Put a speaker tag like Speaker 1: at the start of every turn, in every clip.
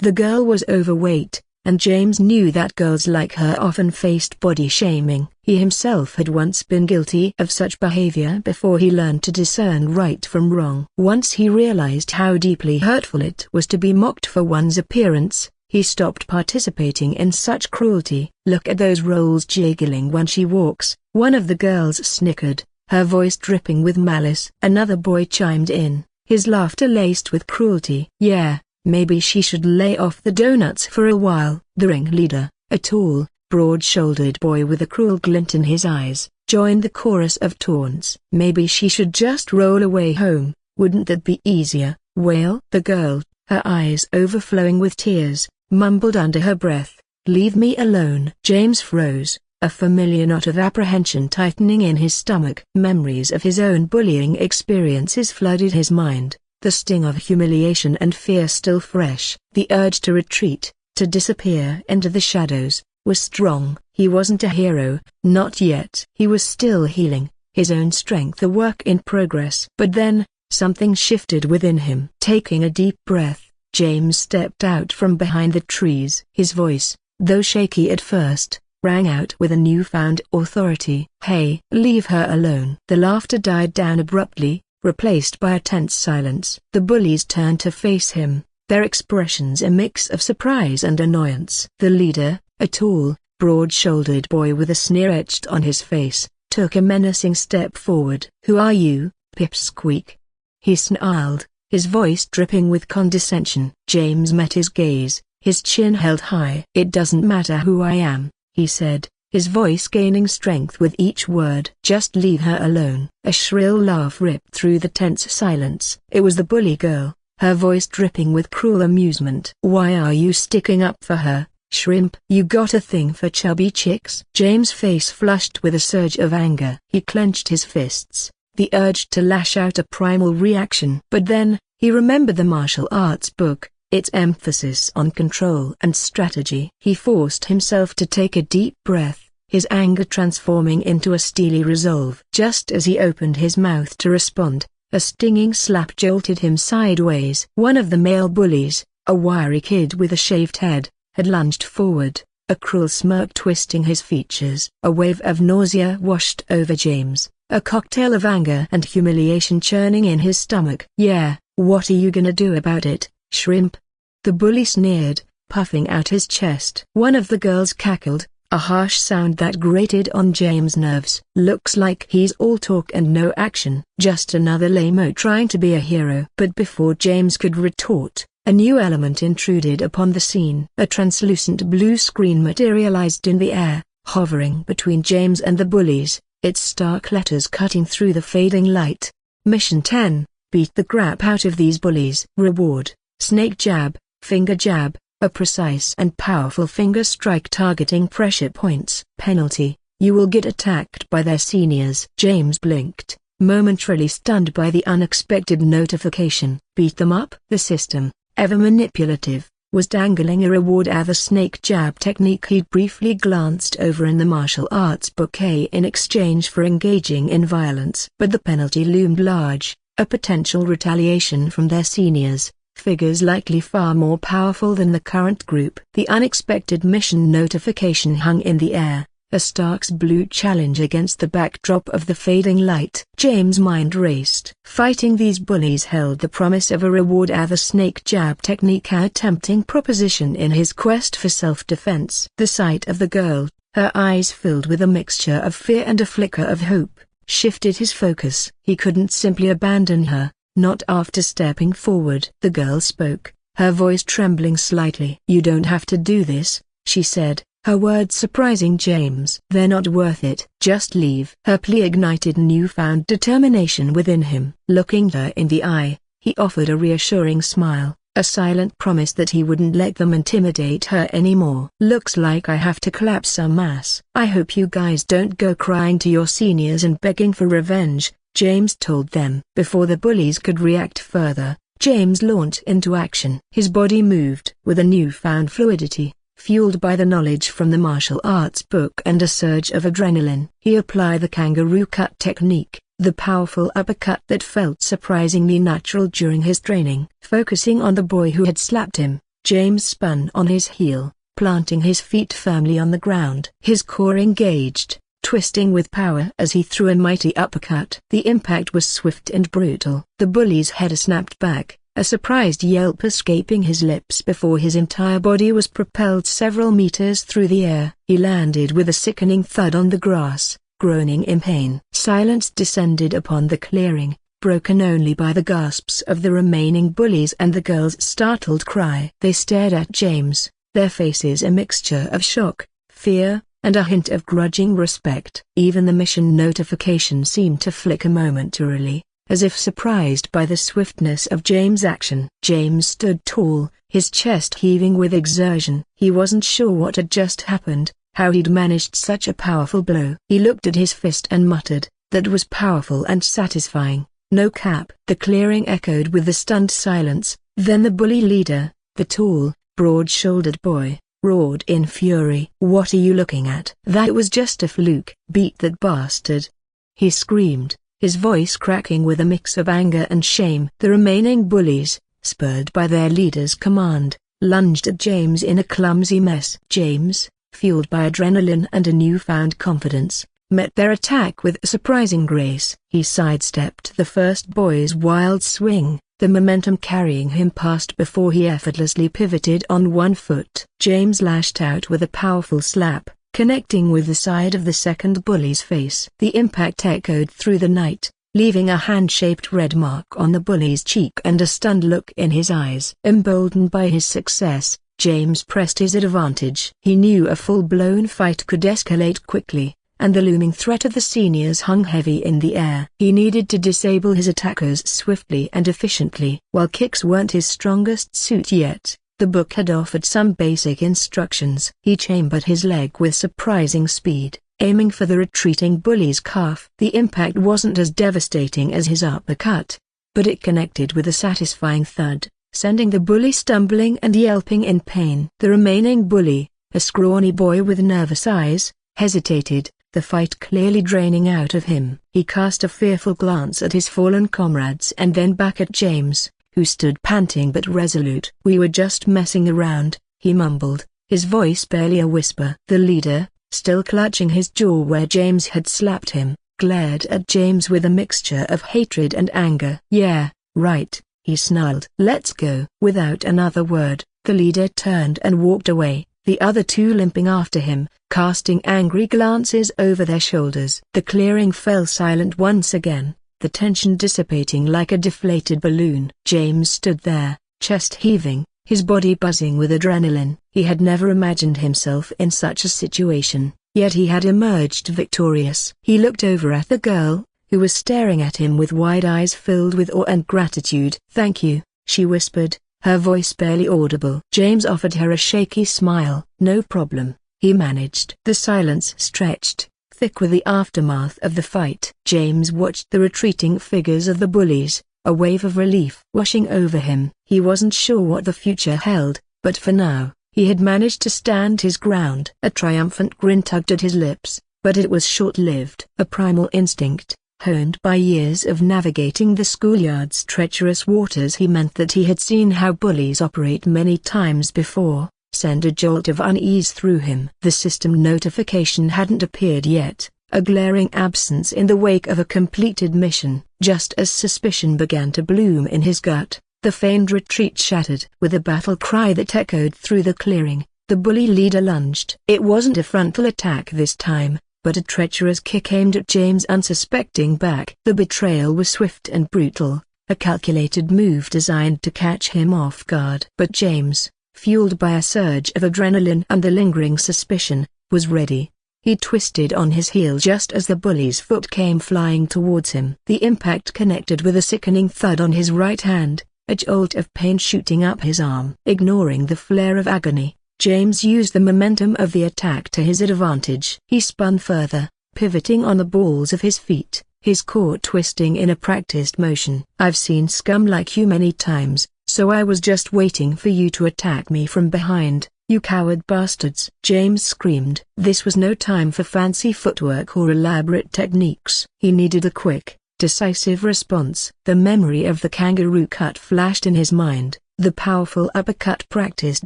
Speaker 1: The girl was overweight, and James knew that girls like her often faced body shaming. He himself had once been guilty of such behavior before he learned to discern right from wrong. Once he realized how deeply hurtful it was to be mocked for one's appearance, he stopped participating in such cruelty. "Look at those rolls jiggling when she walks," one of the girls snickered, her voice dripping with malice. Another boy chimed in, his laughter laced with cruelty. "Yeah, maybe she should lay off the donuts for a while." The ringleader, a tall, broad-shouldered boy with a cruel glint in his eyes, joined the chorus of taunts. "Maybe she should just roll away home, wouldn't that be easier?" wailed the girl, her eyes overflowing with tears, mumbled under her breath, "Leave me alone." James froze, a familiar knot of apprehension tightening in his stomach. Memories of his own bullying experiences flooded his mind, the sting of humiliation and fear still fresh. The urge to retreat, to disappear into the shadows, was strong. He wasn't a hero, not yet. He was still healing, his own strength a work in progress. But then, something shifted within him. Taking a deep breath, James stepped out from behind the trees. His voice, though shaky at first, rang out with a newfound authority. "Hey, leave her alone." The laughter died down abruptly, replaced by a tense silence. The bullies turned to face him, their expressions a mix of surprise and annoyance. The leader, a tall, broad-shouldered boy with a sneer etched on his face, took a menacing step forward. "Who are you, pipsqueak?" he snarled, his voice dripping with condescension. James met his gaze, his chin held high. "It doesn't matter who I am," he said, his voice gaining strength with each word. "Just leave her alone." A shrill laugh ripped through the tense silence. It was the bully girl, her voice dripping with cruel amusement. "Why are you sticking up for her, shrimp? You got a thing for chubby chicks?" James' face flushed with a surge of anger. He clenched his fists, the urge to lash out a primal reaction. But then, he remembered the martial arts book, its emphasis on control and strategy. He forced himself to take a deep breath, his anger transforming into a steely resolve. Just as he opened his mouth to respond, a stinging slap jolted him sideways. One of the male bullies, a wiry kid with a shaved head, had lunged forward, a cruel smirk twisting his features. A wave of nausea washed over James, a cocktail of anger and humiliation churning in his stomach. "Yeah, what are you gonna do about it, shrimp?" the bully sneered, puffing out his chest. One of the girls cackled, a harsh sound that grated on James' nerves. "Looks like he's all talk and no action. Just another lame-o trying to be a hero." But before James could retort, a new element intruded upon the scene. A translucent blue screen materialized in the air, hovering between James and the bullies, its stark letters cutting through the fading light. "Mission 10, beat the crap out of these bullies." Reward, snake jab, finger jab, a precise and powerful finger strike targeting pressure points. Penalty, you will get attacked by their seniors. James blinked, momentarily stunned by the unexpected notification. Beat them up. The system, ever manipulative, was dangling a reward as the snake jab technique he'd briefly glanced over in the martial arts book in exchange for engaging in violence. But the penalty loomed large, a potential retaliation from their seniors, figures likely far more powerful than the current group. The unexpected mission notification hung in the air, a stark blue challenge against the backdrop of the fading light. James' mind raced. Fighting these bullies held the promise of a reward as the snake jab technique, a tempting proposition in his quest for self-defense. The sight of the girl, her eyes filled with a mixture of fear and a flicker of hope, shifted his focus. He couldn't simply abandon her, not after stepping forward. The girl spoke, her voice trembling slightly. "You don't have to do this," she said, her words surprising James. "They're not worth it. Just leave." Her plea ignited newfound determination within him. Looking her in the eye, he offered a reassuring smile, a silent promise that he wouldn't let them intimidate her anymore. "Looks like I have to clap some ass. I hope you guys don't go crying to your seniors and begging for revenge," James told them. Before the bullies could react further, James launched into action. His body moved with a newfound fluidity, fueled by the knowledge from the martial arts book and a surge of adrenaline. He applied the kangaroo cut technique, the powerful uppercut that felt surprisingly natural during his training. Focusing on the boy who had slapped him, James spun on his heel, planting his feet firmly on the ground. His core engaged, twisting with power as he threw a mighty uppercut. The impact was swift and brutal. The bully's head snapped back, a surprised yelp escaping his lips before his entire body was propelled several meters through the air. He landed with a sickening thud on the grass, groaning in pain. Silence descended upon the clearing, broken only by the gasps of the remaining bullies and the girl's startled cry. They stared at James, their faces a mixture of shock, fear, and a hint of grudging respect. Even the mission notification seemed to flicker momentarily, as if surprised by the swiftness of James' action. James stood tall, his chest heaving with exertion. He wasn't sure what had just happened, how he'd managed such a powerful blow. He looked at his fist and muttered, "That was powerful and satisfying, no cap." The clearing echoed with the stunned silence. Then the bully leader, the tall, broad-shouldered boy, roared in fury. "What are you looking at?" "That was just a fluke." "Beat that bastard!" he screamed, his voice cracking with a mix of anger and shame. The remaining bullies, spurred by their leader's command, lunged at James in a clumsy mess. James, fueled by adrenaline and a newfound confidence, met their attack with surprising grace. He sidestepped the first boy's wild swing, the momentum carrying him past before he effortlessly pivoted on one foot. James lashed out with a powerful slap, connecting with the side of the second bully's face. The impact echoed through the night, leaving a hand-shaped red mark on the bully's cheek and a stunned look in his eyes. Emboldened by his success, James pressed his advantage. He knew a full-blown fight could escalate quickly, and the looming threat of the seniors hung heavy in the air. He needed to disable his attackers swiftly and efficiently. While kicks weren't his strongest suit yet, the book had offered some basic instructions. He chambered his leg with surprising speed, aiming for the retreating bully's calf. The impact wasn't as devastating as his uppercut, but it connected with a satisfying thud, sending the bully stumbling and yelping in pain. The remaining bully, a scrawny boy with nervous eyes, hesitated, the fight clearly draining out of him. He cast a fearful glance at his fallen comrades and then back at James, who stood panting but resolute. "We were just messing around," he mumbled, his voice barely a whisper. The leader, still clutching his jaw where James had slapped him, glared at James with a mixture of hatred and anger. "Yeah, right," he snarled. "Let's go." Without another word, the leader turned and walked away, the other two limping after him, casting angry glances over their shoulders. The clearing fell silent once again, the tension dissipating like a deflated balloon. James stood there, chest heaving, his body buzzing with adrenaline. He had never imagined himself in such a situation, yet he had emerged victorious. He looked over at the girl, who was staring at him with wide eyes filled with awe and gratitude. "Thank you," she whispered, her voice barely audible. James offered her a shaky smile. "No problem," he managed. The silence stretched, thick with the aftermath of the fight. James watched the retreating figures of the bullies, a wave of relief washing over him. He wasn't sure what the future held, but for now, he had managed to stand his ground. A triumphant grin tugged at his lips, but it was short-lived. A primal instinct, honed by years of navigating the schoolyard's treacherous waters, he meant that he had seen how bullies operate many times before, send a jolt of unease through him. The system notification hadn't appeared yet, a glaring absence in the wake of a completed mission. Just as suspicion began to bloom in his gut, the feigned retreat shattered. With a battle cry that echoed through the clearing, the bully leader lunged. It wasn't a frontal attack this time, but a treacherous kick aimed at James' unsuspecting back. The betrayal was swift and brutal, a calculated move designed to catch him off guard. But James, fueled by a surge of adrenaline and the lingering suspicion, was ready. He twisted on his heel just as the bully's foot came flying towards him. The impact connected with a sickening thud on his right hand, a jolt of pain shooting up his arm. Ignoring the flare of agony, James used the momentum of the attack to his advantage. He spun further, pivoting on the balls of his feet, his core twisting in a practiced motion. "I've seen scum like you many times, so I was just waiting for you to attack me from behind, you coward bastards!" James screamed. This was no time for fancy footwork or elaborate techniques. He needed a quick, decisive response. The memory of the kangaroo cut flashed in his mind, The powerful uppercut practiced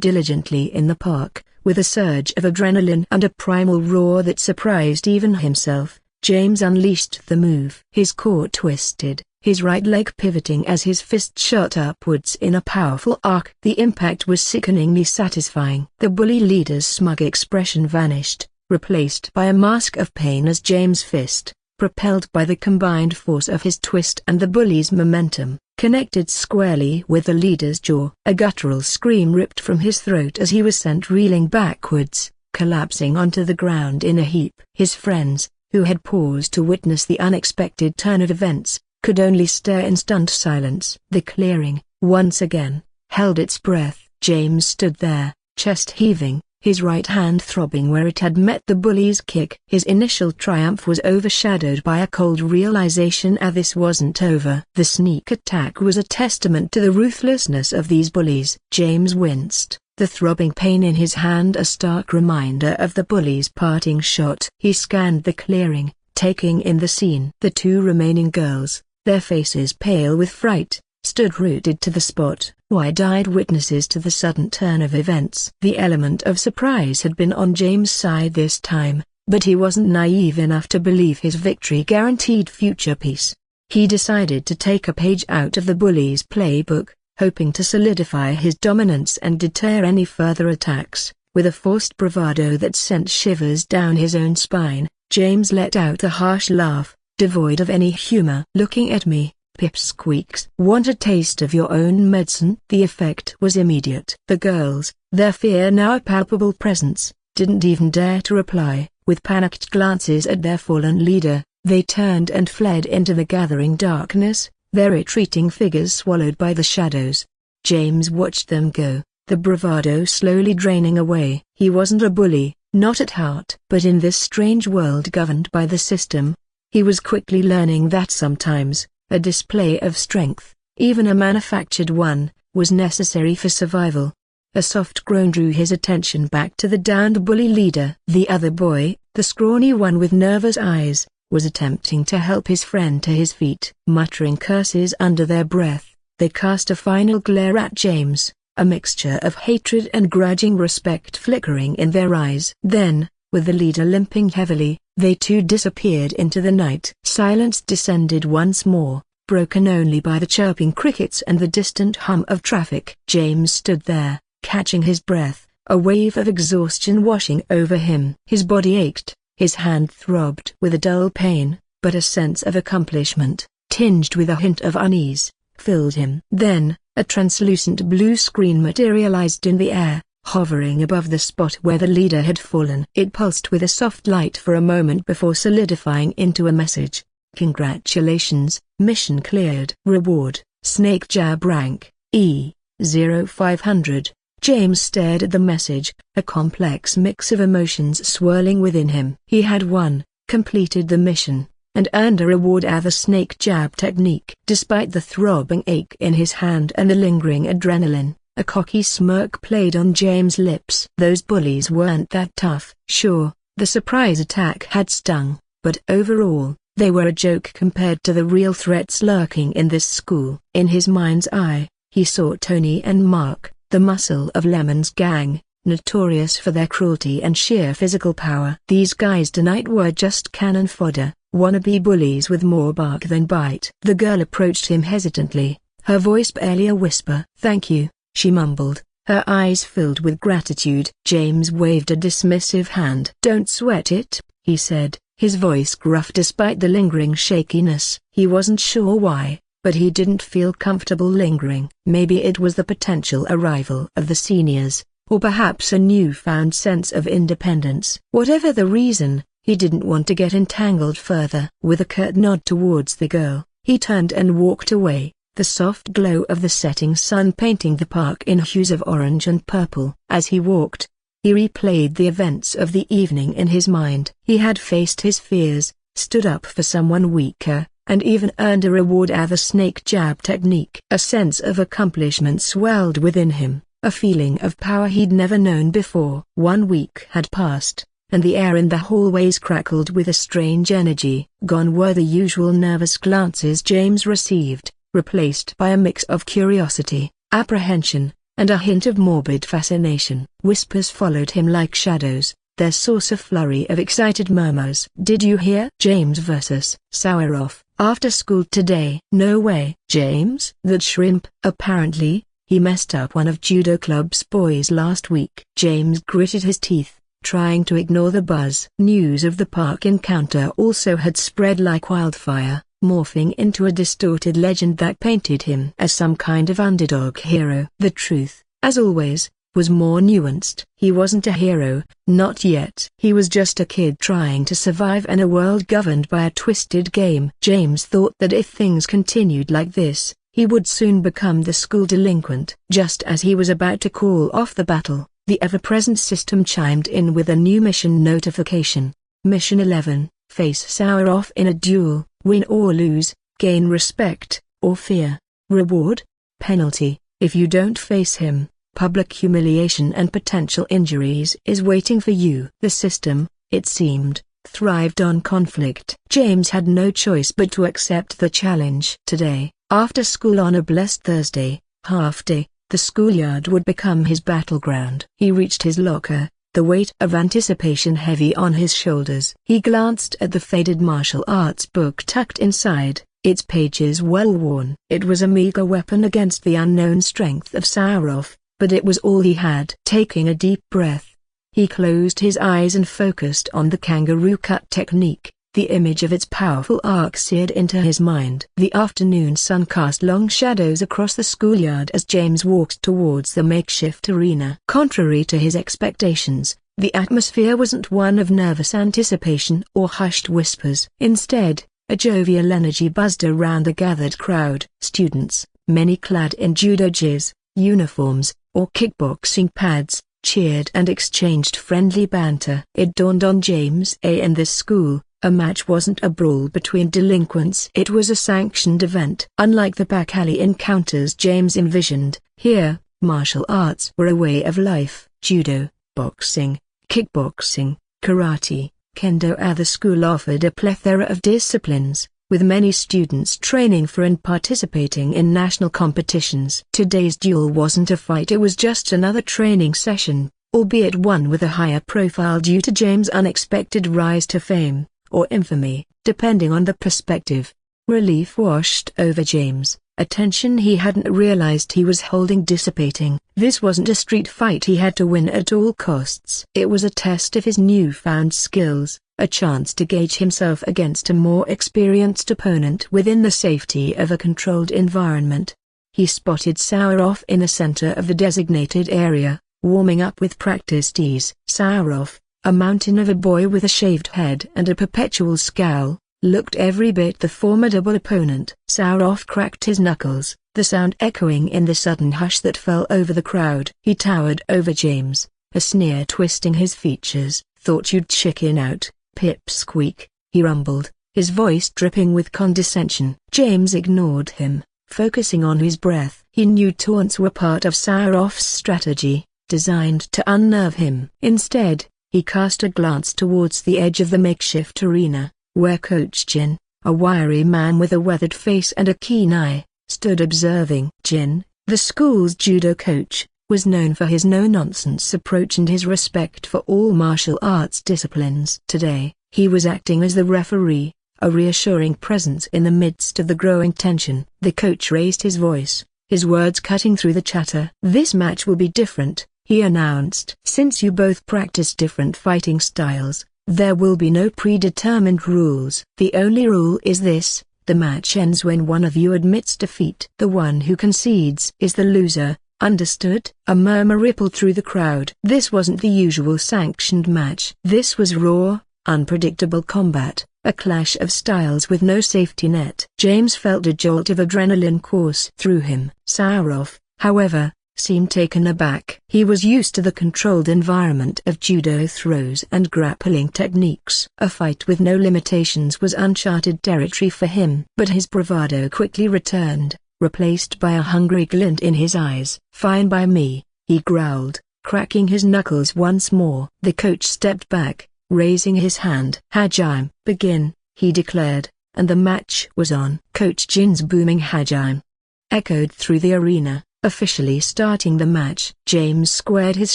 Speaker 1: diligently in the park, with a surge of adrenaline and a primal roar that surprised even himself, James unleashed the move. His core twisted, his right leg pivoting as his fist shot upwards in a powerful arc. The impact was sickeningly satisfying. The bully leader's smug expression vanished, replaced by a mask of pain as James' fist, propelled by the combined force of his twist and the bully's momentum, connected squarely with the leader's jaw. A guttural scream ripped from his throat as he was sent reeling backwards, collapsing onto the ground in a heap. His friends, who had paused to witness the unexpected turn of events, could only stare in stunned silence. The clearing, once again, held its breath. James stood there, chest heaving, his right hand throbbing where it had met the bully's kick. His initial triumph was overshadowed by a cold realization that this wasn't over. The sneak attack was a testament to the ruthlessness of these bullies. James winced, the throbbing pain in his hand a stark reminder of the bully's parting shot. He scanned the clearing, taking in the scene. The two remaining girls, their faces pale with fright, stood rooted to the spot, wide-eyed witnesses to the sudden turn of events. The element of surprise had been on James' side this time, but he wasn't naive enough to believe his victory guaranteed future peace. He decided to take a page out of the bully's playbook, hoping to solidify his dominance and deter any further attacks. With a forced bravado that sent shivers down his own spine, James let out a harsh laugh, devoid of any humor. "Looking at me, pipsqueaks. Want a taste of your own medicine?" The effect was immediate. The girls, their fear now a palpable presence, didn't even dare to reply. With panicked glances at their fallen leader, they turned and fled into the gathering darkness, their retreating figures swallowed by the shadows. James watched them go, the bravado slowly draining away. He wasn't a bully, not at heart. But in this strange world governed by the system, he was quickly learning that sometimes, a display of strength, even a manufactured one, was necessary for survival. A soft groan drew his attention back to the downed bully leader. The other boy, the scrawny one with nervous eyes, was attempting to help his friend to his feet. Muttering curses under their breath, they cast a final glare at James, a mixture of hatred and grudging respect flickering in their eyes. Then, with the leader limping heavily, they too disappeared into the night. Silence descended once more, broken only by the chirping crickets and the distant hum of traffic. James stood there, catching his breath, a wave of exhaustion washing over him. His body ached, his hand throbbed with a dull pain, but a sense of accomplishment, tinged with a hint of unease, filled him. Then, a translucent blue screen materialized in the air, hovering above the spot where the leader had fallen. It pulsed with a soft light for a moment before solidifying into a message. "Congratulations, mission cleared. Reward, snake jab rank, E0500. James stared at the message, a complex mix of emotions swirling within him. He had won, completed the mission, and earned a reward at the snake jab technique. Despite the throbbing ache in his hand and the lingering adrenaline, a cocky smirk played on James' lips. Those bullies weren't that tough. Sure, the surprise attack had stung, but overall, they were a joke compared to the real threats lurking in this school. In his mind's eye, he saw Tony and Mark, the muscle of Lemon's gang, notorious for their cruelty and sheer physical power. These guys tonight were just cannon fodder, wannabe bullies with more bark than bite. The girl approached him hesitantly, her voice barely a whisper. "Thank you," she mumbled, her eyes filled with gratitude. James waved a dismissive hand. "Don't sweat it," he said, his voice gruff despite the lingering shakiness. He wasn't sure why, but he didn't feel comfortable lingering. Maybe it was the potential arrival of the seniors, or perhaps a newfound sense of independence. Whatever the reason, he didn't want to get entangled further. With a curt nod towards the girl, he turned and walked away, the soft glow of the setting sun painting the park in hues of orange and purple. As he walked, he replayed the events of the evening in his mind. He had faced his fears, stood up for someone weaker, and even earned a reward at the snake jab technique. A sense of accomplishment swelled within him, a feeling of power he'd never known before. 1 week had passed, and the air in the hallways crackled with a strange energy. Gone were the usual nervous glances James received, replaced by a mix of curiosity, apprehension, and a hint of morbid fascination. Whispers followed him like shadows, their source a flurry of excited murmurs. "Did you hear? James vs. Saueroff, after school today." "No way." "James? That shrimp." "Apparently, he messed up one of judo club's boys last week." James gritted his teeth, trying to ignore the buzz. News of the park encounter also had spread like wildfire, morphing into a distorted legend that painted him as some kind of underdog hero. The truth, as always, was more nuanced. He wasn't a hero, not yet. He was just a kid trying to survive in a world governed by a twisted game. James thought that if things continued like this, he would soon become the school delinquent. Just as he was about to call off the battle, the ever-present system chimed in with a new mission notification. Mission 11, face Saueroff in a duel, win or lose, gain respect, or fear. Reward? Penalty, if you don't face him, public humiliation and potential injuries is waiting for you. The system, it seemed, thrived on conflict. James had no choice but to accept the challenge. Today, after school on a blessed Thursday, half-day, the schoolyard would become his battleground. He reached his locker, the weight of anticipation heavy on his shoulders. He glanced at the faded martial arts book tucked inside, its pages well worn. It was a meager weapon against the unknown strength of Saueroff, but it was all he had. Taking a deep breath, he closed his eyes and focused on the kangaroo cut technique. The image of its powerful arc seared into his mind. The afternoon sun cast long shadows across the schoolyard as James walked towards the makeshift arena. Contrary to his expectations, the atmosphere wasn't one of nervous anticipation or hushed whispers. Instead, a jovial energy buzzed around the gathered crowd. Students, many clad in judo gis, uniforms, or kickboxing pads, cheered and exchanged friendly banter. It dawned on James in this school, a match wasn't a brawl between delinquents. It was a sanctioned event. Unlike the back alley encounters James envisioned, here, martial arts were a way of life. Judo, boxing, kickboxing, karate, kendo. The school offered a plethora of disciplines, with many students training for and participating in national competitions. Today's duel wasn't a fight, it was just another training session, albeit one with a higher profile due to James' unexpected rise to fame, or infamy, depending on the perspective. Relief washed over James, a tension he hadn't realized he was holding dissipating. This wasn't a street fight he had to win at all costs. It was a test of his newfound skills, a chance to gauge himself against a more experienced opponent within the safety of a controlled environment. He spotted Saueroff in the center of the designated area, warming up with practiced ease. Saueroff, a mountain of a boy with a shaved head and a perpetual scowl, looked every bit the formidable opponent. Saueroff cracked his knuckles, the sound echoing in the sudden hush that fell over the crowd. He towered over James, a sneer twisting his features. "Thought you'd chicken out, pipsqueak," he rumbled, his voice dripping with condescension. James ignored him, focusing on his breath. He knew taunts were part of Saueroff's strategy, designed to unnerve him. Instead, he cast a glance towards the edge of the makeshift arena, where Coach Jin, a wiry man with a weathered face and a keen eye, stood observing. Jin, the school's judo coach, was known for his no-nonsense approach and his respect for all martial arts disciplines. Today, he was acting as the referee, a reassuring presence in the midst of the growing tension. The coach raised his voice, his words cutting through the chatter. "This match will be different," he announced. "Since you both practice different fighting styles, there will be no predetermined rules. The only rule is this: the match ends when one of you admits defeat. The one who concedes is the loser, understood?" A murmur rippled through the crowd. This wasn't the usual sanctioned match. This was raw, unpredictable combat, a clash of styles with no safety net. James felt a jolt of adrenaline course through him. Saueroff, however, seemed taken aback. He was used to the controlled environment of judo throws and grappling techniques. A fight with no limitations was uncharted territory for him. But his bravado quickly returned, replaced by a hungry glint in his eyes. "Fine by me," he growled, cracking his knuckles once more. The coach stepped back, raising his hand. "Hajime, begin," he declared, and the match was on. Coach Jin's booming Hajime echoed through the arena, officially starting the match. James squared his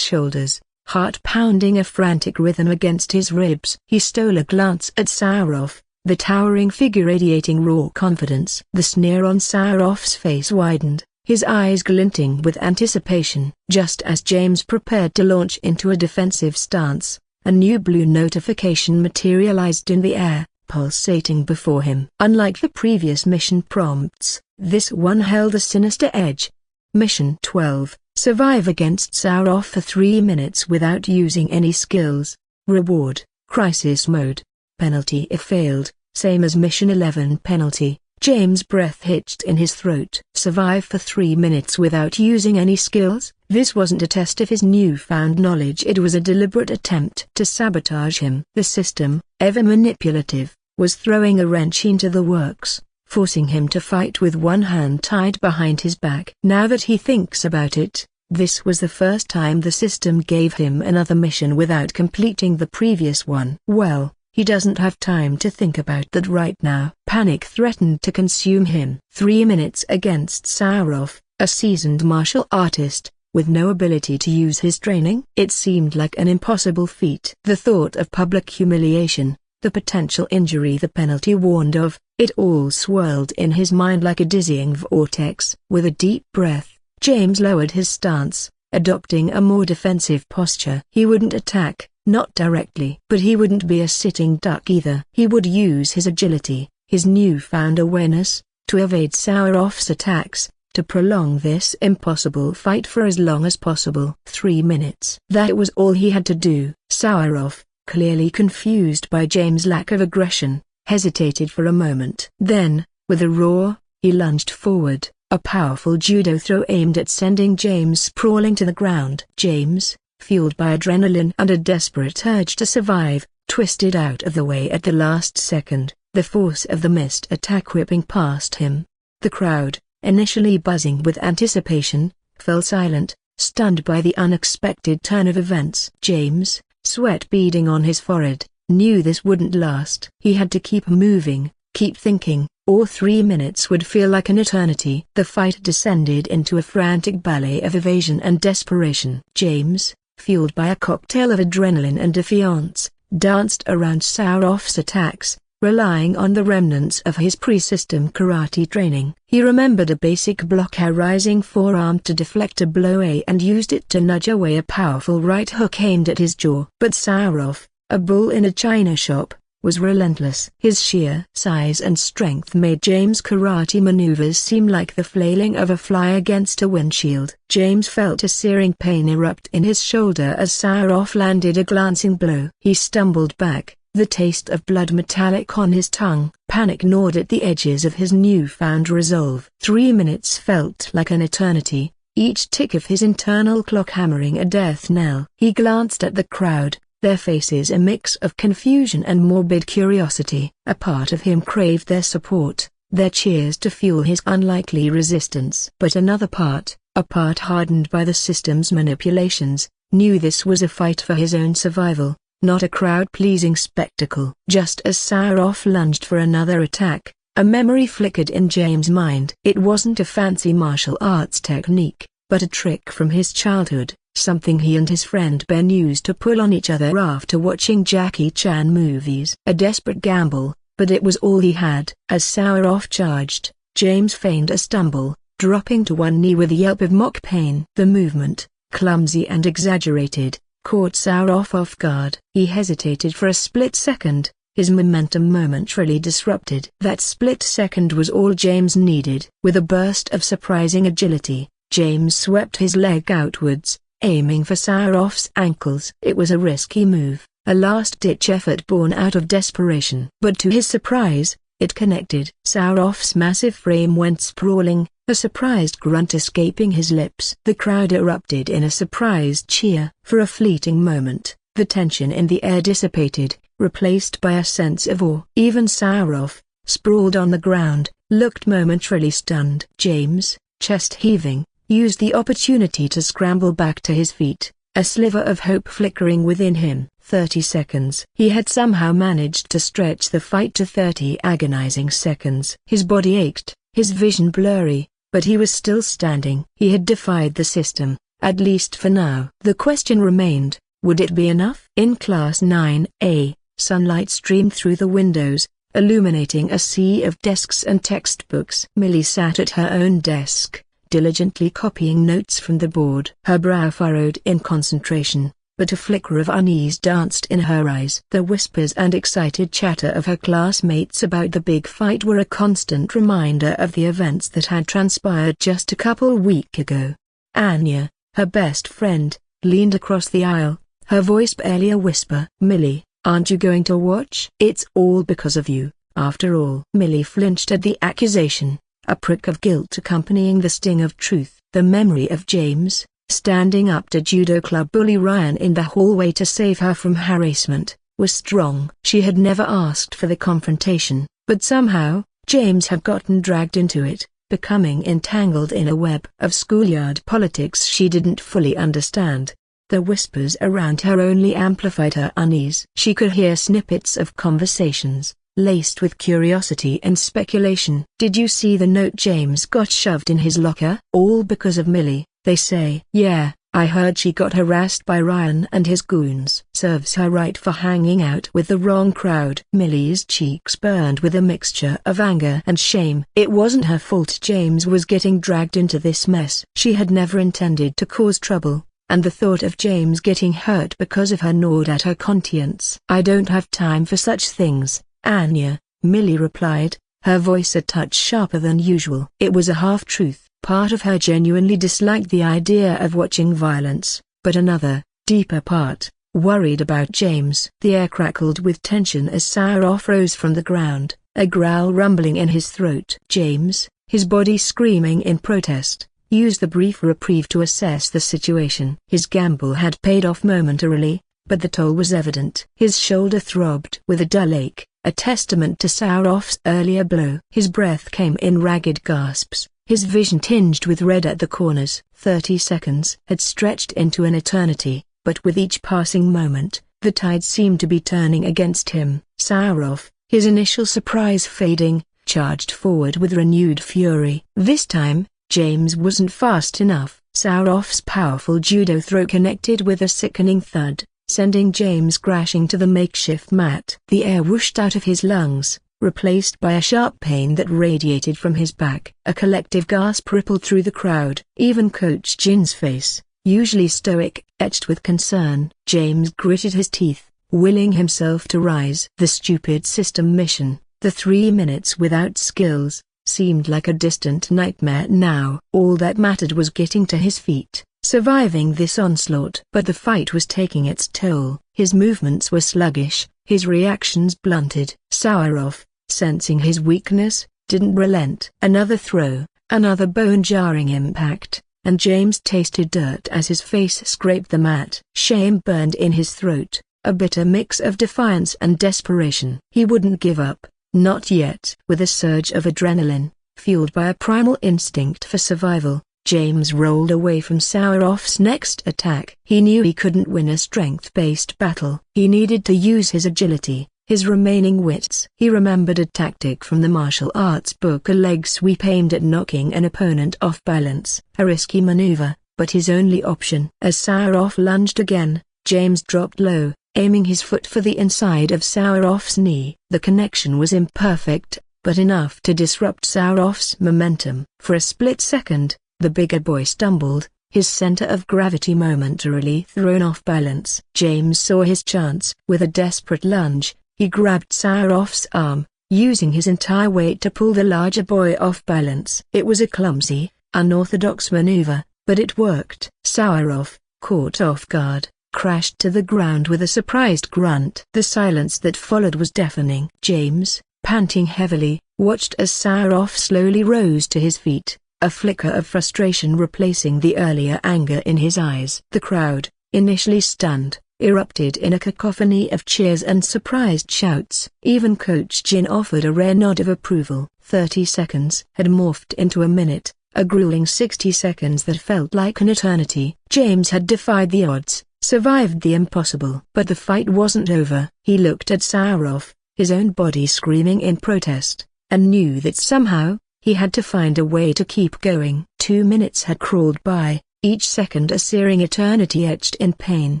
Speaker 1: shoulders, heart pounding a frantic rhythm against his ribs. He stole a glance at Sauroff, the towering figure radiating raw confidence. The sneer on Sauroff's face widened, his eyes glinting with anticipation. Just as James prepared to launch into a defensive stance, a new blue notification materialized in the air, pulsating before him. Unlike the previous mission prompts, this one held a sinister edge. Mission 12, survive against Sauroff for 3 minutes without using any skills. Reward, crisis mode. Penalty if failed, same as Mission 11 penalty. James' breath hitched in his throat. Survive for 3 minutes without using any skills? This wasn't a test of his newfound knowledge, it was a deliberate attempt to sabotage him. The system, ever manipulative, was throwing a wrench into the works, forcing him to fight with one hand tied behind his back. Now that he thinks about it, this was the first time the system gave him another mission without completing the previous one. Well, he doesn't have time to think about that right now. Panic threatened to consume him. 3 minutes against Sauroff, a seasoned martial artist, with no ability to use his training. It seemed like an impossible feat. The thought of public humiliation, the potential injury the penalty warned of, it all swirled in his mind like a dizzying vortex. With a deep breath, James lowered his stance, adopting a more defensive posture. He wouldn't attack, not directly. But he wouldn't be a sitting duck either. He would use his agility, his newfound awareness, to evade Sauroff's attacks, to prolong this impossible fight for as long as possible. 3 minutes. That was all he had to do. Sauroff, clearly confused by James' lack of aggression, hesitated for a moment. Then, with a roar, he lunged forward, a powerful judo throw aimed at sending James sprawling to the ground. James, fueled by adrenaline and a desperate urge to survive, twisted out of the way at the last second, the force of the missed attack whipping past him. The crowd, initially buzzing with anticipation, fell silent, stunned by the unexpected turn of events. James, sweat beading on his forehead, knew this wouldn't last. He had to keep moving, keep thinking, or 3 minutes would feel like an eternity. The fight descended into a frantic ballet of evasion and desperation. James, fueled by a cocktail of adrenaline and defiance, danced around Sauroff's attacks, relying on the remnants of his pre-system karate training. He remembered a basic block, a rising forearm to deflect a blow and used it to nudge away a powerful right hook aimed at his jaw. But Sauroff, a bull in a china shop, was relentless. His sheer size and strength made James' karate maneuvers seem like the flailing of a fly against a windshield. James felt a searing pain erupt in his shoulder as Sauroff landed a glancing blow. He stumbled back, the taste of blood metallic on his tongue. Panic gnawed at the edges of his newfound resolve. 3 minutes felt like an eternity, each tick of his internal clock hammering a death knell. He glanced at the crowd, their faces a mix of confusion and morbid curiosity. A part of him craved their support, their cheers to fuel his unlikely resistance. But another part, a part hardened by the system's manipulations, knew this was a fight for his own survival, not a crowd-pleasing spectacle. Just as Sauroff lunged for another attack, a memory flickered in James' mind. It wasn't a fancy martial arts technique, but a trick from his childhood. Something he and his friend Ben used to pull on each other after watching Jackie Chan movies. A desperate gamble, but it was all he had. As Sauroff charged, James feigned a stumble, dropping to one knee with a yelp of mock pain. The movement, clumsy and exaggerated, caught Sauroff off guard. He hesitated for a split second, his momentum momentarily disrupted. That split second was all James needed. With a burst of surprising agility, James swept his leg outwards, aiming for Sauroff's ankles. It was a risky move, a last-ditch effort born out of desperation. But to his surprise, it connected. Sauroff's massive frame went sprawling, a surprised grunt escaping his lips. The crowd erupted in a surprised cheer. For a fleeting moment, the tension in the air dissipated, replaced by a sense of awe. Even Sauroff, sprawled on the ground, looked momentarily stunned. James, chest heaving, used the opportunity to scramble back to his feet, a sliver of hope flickering within him. 30 seconds. He had somehow managed to stretch the fight to 30 agonizing seconds. His body ached, his vision blurry, but he was still standing. He had defied the system, at least for now. The question remained, would it be enough? In Class 9A, sunlight streamed through the windows, illuminating a sea of desks and textbooks. Millie sat at her own desk, diligently copying notes from the board. Her brow furrowed in concentration, but a flicker of unease danced in her eyes. The whispers and excited chatter of her classmates about the big fight were a constant reminder of the events that had transpired just a couple weeks ago. Anya, her best friend, leaned across the aisle, her voice barely a whisper. "Millie, aren't you going to watch? It's all because of you, after all." Millie flinched at the accusation, a prick of guilt accompanying the sting of truth. The memory of James, standing up to judo club bully Ryan in the hallway to save her from harassment, was strong. She had never asked for the confrontation, but somehow, James had gotten dragged into it, becoming entangled in a web of schoolyard politics she didn't fully understand. The whispers around her only amplified her unease. She could hear snippets of conversations, laced with curiosity and speculation. "Did you see the note James got shoved in his locker? All because of Millie, they say." "Yeah, I heard she got harassed by Ryan and his goons. Serves her right for hanging out with the wrong crowd." Millie's cheeks burned with a mixture of anger and shame. It wasn't her fault James was getting dragged into this mess. She had never intended to cause trouble, and the thought of James getting hurt because of her gnawed at her conscience. "I don't have time for such things, Anya," Millie replied, her voice a touch sharper than usual. It was a half-truth. Part of her genuinely disliked the idea of watching violence, but another, deeper part, worried about James. The air crackled with tension as Sauroff rose from the ground, a growl rumbling in his throat. James, his body screaming in protest, used the brief reprieve to assess the situation. His gamble had paid off momentarily, but the toll was evident. His shoulder throbbed with a dull ache, a testament to Sauroff's earlier blow. His breath came in ragged gasps, his vision tinged with red at the corners. 30 seconds had stretched into an eternity, but with each passing moment, the tide seemed to be turning against him. Sauroff, his initial surprise fading, charged forward with renewed fury. This time, James wasn't fast enough. Sauroff's powerful judo throw connected with a sickening thud, sending James crashing to the makeshift mat. The air whooshed out of his lungs, replaced by a sharp pain that radiated from his back. A collective gasp rippled through the crowd. Even Coach Jin's face, usually stoic, etched with concern. James gritted his teeth, willing himself to rise. The stupid system mission, the 3 minutes without skills, seemed like a distant nightmare now. All that mattered was getting to his feet, surviving this onslaught. But the fight was taking its toll. His movements were sluggish, his reactions blunted. Sauroff, sensing his weakness, didn't relent. Another throw, another bone-jarring impact, and James tasted dirt as his face scraped the mat. Shame burned in his throat, a bitter mix of defiance and desperation. He wouldn't give up. Not yet. With a surge of adrenaline, fueled by a primal instinct for survival, James rolled away from Sauroff's next attack. He knew he couldn't win a strength-based battle. He needed to use his agility, his remaining wits. He remembered a tactic from the martial arts book, a leg sweep aimed at knocking an opponent off balance. A risky maneuver, but his only option. As Sauroff lunged again, James dropped low, aiming his foot for the inside of Sauroff's knee. The connection was imperfect, but enough to disrupt Sauroff's momentum. For a split second, the bigger boy stumbled, his center of gravity momentarily thrown off balance. James saw his chance. With a desperate lunge, he grabbed Sauroff's arm, using his entire weight to pull the larger boy off balance. It was a clumsy, unorthodox maneuver, but it worked. Sauroff, caught off guard, crashed to the ground with a surprised grunt. The silence that followed was deafening. James, panting heavily, watched as Sauroff slowly rose to his feet, a flicker of frustration replacing the earlier anger in his eyes. The crowd, initially stunned, erupted in a cacophony of cheers and surprised shouts. Even Coach Jin offered a rare nod of approval. 30 seconds had morphed into a minute, a grueling 60 seconds that felt like an eternity. James had defied the odds, survived the impossible. But the fight wasn't over. He looked at Sauroff, his own body screaming in protest, and knew that somehow, He had to find a way to keep going. 2 minutes had crawled by, each second a searing eternity etched in pain.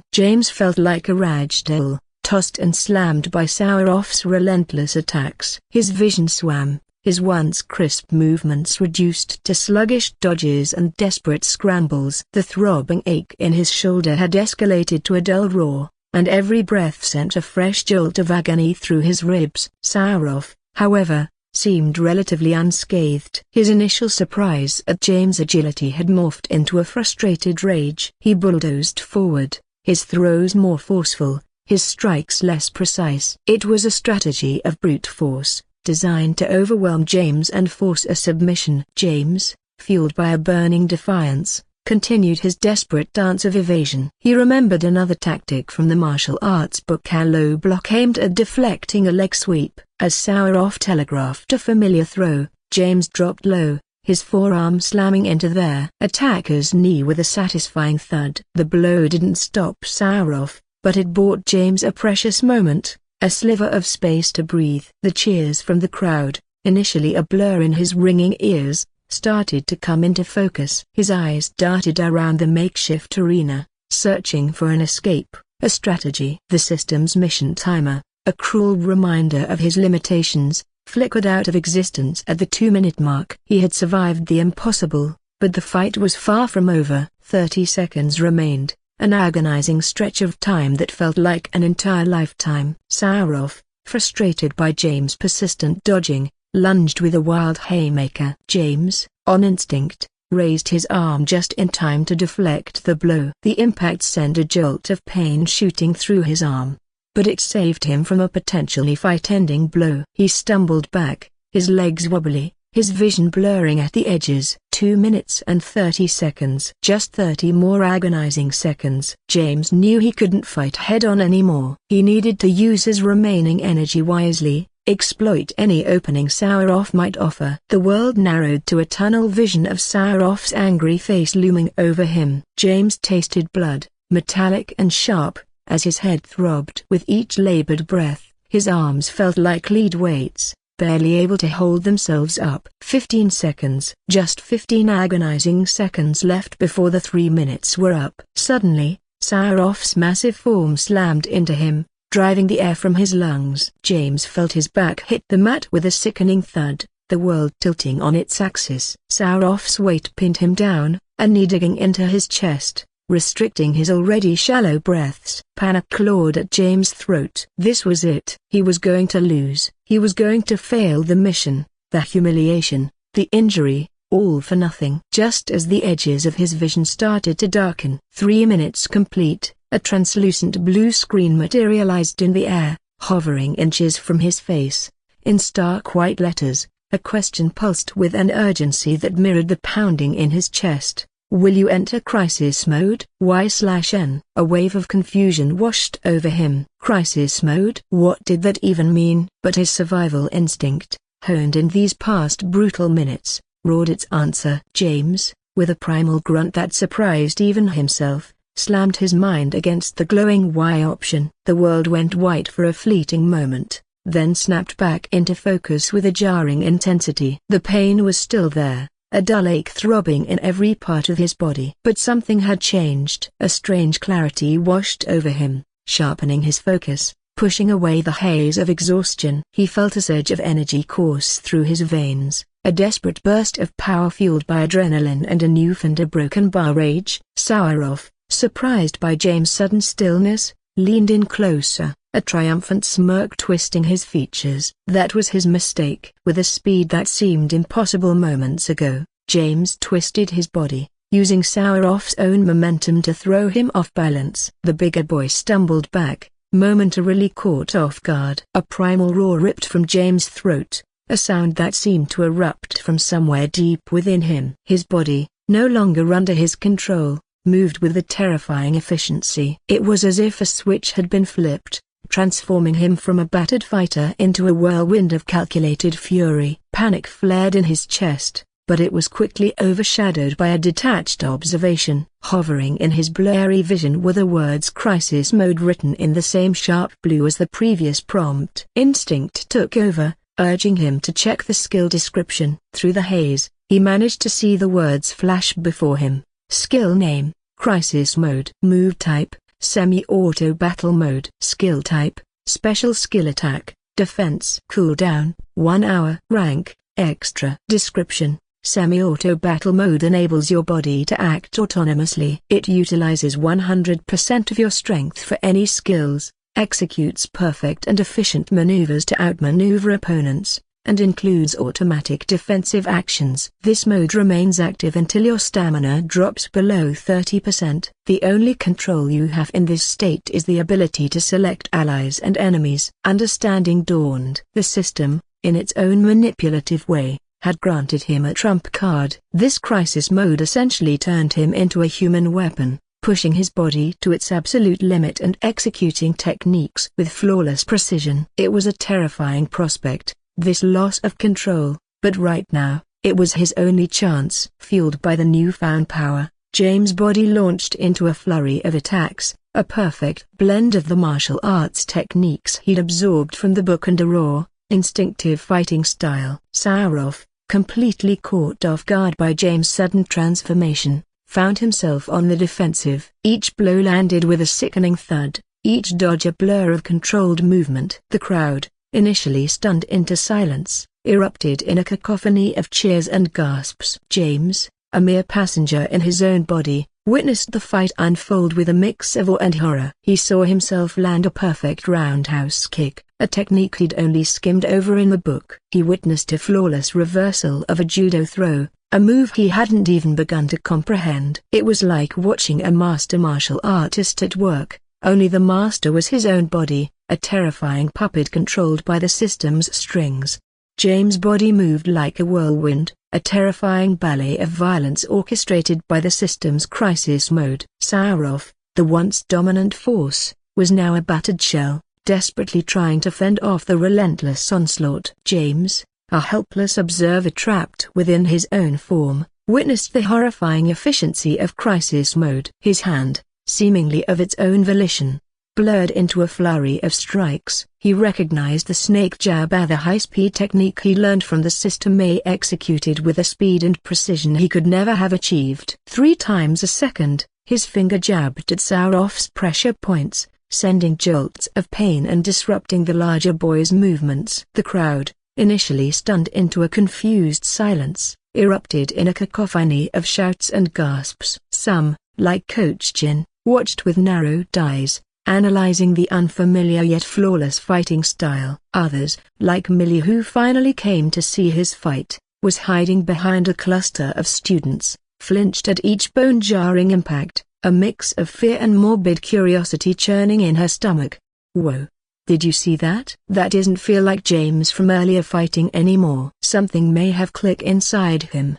Speaker 1: James felt like a ragdoll, tossed and slammed by Sauroff's relentless attacks. His vision swam, his once crisp movements reduced to sluggish dodges and desperate scrambles. The throbbing ache in his shoulder had escalated to a dull roar, and every breath sent a fresh jolt of agony through his ribs. Sauroff, however, seemed relatively unscathed. His initial surprise at James' agility had morphed into a frustrated rage. He bulldozed forward, his throws more forceful, his strikes less precise. It was a strategy of brute force, designed to overwhelm James and force a submission. James, fueled by a burning defiance, continued his desperate dance of evasion. He remembered another tactic from the martial arts book: a low block aimed at deflecting a leg sweep. As Sauroff telegraphed a familiar throw, James dropped low, his forearm slamming into their attacker's knee with a satisfying thud. The blow didn't stop Sauroff, but it bought James a precious moment, a sliver of space to breathe. The cheers from the crowd, initially a blur in his ringing ears, started to come into focus. His eyes darted around the makeshift arena, searching for an escape, a strategy. The system's mission timer, a cruel reminder of his limitations, flickered out of existence at the 2-minute mark. He had survived the impossible, but the fight was far from over. 30 seconds remained, an agonizing stretch of time that felt like an entire lifetime. Sauroff, frustrated by James' persistent dodging, lunged with a wild haymaker. James, on instinct, raised his arm just in time to deflect the blow. The impact sent a jolt of pain shooting through his arm, but it saved him from a potentially fight-ending blow. He stumbled back, his legs wobbly, his vision blurring at the edges. 2 minutes and 30 seconds. Just 30 more agonizing seconds. James knew he couldn't fight head-on anymore. He needed to use his remaining energy wisely, exploit any opening Sauroff might offer. The world narrowed to a tunnel vision of Sauroff's angry face looming over him. James tasted blood, metallic and sharp, as his head throbbed. With each labored breath, his arms felt like lead weights, barely able to hold themselves up. 15 seconds. Just 15 agonizing seconds left before the 3 minutes were up. Suddenly, Sauroff's massive form slammed into him, driving the air from his lungs. James felt his back hit the mat with a sickening thud, the world tilting on its axis. Sauroff's weight pinned him down, a knee digging into his chest, restricting his already shallow breaths. Panic clawed at James' throat. This was it. He was going to lose. He was going to fail the mission, the humiliation, the injury, all for nothing. Just as the edges of his vision started to darken. 3 minutes complete. A translucent blue screen materialized in the air, hovering inches from his face. In stark white letters, a question pulsed with an urgency that mirrored the pounding in his chest. Will you enter crisis mode? Y/N. A wave of confusion washed over him. Crisis mode? What did that even mean? But his survival instinct, honed in these past brutal minutes, roared its answer. James, with a primal grunt that surprised even himself, slammed his mind against the glowing Y option. The world went white for a fleeting moment, then snapped back into focus with a jarring intensity. The pain was still there, a dull ache throbbing in every part of his body. But something had changed. A strange clarity washed over him, sharpening his focus, pushing away the haze of exhaustion. He felt a surge of energy course through his veins, a desperate burst of power fueled by adrenaline and a newfound broken bar rage. Sauroff, surprised by James' sudden stillness, leaned in closer, a triumphant smirk twisting his features. That was his mistake. With a speed that seemed impossible moments ago, James twisted his body, using Sauroff's own momentum to throw him off balance. The bigger boy stumbled back, momentarily caught off guard. A primal roar ripped from James' throat, a sound that seemed to erupt from somewhere deep within him. His body, no longer under his control, moved with a terrifying efficiency. It was as if a switch had been flipped, transforming him from a battered fighter into a whirlwind of calculated fury. Panic flared in his chest, but it was quickly overshadowed by a detached observation. Hovering in his blurry vision were the words "crisis mode" written in the same sharp blue as the previous prompt. Instinct took over, urging him to check the skill description. Through the haze, he managed to see the words flash before him. Skill name, crisis mode. Move type, semi-auto battle mode. Skill type, special skill attack, defense. Cooldown, 1 hour. Rank, extra. Description, semi-auto battle mode enables your body to act autonomously. It utilizes 100% of your strength for any skills, executes perfect and efficient maneuvers to outmaneuver opponents, and includes automatic defensive actions. This mode remains active until your stamina drops below 30%. The only control you have in this state is the ability to select allies and enemies. Understanding dawned. The system, in its own manipulative way, had granted him a trump card. This crisis mode essentially turned him into a human weapon, pushing his body to its absolute limit and executing techniques with flawless precision. It was a terrifying prospect, this loss of control, but right now, it was his only chance. Fueled by the newfound power, James' body launched into a flurry of attacks, a perfect blend of the martial arts techniques he'd absorbed from the book and a raw, instinctive fighting style. Sauroff, completely caught off guard by James' sudden transformation, found himself on the defensive. Each blow landed with a sickening thud, each dodge a blur of controlled movement. The crowd, initially stunned into silence, erupted in a cacophony of cheers and gasps. James, a mere passenger in his own body, witnessed the fight unfold with a mix of awe and horror. He saw himself land a perfect roundhouse kick, a technique he'd only skimmed over in the book. He witnessed a flawless reversal of a judo throw, a move he hadn't even begun to comprehend. It was like watching a master martial artist at work, only the master was his own body, a terrifying puppet controlled by the system's strings. James' body moved like a whirlwind, a terrifying ballet of violence orchestrated by the system's crisis mode. Sauroff, the once dominant force, was now a battered shell, desperately trying to fend off the relentless onslaught. James, a helpless observer trapped within his own form, witnessed the horrifying efficiency of crisis mode. His hand, seemingly of its own volition, blurred into a flurry of strikes. He recognized the snake jab as the high-speed technique he learned from the system, executed with a speed and precision he could never have achieved. 3 times a second, his finger jabbed at Sauroff's pressure points, sending jolts of pain and disrupting the larger boy's movements. The crowd, initially stunned into a confused silence, erupted in a cacophony of shouts and gasps. Some, like Coach Jin, watched with narrowed eyes, analyzing the unfamiliar yet flawless fighting style. Others, like Millie, who finally came to see his fight, was hiding behind a cluster of students, flinched at each bone-jarring impact, a mix of fear and morbid curiosity churning in her stomach. Whoa. Did you see that? That doesn't feel like James from earlier fighting anymore. Something may have clicked inside him.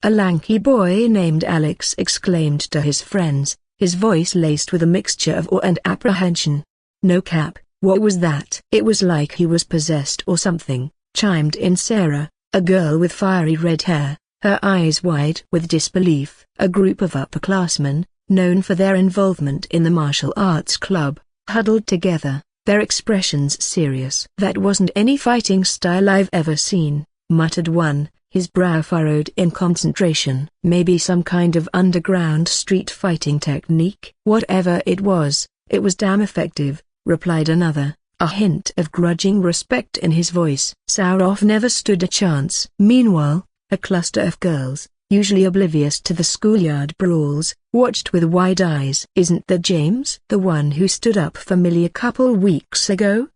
Speaker 1: A lanky boy named Alex exclaimed to his friends, his voice laced with a mixture of awe and apprehension. No cap, what was that? It was like he was possessed or something, chimed in Sarah, a girl with fiery red hair, her eyes wide with disbelief. A group of upperclassmen, known for their involvement in the martial arts club, huddled together, their expressions serious. That wasn't any fighting style I've ever seen, muttered one, his brow furrowed in concentration. Maybe some kind of underground street fighting technique. Whatever it was damn effective, replied another, a hint of grudging respect in his voice. Sauroff never stood a chance. Meanwhile, a cluster of girls, usually oblivious to the schoolyard brawls, watched with wide eyes. Isn't that James? The one who stood up for Millie a couple weeks ago?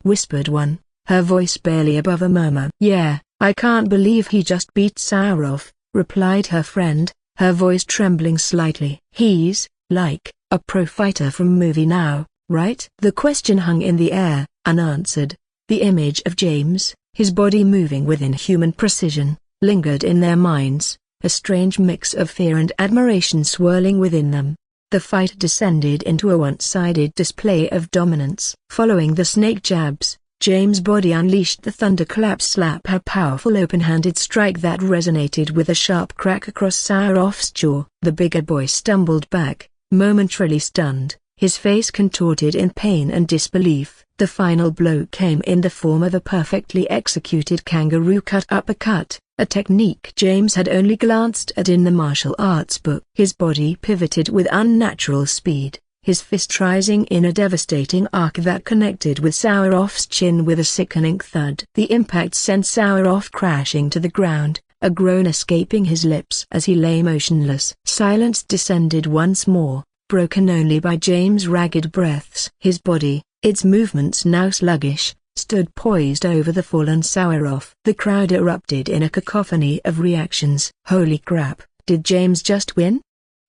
Speaker 1: Whispered one, her voice barely above a murmur. Yeah, I can't believe he just beat Sauroff, replied her friend, her voice trembling slightly. He's, like, a pro fighter from movie now, right? The question hung in the air, unanswered. The image of James, his body moving with inhuman precision, lingered in their minds, a strange mix of fear and admiration swirling within them. The fight descended into a one-sided display of dominance. Following the snake jabs, James' body unleashed the thunderclap slap, a powerful open-handed strike that resonated with a sharp crack across Sauroff's jaw. The bigger boy stumbled back, momentarily stunned, his face contorted in pain and disbelief. The final blow came in the form of a perfectly executed kangaroo cut uppercut, a technique James had only glanced at in the martial arts book. His body pivoted with unnatural speed, his fist rising in a devastating arc that connected with Saueroff's chin with a sickening thud. The impact sent Saueroff crashing to the ground, a groan escaping his lips as he lay motionless. Silence descended once more, broken only by James' ragged breaths. His body, its movements now sluggish, stood poised over the fallen Saueroff. The crowd erupted in a cacophony of reactions. "Holy crap, did James just win?"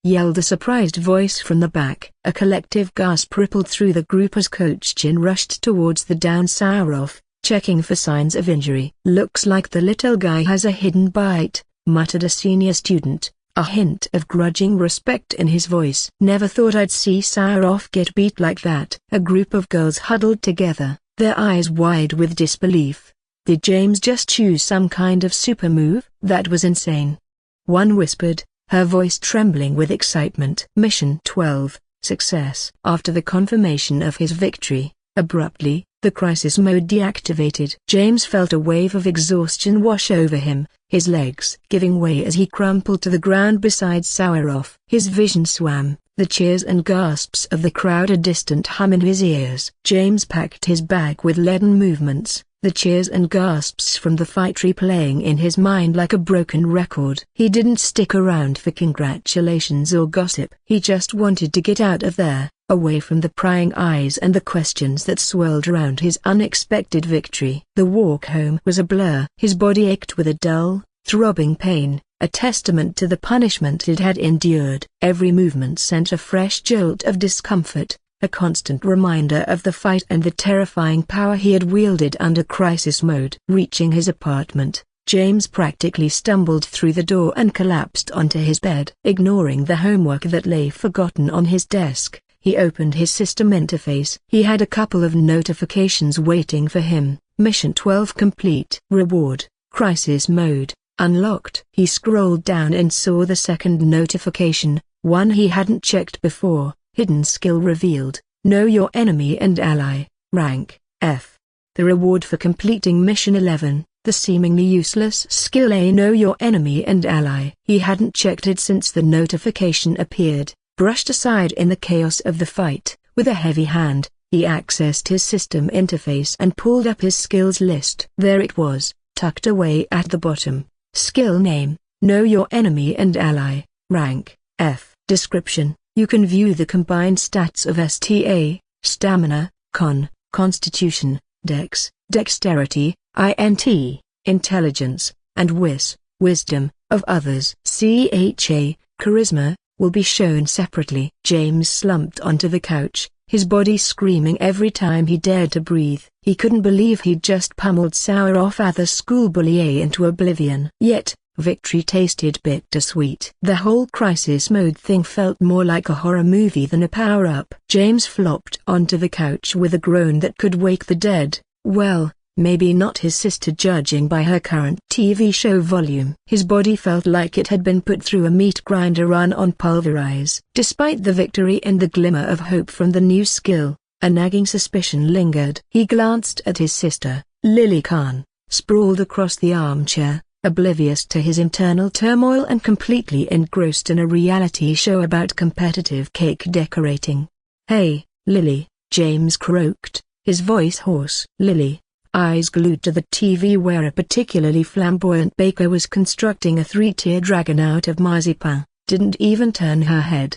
Speaker 1: yelled a surprised voice from the back. A collective gasp rippled through the group as Coach Chin rushed towards the downed Saueroff, checking for signs of injury. "Looks like the little guy has a hidden bite," muttered a senior student, a hint of grudging respect in his voice. "Never thought I'd see Saueroff get beat like that." A group of girls huddled together, their eyes wide with disbelief. Did James just choose some kind of super move? That was insane. One whispered, her voice trembling with excitement. Mission 12, success. After the confirmation of his victory, abruptly, the crisis mode deactivated. James felt a wave of exhaustion wash over him, his legs giving way as he crumpled to the ground beside Saueroff. His vision swam, the cheers and gasps of the crowd a distant hum in his ears. James packed his bag with leaden movements, the cheers and gasps from the fight replaying in his mind like a broken record. He didn't stick around for congratulations or gossip. He just wanted to get out of there, away from the prying eyes and the questions that swirled around his unexpected victory. The walk home was a blur. His body ached with a dull, throbbing pain, a testament to the punishment it had endured. Every movement sent a fresh jolt of discomfort, a constant reminder of the fight and the terrifying power he had wielded under crisis mode. Reaching his apartment, James practically stumbled through the door and collapsed onto his bed. Ignoring the homework that lay forgotten on his desk, he opened his system interface. He had a couple of notifications waiting for him. Mission 12 complete. Reward, crisis mode, unlocked. He scrolled down and saw the second notification, one he hadn't checked before. Hidden skill revealed, know your enemy and ally, rank, F. The reward for completing Mission 11, the seemingly useless skill A, know your enemy and ally. He hadn't checked it since the notification appeared. Brushed aside in the chaos of the fight, with a heavy hand, he accessed his system interface and pulled up his skills list. There it was, tucked away at the bottom. Skill name, know your enemy and ally, rank, F. Description, you can view the combined stats of STA, stamina, constitution, dex, dexterity, int, intelligence, and wisdom, of others. CHA, charisma, will be shown separately. James slumped onto the couch, his body screaming every time he dared to breathe. He couldn't believe he'd just pummeled Saueroff at the school bully into oblivion. Yet, victory tasted bittersweet. The whole crisis mode thing felt more like a horror movie than a power-up. James flopped onto the couch with a groan that could wake the dead. Well, maybe not his sister judging by her current TV show volume. His body felt like it had been put through a meat grinder run on pulverize. Despite the victory and the glimmer of hope from the new skill, a nagging suspicion lingered. He glanced at his sister, Lily Khan, sprawled across the armchair, oblivious to his internal turmoil and completely engrossed in a reality show about competitive cake decorating. "Hey, Lily," James croaked, his voice hoarse. Lily, eyes glued to the TV where a particularly flamboyant baker was constructing a 3-tier dragon out of marzipan, didn't even turn her head.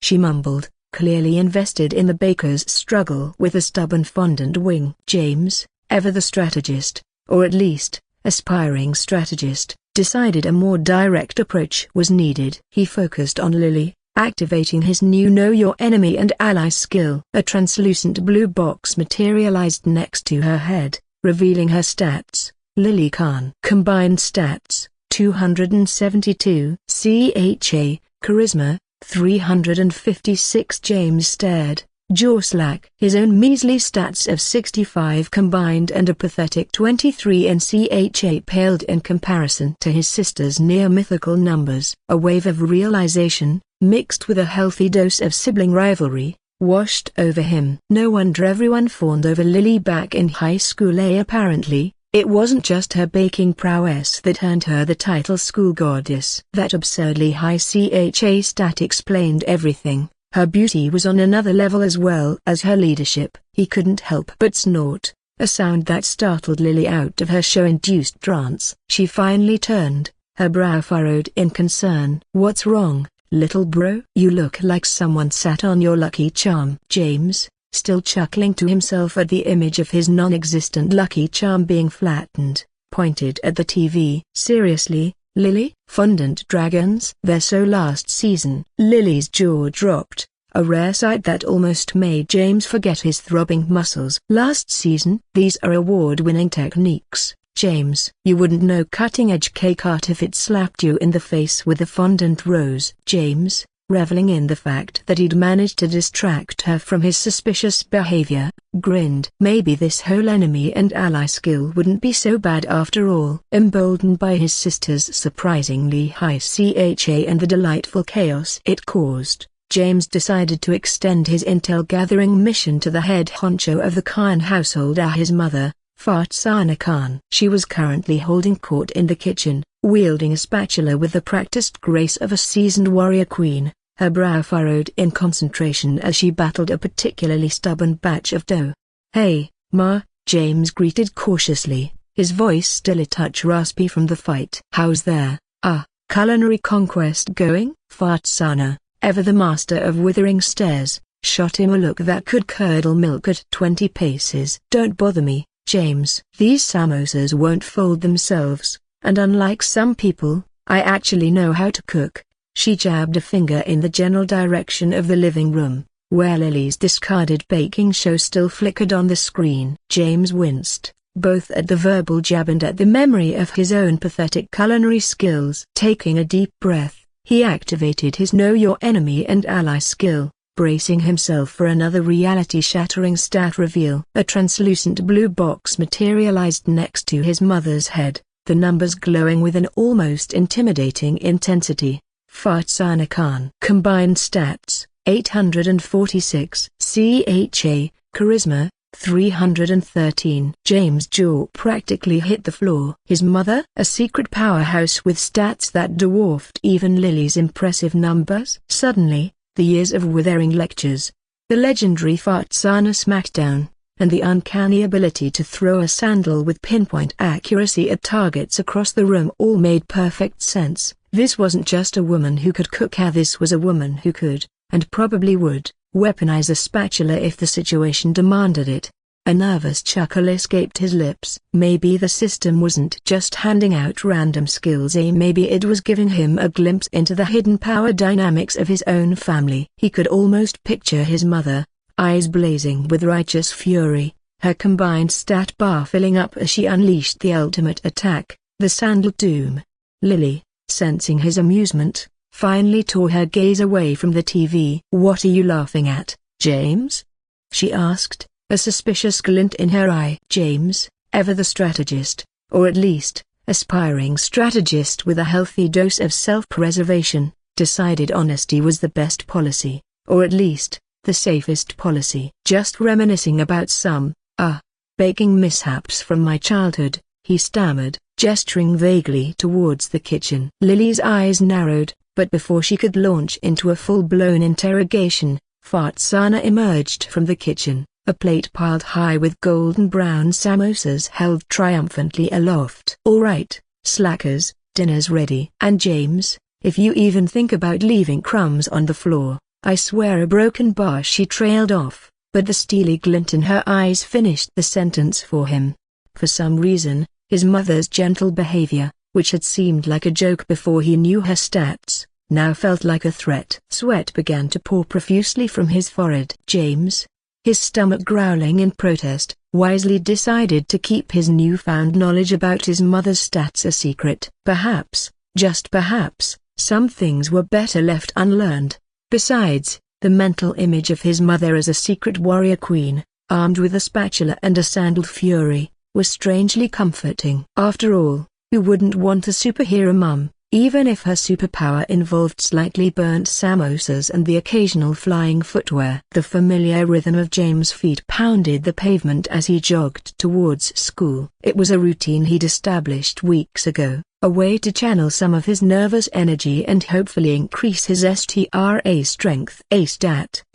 Speaker 1: She mumbled, clearly invested in the baker's struggle with a stubborn fondant wing. James, ever the strategist, or at least, aspiring strategist, decided a more direct approach was needed. He focused on Lily, activating his new Know Your Enemy and Ally skill. A translucent blue box materialized next to her head, revealing her stats. Lily Khan. Combined stats, 272. CHA, Charisma, 356. James stared, jaw slack. His own measly stats of 65 combined and a pathetic 23 in CHA paled in comparison to his sister's near-mythical numbers. A wave of realization, mixed with a healthy dose of sibling rivalry, washed over him. No wonder everyone fawned over Lily back in high school. Apparently, it wasn't just her baking prowess that earned her the title school goddess. That absurdly high CHA stat explained everything. Her beauty was on another level as well as her leadership. He couldn't help but snort, a sound that startled Lily out of her show-induced trance. She finally turned, her brow furrowed in concern. "What's wrong, little bro?" "You look like someone sat on your lucky charm." James, still chuckling to himself at the image of his non-existent lucky charm being flattened, pointed at the TV. "Seriously, Lily? Fondant dragons? They're so last season." Lily's jaw dropped, a rare sight that almost made James forget his throbbing muscles. "Last season? These are award-winning techniques, James. You wouldn't know cutting-edge cake art if it slapped you in the face with a fondant rose." James, reveling in the fact that he'd managed to distract her from his suspicious behavior, grinned. Maybe this whole enemy and ally skill wouldn't be so bad after all. Emboldened by his sister's surprisingly high CHA and the delightful chaos it caused, James decided to extend his intel-gathering mission to the head honcho of the Khan household, his mother, Farzana Khan. She was currently holding court in the kitchen, wielding a spatula with the practiced grace of a seasoned warrior queen, her brow furrowed in concentration as she battled a particularly stubborn batch of dough. "Hey, Ma," James greeted cautiously, his voice still a touch raspy from the fight. "How's their culinary conquest going?" Farzana, ever the master of withering stares, shot him a look that could curdle milk at 20 paces. "Don't bother me, James. These samosas won't fold themselves, and unlike some people, I actually know how to cook." She jabbed a finger in the general direction of the living room, where Lily's discarded baking show still flickered on the screen. James winced, both at the verbal jab and at the memory of his own pathetic culinary skills. Taking a deep breath, he activated his Know Your Enemy and Ally skill, bracing himself for another reality-shattering stat reveal. A translucent blue box materialized next to his mother's head, the numbers glowing with an almost intimidating intensity. Farzana Khan. Combined stats, 846. CHA, Charisma, 313. James' jaw practically hit the floor. His mother? A secret powerhouse with stats that dwarfed even Lily's impressive numbers? Suddenly, the years of withering lectures, the legendary Farzana smackdown, and the uncanny ability to throw a sandal with pinpoint accuracy at targets across the room all made perfect sense. This wasn't just a woman who could cook, this was a woman who could, and probably would, weaponize a spatula if the situation demanded it. A nervous chuckle escaped his lips. Maybe the system wasn't just handing out random skills, maybe it was giving him a glimpse into the hidden power dynamics of his own family. He could almost picture his mother, eyes blazing with righteous fury, her combined stat bar filling up as she unleashed the ultimate attack, the Sandal Doom. Lily, sensing his amusement, finally tore her gaze away from the TV. "What are you laughing at, James?" she asked, a suspicious glint in her eye. James, ever the strategist, or at least, aspiring strategist with a healthy dose of self-preservation, decided honesty was the best policy, or at least, the safest policy. "Just reminiscing about some, baking mishaps from my childhood," he stammered, gesturing vaguely towards the kitchen. Lily's eyes narrowed, but before she could launch into a full-blown interrogation, Farzana emerged from the kitchen, a plate piled high with golden brown samosas held triumphantly aloft. "All right, slackers, dinner's ready. And James, if you even think about leaving crumbs on the floor, I swear a broken bar." She trailed off, but the steely glint in her eyes finished the sentence for him. For some reason, his mother's gentle behavior, which had seemed like a joke before he knew her stats, now felt like a threat. Sweat began to pour profusely from his forehead. James, his stomach growling in protest, wisely decided to keep his newfound knowledge about his mother's stats a secret. Perhaps, just perhaps, some things were better left unlearned. Besides, the mental image of his mother as a secret warrior queen, armed with a spatula and a sandaled fury, was strangely comforting. After all, who wouldn't want a superhero mum? even if her superpower involved slightly burnt samosas and the occasional flying footwear. The familiar rhythm of James' feet pounded the pavement as he jogged towards school. It was a routine he'd established weeks ago, a way to channel some of his nervous energy and hopefully increase his strength.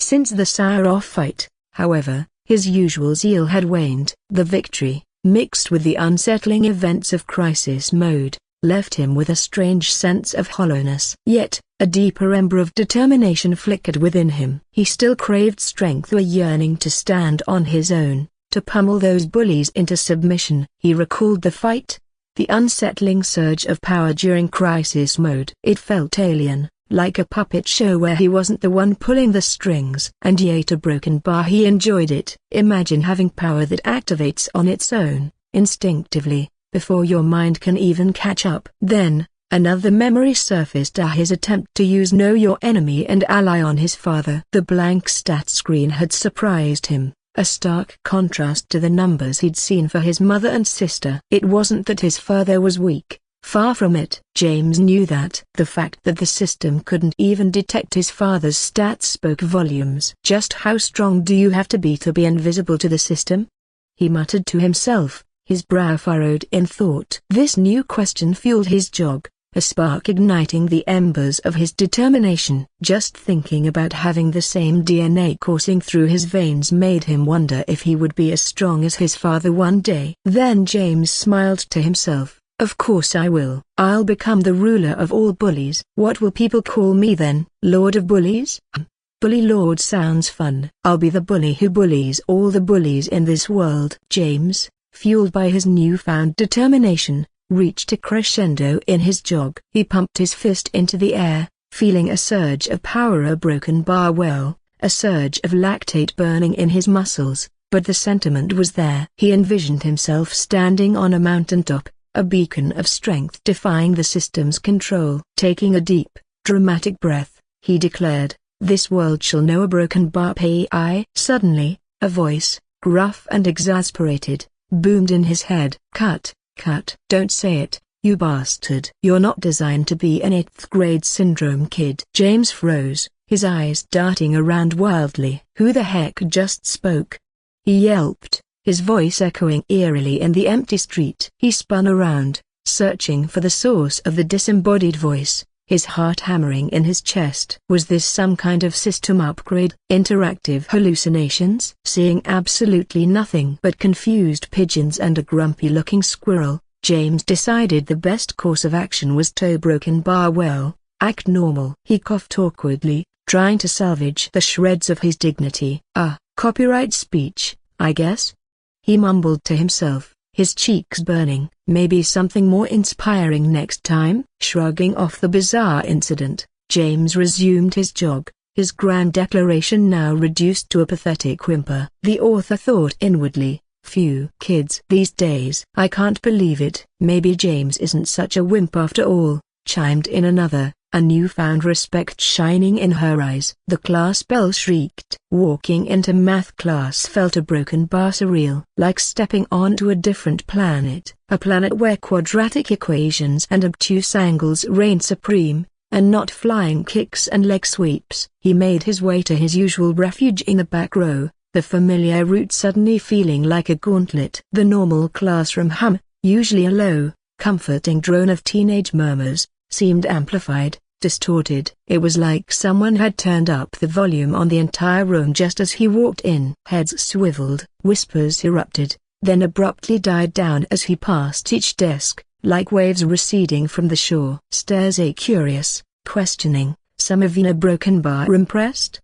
Speaker 1: Since the Sour-Off fight, however, his usual zeal had waned. The victory, mixed with the unsettling events of crisis mode, left him with a strange sense of hollowness. Yet, a deeper ember of determination flickered within him. He still craved strength, a yearning to stand on his own, to pummel those bullies into submission. He recalled the fight, the unsettling surge of power during crisis mode. It felt alien, like a puppet show where he wasn't the one pulling the strings. And yet a broken bar, he enjoyed it. Imagine having power that activates on its own, instinctively, before your mind can even catch up. Then, another memory surfaced, his attempt to use Know Your Enemy and Ally on his father. The blank stat screen had surprised him, a stark contrast to the numbers he'd seen for his mother and sister. It wasn't that his father was weak, far from it. James knew that. The fact that the system couldn't even detect his father's stats spoke volumes. Just how strong do you have to be invisible to the system? He muttered to himself, his brow furrowed in thought. This new question fueled his jog, a spark igniting the embers of his determination. Just thinking about having the same DNA coursing through his veins made him wonder if he would be as strong as his father one day. Then James smiled to himself. Of course I will. I'll become the ruler of all bullies. What will people call me then? Lord of Bullies? Bully Lord sounds fun. I'll be the bully who bullies all the bullies in this world. James, fueled by his newfound determination, reached a crescendo in his jog. He pumped his fist into the air, feeling a surge of power, a broken bar well, a surge of lactate burning in his muscles, but the sentiment was there. He envisioned himself standing on a mountaintop, a beacon of strength defying the system's control. Taking a deep, dramatic breath, he declared, "This world shall know a broken bar AI." Suddenly, a voice, gruff and exasperated, boomed in his head. Cut. Don't say it, you bastard. You're not designed to be an 8th grade syndrome kid. James froze, his eyes darting around wildly. Who the heck just spoke? He yelped, his voice echoing eerily in the empty street. He spun around, searching for the source of the disembodied voice, his heart hammering in his chest. Was this some kind of system upgrade? Interactive hallucinations? Seeing absolutely nothing but confused pigeons and a grumpy-looking squirrel, James decided the best course of action was tow broken bar well, act normal. He coughed awkwardly, trying to salvage the shreds of his dignity. Copyright speech, I guess? He mumbled to himself, his cheeks burning. Maybe something more inspiring next time? Shrugging off the bizarre incident, James resumed his jog, his grand declaration now reduced to a pathetic whimper. The author thought inwardly, few kids these days. I can't believe it. Maybe James isn't such a wimp after all, chimed in another, a newfound respect shining in her eyes. The class bell shrieked. Walking into math class felt a broken bar surreal, like stepping onto a different planet, a planet where quadratic equations and obtuse angles reigned supreme, and not flying kicks and leg sweeps. He made his way to his usual refuge in the back row, the familiar route suddenly feeling like a gauntlet. The normal classroom hum, usually a low, comforting drone of teenage murmurs, seemed amplified, distorted. It was like someone had turned up the volume on the entire room just as he walked in. Heads swiveled, whispers erupted, then abruptly died down as he passed each desk, like waves receding from the shore. Stares curious, questioning, some of in a broken bar impressed?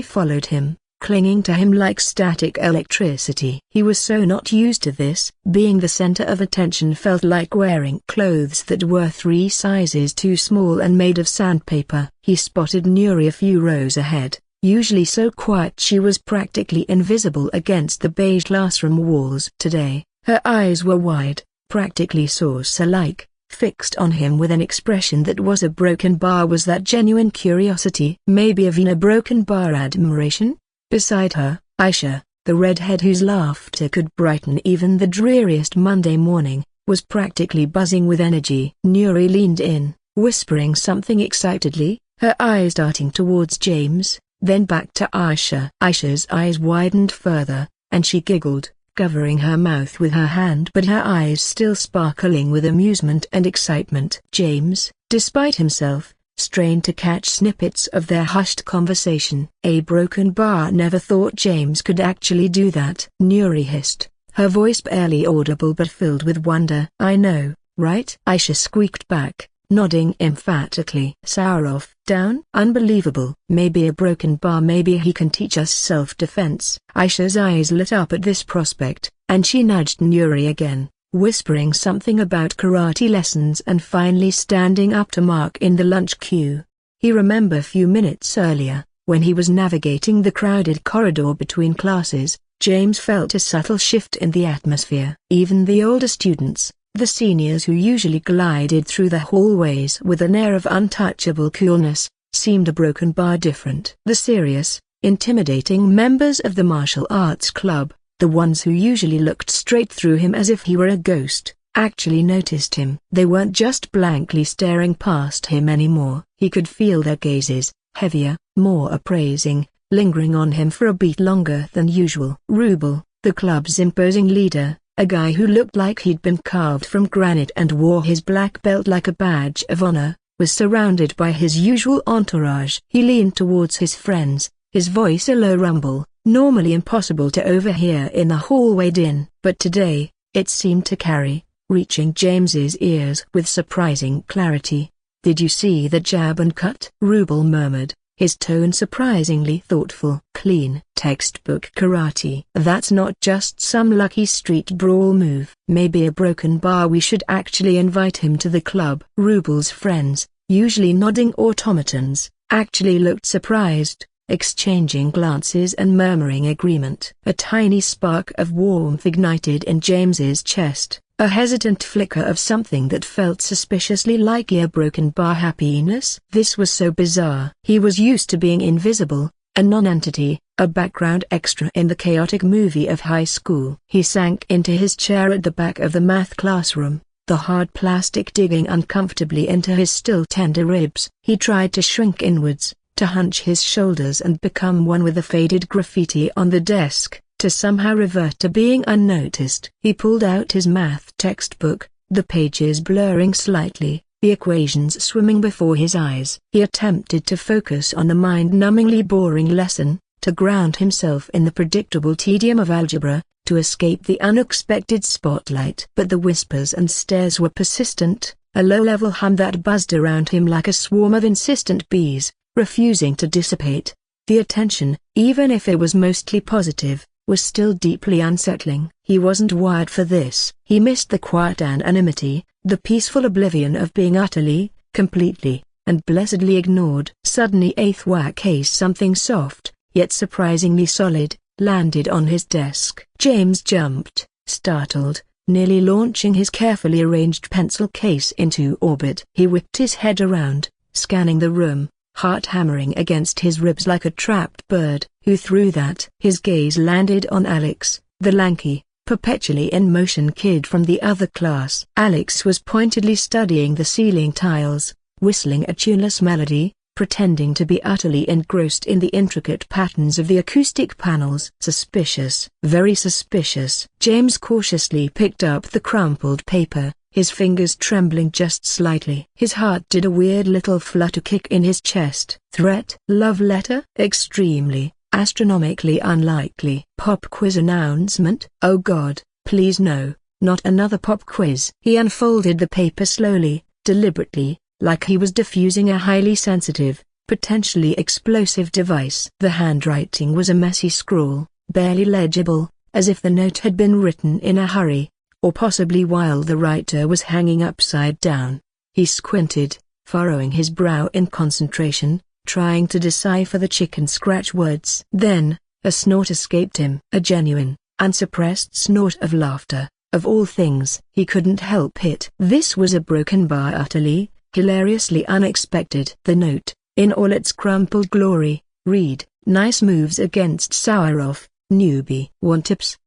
Speaker 1: Followed him, clinging to him like static electricity. He was so not used to this. Being the center of attention felt like wearing clothes that were 3 sizes too small and made of sandpaper. He spotted Nuri a few rows ahead, usually so quiet she was practically invisible against the beige classroom walls. Today, her eyes were wide, practically saucer-like, fixed on him with an expression that was a broken bar. Was that genuine curiosity? Maybe even a broken bar admiration? Beside her, Aisha, the redhead whose laughter could brighten even the dreariest Monday morning, was practically buzzing with energy. Nuri leaned in, whispering something excitedly, her eyes darting towards James, then back to Aisha. Aisha's eyes widened further, and she giggled, covering her mouth with her hand but her eyes still sparkling with amusement and excitement. James, despite himself, strained to catch snippets of their hushed conversation. A broken bar never thought James could actually do that. Nuri hissed, her voice barely audible but filled with wonder. I know, right? Aisha squeaked back, nodding emphatically. Sauroff, down? Unbelievable. Maybe a broken bar, maybe he can teach us self-defense. Aisha's eyes lit up at this prospect, and she nudged Nuri again, whispering something about karate lessons and finally standing up to Mark in the lunch queue. He remembered a few minutes earlier, when he was navigating the crowded corridor between classes, James felt a subtle shift in the atmosphere. Even the older students, the seniors who usually glided through the hallways with an air of untouchable coolness, seemed a broken bar different. The serious, intimidating members of the martial arts club, the ones who usually looked straight through him as if he were a ghost, actually noticed him. They weren't just blankly staring past him anymore. He could feel their gazes, heavier, more appraising, lingering on him for a beat longer than usual. Rubel, the club's imposing leader, a guy who looked like he'd been carved from granite and wore his black belt like a badge of honor, was surrounded by his usual entourage. He leaned towards his friends, his voice a low rumble, normally impossible to overhear in the hallway din. But today, it seemed to carry, reaching James's ears with surprising clarity. Did you see the jab and cut? Rubel murmured, his tone surprisingly thoughtful. Clean, textbook karate. That's not just some lucky street brawl move. Maybe a broken bar. We should actually invite him to the club. Rubel's friends, usually nodding automatons, actually looked surprised, exchanging glances and murmuring agreement. A tiny spark of warmth ignited in James's chest, a hesitant flicker of something that felt suspiciously like a broken bar happiness. This was so bizarre. He was used to being invisible, a non-entity, a background extra in the chaotic movie of high school. He sank into his chair at the back of the math classroom, the hard plastic digging uncomfortably into his still tender ribs. He tried to shrink inwards, to hunch his shoulders and become one with the faded graffiti on the desk, to somehow revert to being unnoticed. He pulled out his math textbook, the pages blurring slightly, the equations swimming before his eyes. He attempted to focus on the mind-numbingly boring lesson, to ground himself in the predictable tedium of algebra, to escape the unexpected spotlight. But the whispers and stares were persistent, a low-level hum that buzzed around him like a swarm of insistent bees, refusing to dissipate. The attention, even if it was mostly positive, was still deeply unsettling. He wasn't wired for this. He missed the quiet anonymity, the peaceful oblivion of being utterly, completely, and blessedly ignored. Suddenly a thwack case, something soft, yet surprisingly solid, landed on his desk. James jumped, startled, nearly launching his carefully arranged pencil case into orbit. He whipped his head around, scanning the room, heart hammering against his ribs like a trapped bird. Who threw that? His gaze landed on Alex, the lanky, perpetually in motion kid from the other class. Alex was pointedly studying the ceiling tiles, whistling a tuneless melody, pretending to be utterly engrossed in the intricate patterns of the acoustic panels. Suspicious, very suspicious. James cautiously picked up the crumpled paper, his fingers trembling just slightly. His heart did a weird little flutter kick in his chest. Threat? Love letter? Extremely, astronomically unlikely. Pop quiz announcement? Oh God, please no, not another pop quiz. He unfolded the paper slowly, deliberately, like he was diffusing a highly sensitive, potentially explosive device. The handwriting was a messy scrawl, barely legible, as if the note had been written in a hurry, or possibly while the writer was hanging upside down. He squinted, furrowing his brow in concentration, trying to decipher the chicken scratch words. Then, a snort escaped him. A genuine, unsuppressed snort of laughter. Of all things, he couldn't help it. This was a broken bar, utterly, hilariously unexpected. The note, in all its crumpled glory, read, "Nice moves against Sauroff, newbie. Want tips?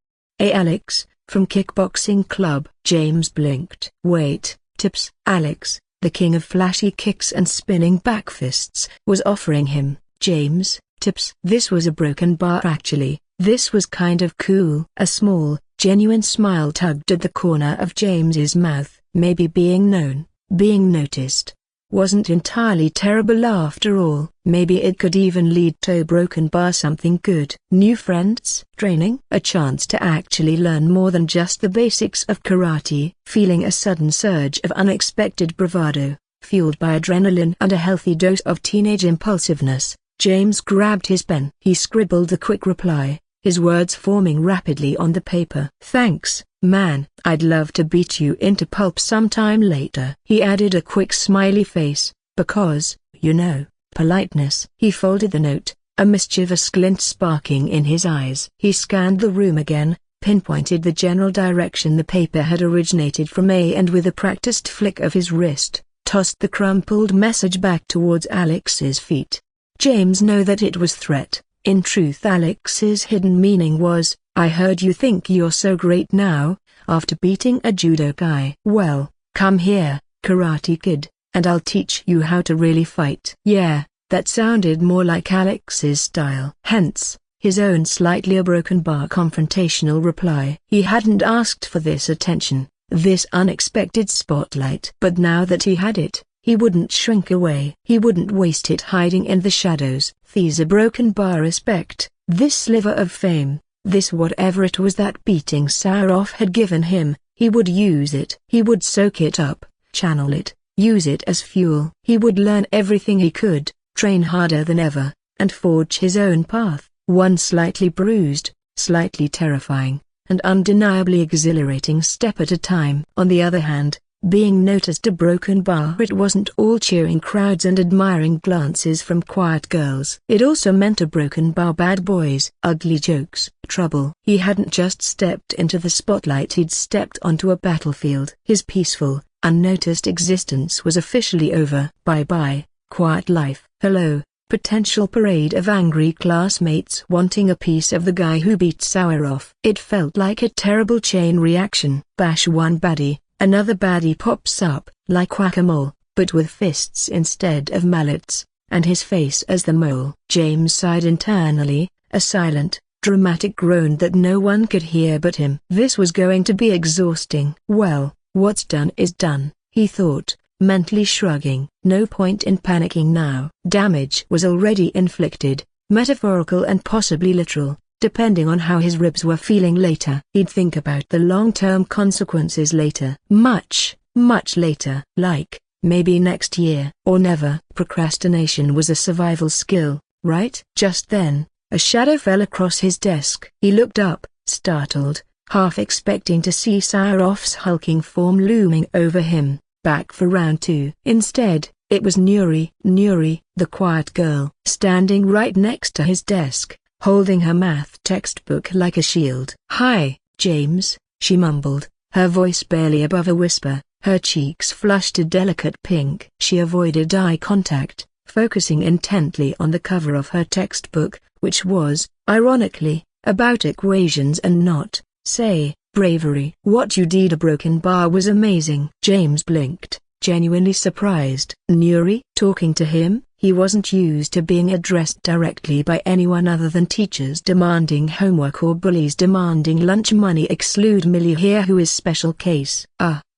Speaker 1: A. Alex, from kickboxing club." James blinked. Wait, tips? Alex, the king of flashy kicks and spinning back fists, was offering him, James, tips. This was a broken bar actually. This was kind of cool. A small, genuine smile tugged at the corner of James's mouth. Maybe being known, being noticed, wasn't entirely terrible after all. Maybe it could even lead to a broken bar something good. New friends, training, a chance to actually learn more than just the basics of karate. Feeling a sudden surge of unexpected bravado, fueled by adrenaline and a healthy dose of teenage impulsiveness, James grabbed his pen. He scribbled a quick reply, his words forming rapidly on the paper. Thanks, man. I'd love to beat you into pulp sometime later. He added a quick smiley face, because, you know, politeness. He folded the note, a mischievous glint sparking in his eyes. He scanned the room again, pinpointed the general direction the paper had originated from and with a practiced flick of his wrist, tossed the crumpled message back towards Alex's feet. James knew that it was threat. In truth, Alex's hidden meaning was, I heard you think you're so great now, after beating a judo guy. Well, come here, Karate Kid, and I'll teach you how to really fight. Yeah, that sounded more like Alex's style. Hence, his own slightly broken bar confrontational reply. He hadn't asked for this attention, this unexpected spotlight. But now that he had it, he wouldn't shrink away. He wouldn't waste it hiding in the shadows. These a broken bar respect, this sliver of fame, this whatever it was that beating Sauroff had given him, he would use it. He would soak it up, channel it, use it as fuel. He would learn everything he could, train harder than ever, and forge his own path, one slightly bruised, slightly terrifying, and undeniably exhilarating step at a time. On the other hand, being noticed a broken bar, it wasn't all cheering crowds and admiring glances from quiet girls. It also meant a broken bar bad boys, ugly jokes, trouble. He hadn't just stepped into the spotlight, he'd stepped onto a battlefield. His peaceful, unnoticed existence was officially over. Bye-bye, quiet life. Hello, potential parade of angry classmates wanting a piece of the guy who beat Sauroff. It felt like a terrible chain reaction. Bash one baddie, another baddie pops up, like whack-a-mole, but with fists instead of mallets, and his face as the mole. James sighed internally, a silent, dramatic groan that no one could hear but him. This was going to be exhausting. Well, what's done is done, he thought, mentally shrugging. No point in panicking now. Damage was already inflicted, metaphorical and possibly literal, depending on how his ribs were feeling later. He'd think about the long-term consequences later. Much, much later. Like, maybe next year. Or never. Procrastination was a survival skill, right? Just then, a shadow fell across his desk. He looked up, startled, half expecting to see Sauroff's hulking form looming over him, back for round two. Instead, it was Nuri, the quiet girl, standing right next to his desk, holding her math textbook like a shield. Hi, James, she mumbled, her voice barely above a whisper, her cheeks flushed a delicate pink. She avoided eye contact, focusing intently on the cover of her textbook, which was, ironically, about equations and not, say, bravery. What you did a broken bar was amazing. James blinked, genuinely surprised. Nuri? Talking to him? He wasn't used to being addressed directly by anyone other than teachers demanding homework or bullies demanding lunch money. Exclude Millie here, who is special case.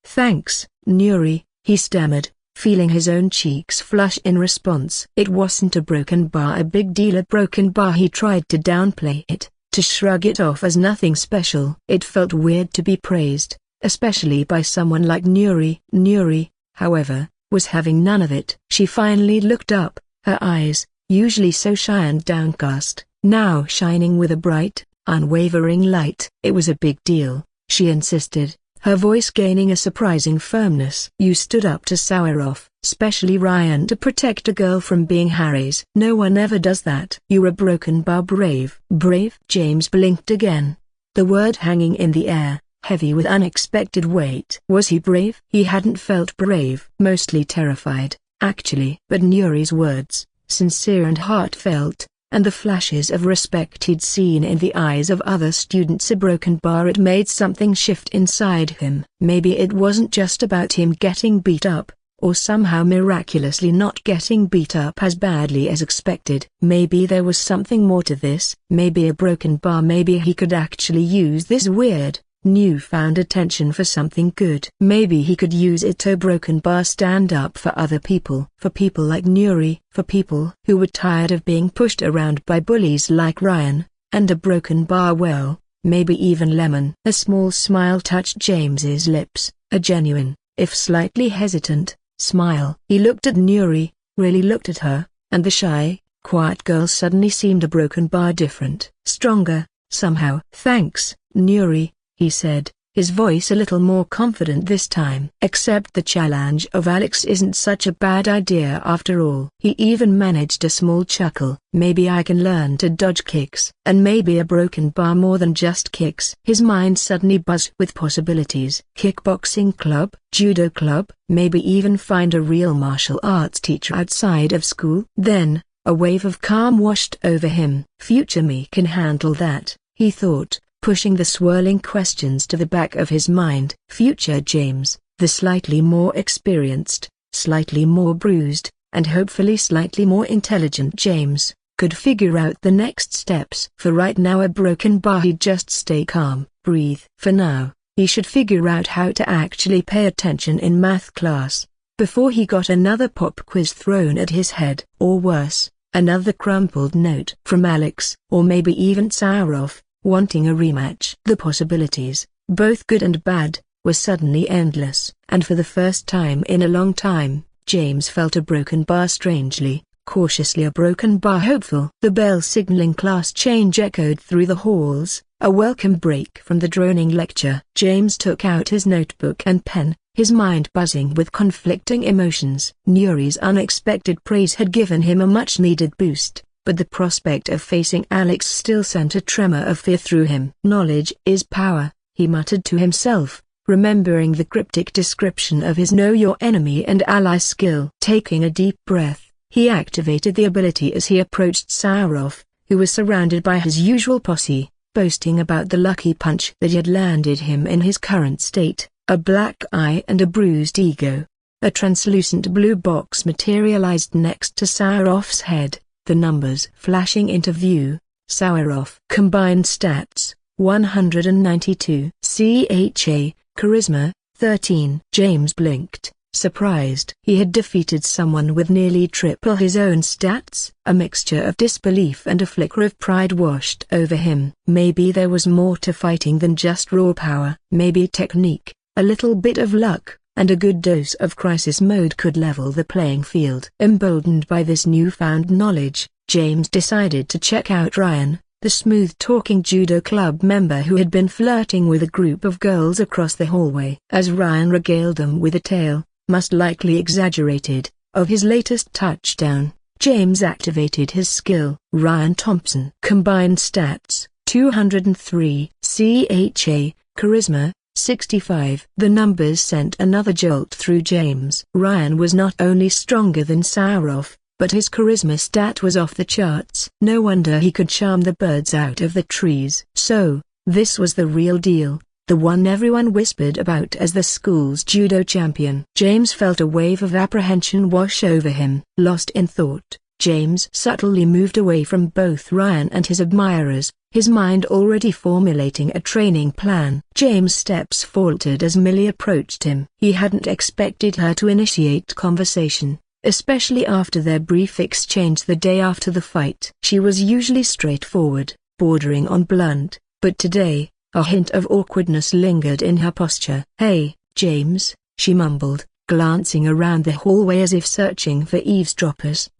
Speaker 1: Thanks, Nuri, he stammered, feeling his own cheeks flush in response. It wasn't a broken bar a big deal. A broken bar, he tried to downplay it, to shrug it off as nothing special. It felt weird to be praised, especially by someone like Nuri. Nuri, however, was having none of it. She finally looked up, her eyes, usually so shy and downcast, now shining with a bright, unwavering light. It was a big deal, she insisted, her voice gaining a surprising firmness. You stood up to Sauroff, especially Ryan, to protect a girl from being Harry's. No one ever does that. You were broken bar brave. Brave? James blinked again, the word hanging in the air, heavy with unexpected weight. Was he brave? He hadn't felt brave. Mostly terrified, actually. But Nuri's words, sincere and heartfelt, and the flashes of respect he'd seen in the eyes of other students a broken bar, it made something shift inside him. Maybe it wasn't just about him getting beat up, or somehow miraculously not getting beat up as badly as expected. Maybe there was something more to this. Maybe a broken bar. Maybe he could actually use this weird, newfound attention for something good. Maybe he could use it to broken bar stand up for other people. For people like Nuri. For people who were tired of being pushed around by bullies like Ryan. And a broken bar, well, maybe even Lemon. A small smile touched James's lips, a genuine, if slightly hesitant, smile. He looked at Nuri, really looked at her, and the shy, quiet girl suddenly seemed a broken bar different, stronger, somehow. "Thanks, Nuri," he said, his voice a little more confident this time. "Except the challenge of Alex isn't such a bad idea after all." He even managed a small chuckle. "Maybe I can learn to dodge kicks. And maybe a broken bar more than just kicks." His mind suddenly buzzed with possibilities. Kickboxing club, judo club, maybe even find a real martial arts teacher outside of school. Then, a wave of calm washed over him. "Future me can handle that," he thought, pushing the swirling questions to the back of his mind. Future James, the slightly more experienced, slightly more bruised, and hopefully slightly more intelligent James, could figure out the next steps. For right now a broken bar, he'd just stay calm, breathe. For now, he should figure out how to actually pay attention in math class, before he got another pop quiz thrown at his head. Or worse, another crumpled note from Alex, or maybe even Sauroff, wanting a rematch. The possibilities, both good and bad, were suddenly endless. And for the first time in a long time, James felt a broken bar strangely, cautiously a broken bar hopeful. The bell signaling class change echoed through the halls, a welcome break from the droning lecture. James took out his notebook and pen, his mind buzzing with conflicting emotions. Nuri's unexpected praise had given him a much-needed boost, but the prospect of facing Alex still sent a tremor of fear through him. "Knowledge is power," he muttered to himself, remembering the cryptic description of his Know Your Enemy and Ally skill. Taking a deep breath, he activated the ability as he approached Sauroff, who was surrounded by his usual posse, boasting about the lucky punch that had landed him in his current state, a black eye and a bruised ego. A translucent blue box materialized next to Sauroff's head, the numbers flashing into view. Sauroff. Combined stats, 192. CHA, Charisma, 13. James blinked, surprised. He had defeated someone with nearly triple his own stats. A mixture of disbelief and a flicker of pride washed over him. Maybe there was more to fighting than just raw power. Maybe technique, a little bit of luck, and a good dose of crisis mode could level the playing field. Emboldened by this newfound knowledge, James decided to check out Ryan, the smooth-talking judo club member who had been flirting with a group of girls across the hallway. As Ryan regaled them with a tale, most likely exaggerated, of his latest touchdown, James activated his skill. Ryan Thompson. Combined stats, 203. CHA, Charisma, 65. The numbers sent another jolt through James. Ryan was not only stronger than Sauroff, but his charisma stat was off the charts. No wonder he could charm the birds out of the trees. So, this was the real deal, the one everyone whispered about as the school's judo champion. James felt a wave of apprehension wash over him. Lost in thought, James subtly moved away from both Ryan and his admirers, his mind already formulating a training plan. James' steps faltered as Millie approached him. He hadn't expected her to initiate conversation, especially after their brief exchange the day after the fight. She was usually straightforward, bordering on blunt, but today, a hint of awkwardness lingered in her posture. "Hey, James," she mumbled, glancing around the hallway as if searching for eavesdroppers.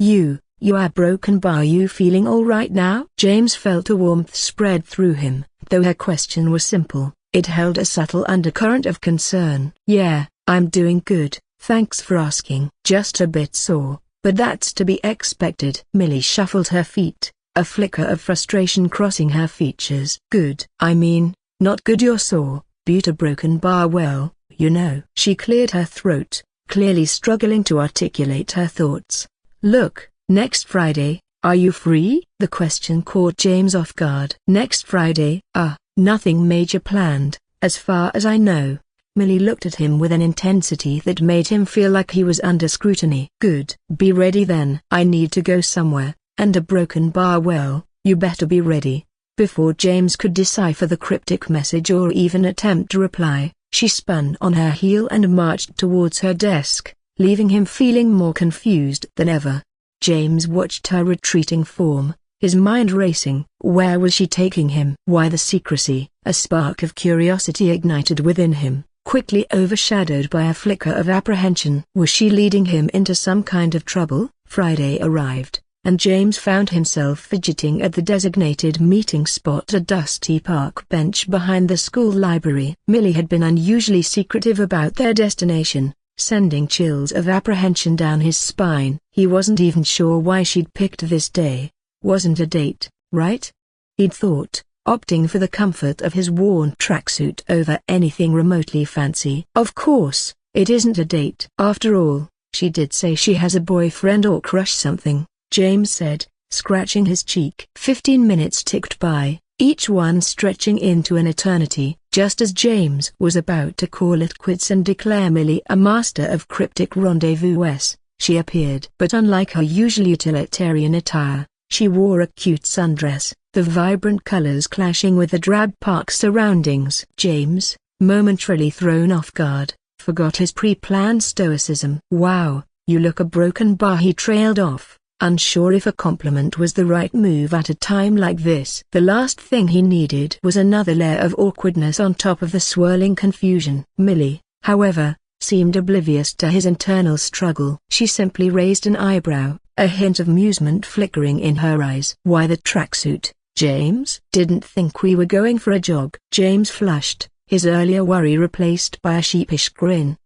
Speaker 1: You are broken bar. You feeling all right now?" James felt a warmth spread through him. Though her question was simple, it held a subtle undercurrent of concern. "Yeah, I'm doing good, thanks for asking. Just a bit sore, but that's to be expected." Millie shuffled her feet, a flicker of frustration crossing her features. "Good. I mean, not good you're sore, but a broken bar, well, you know." She cleared her throat, clearly struggling to articulate her thoughts. "Look, next Friday, are you free?" The question caught James off guard. "Next Friday? Nothing major planned, as far as I know. Millie looked at him with an intensity that made him feel like he was under scrutiny. Good. Be ready then. I need to go somewhere, and a broken bar. Well, you better be ready. Before James could decipher the cryptic message or even attempt to reply, she spun on her heel and marched towards her desk, leaving him feeling more confused than ever. James watched her retreating form, his mind racing. Where was she taking him? Why the secrecy? A spark of curiosity ignited within him, quickly overshadowed by a flicker of apprehension. Was she leading him into some kind of trouble? Friday arrived, and James found himself fidgeting at the designated meeting spot, a dusty park bench behind the school library. Millie had been unusually secretive about their destination, sending chills of apprehension down his spine. He wasn't even sure why she'd picked this day. Wasn't a date, right? He'd thought, opting for the comfort of his worn tracksuit over anything remotely fancy. Of course, it isn't a date. After all, she did say she has a boyfriend or crush something, James said, scratching his cheek. 15 minutes ticked by, each one stretching into an eternity. Just as James was about to call it quits and declare Millie a master of cryptic rendezvous, she appeared. But unlike her usual utilitarian attire, she wore a cute sundress, the vibrant colors clashing with the drab park surroundings. James, momentarily thrown off guard, forgot his pre-planned stoicism. Wow, you look a broken bar, he trailed off, unsure if a compliment was the right move at a time like this. The last thing he needed was another layer of awkwardness on top of the swirling confusion. Millie, however, seemed oblivious to his internal struggle. She simply raised an eyebrow, a hint of amusement flickering in her eyes. Why the tracksuit, James? Didn't think we were going for a jog. James flushed, his earlier worry replaced by a sheepish grin.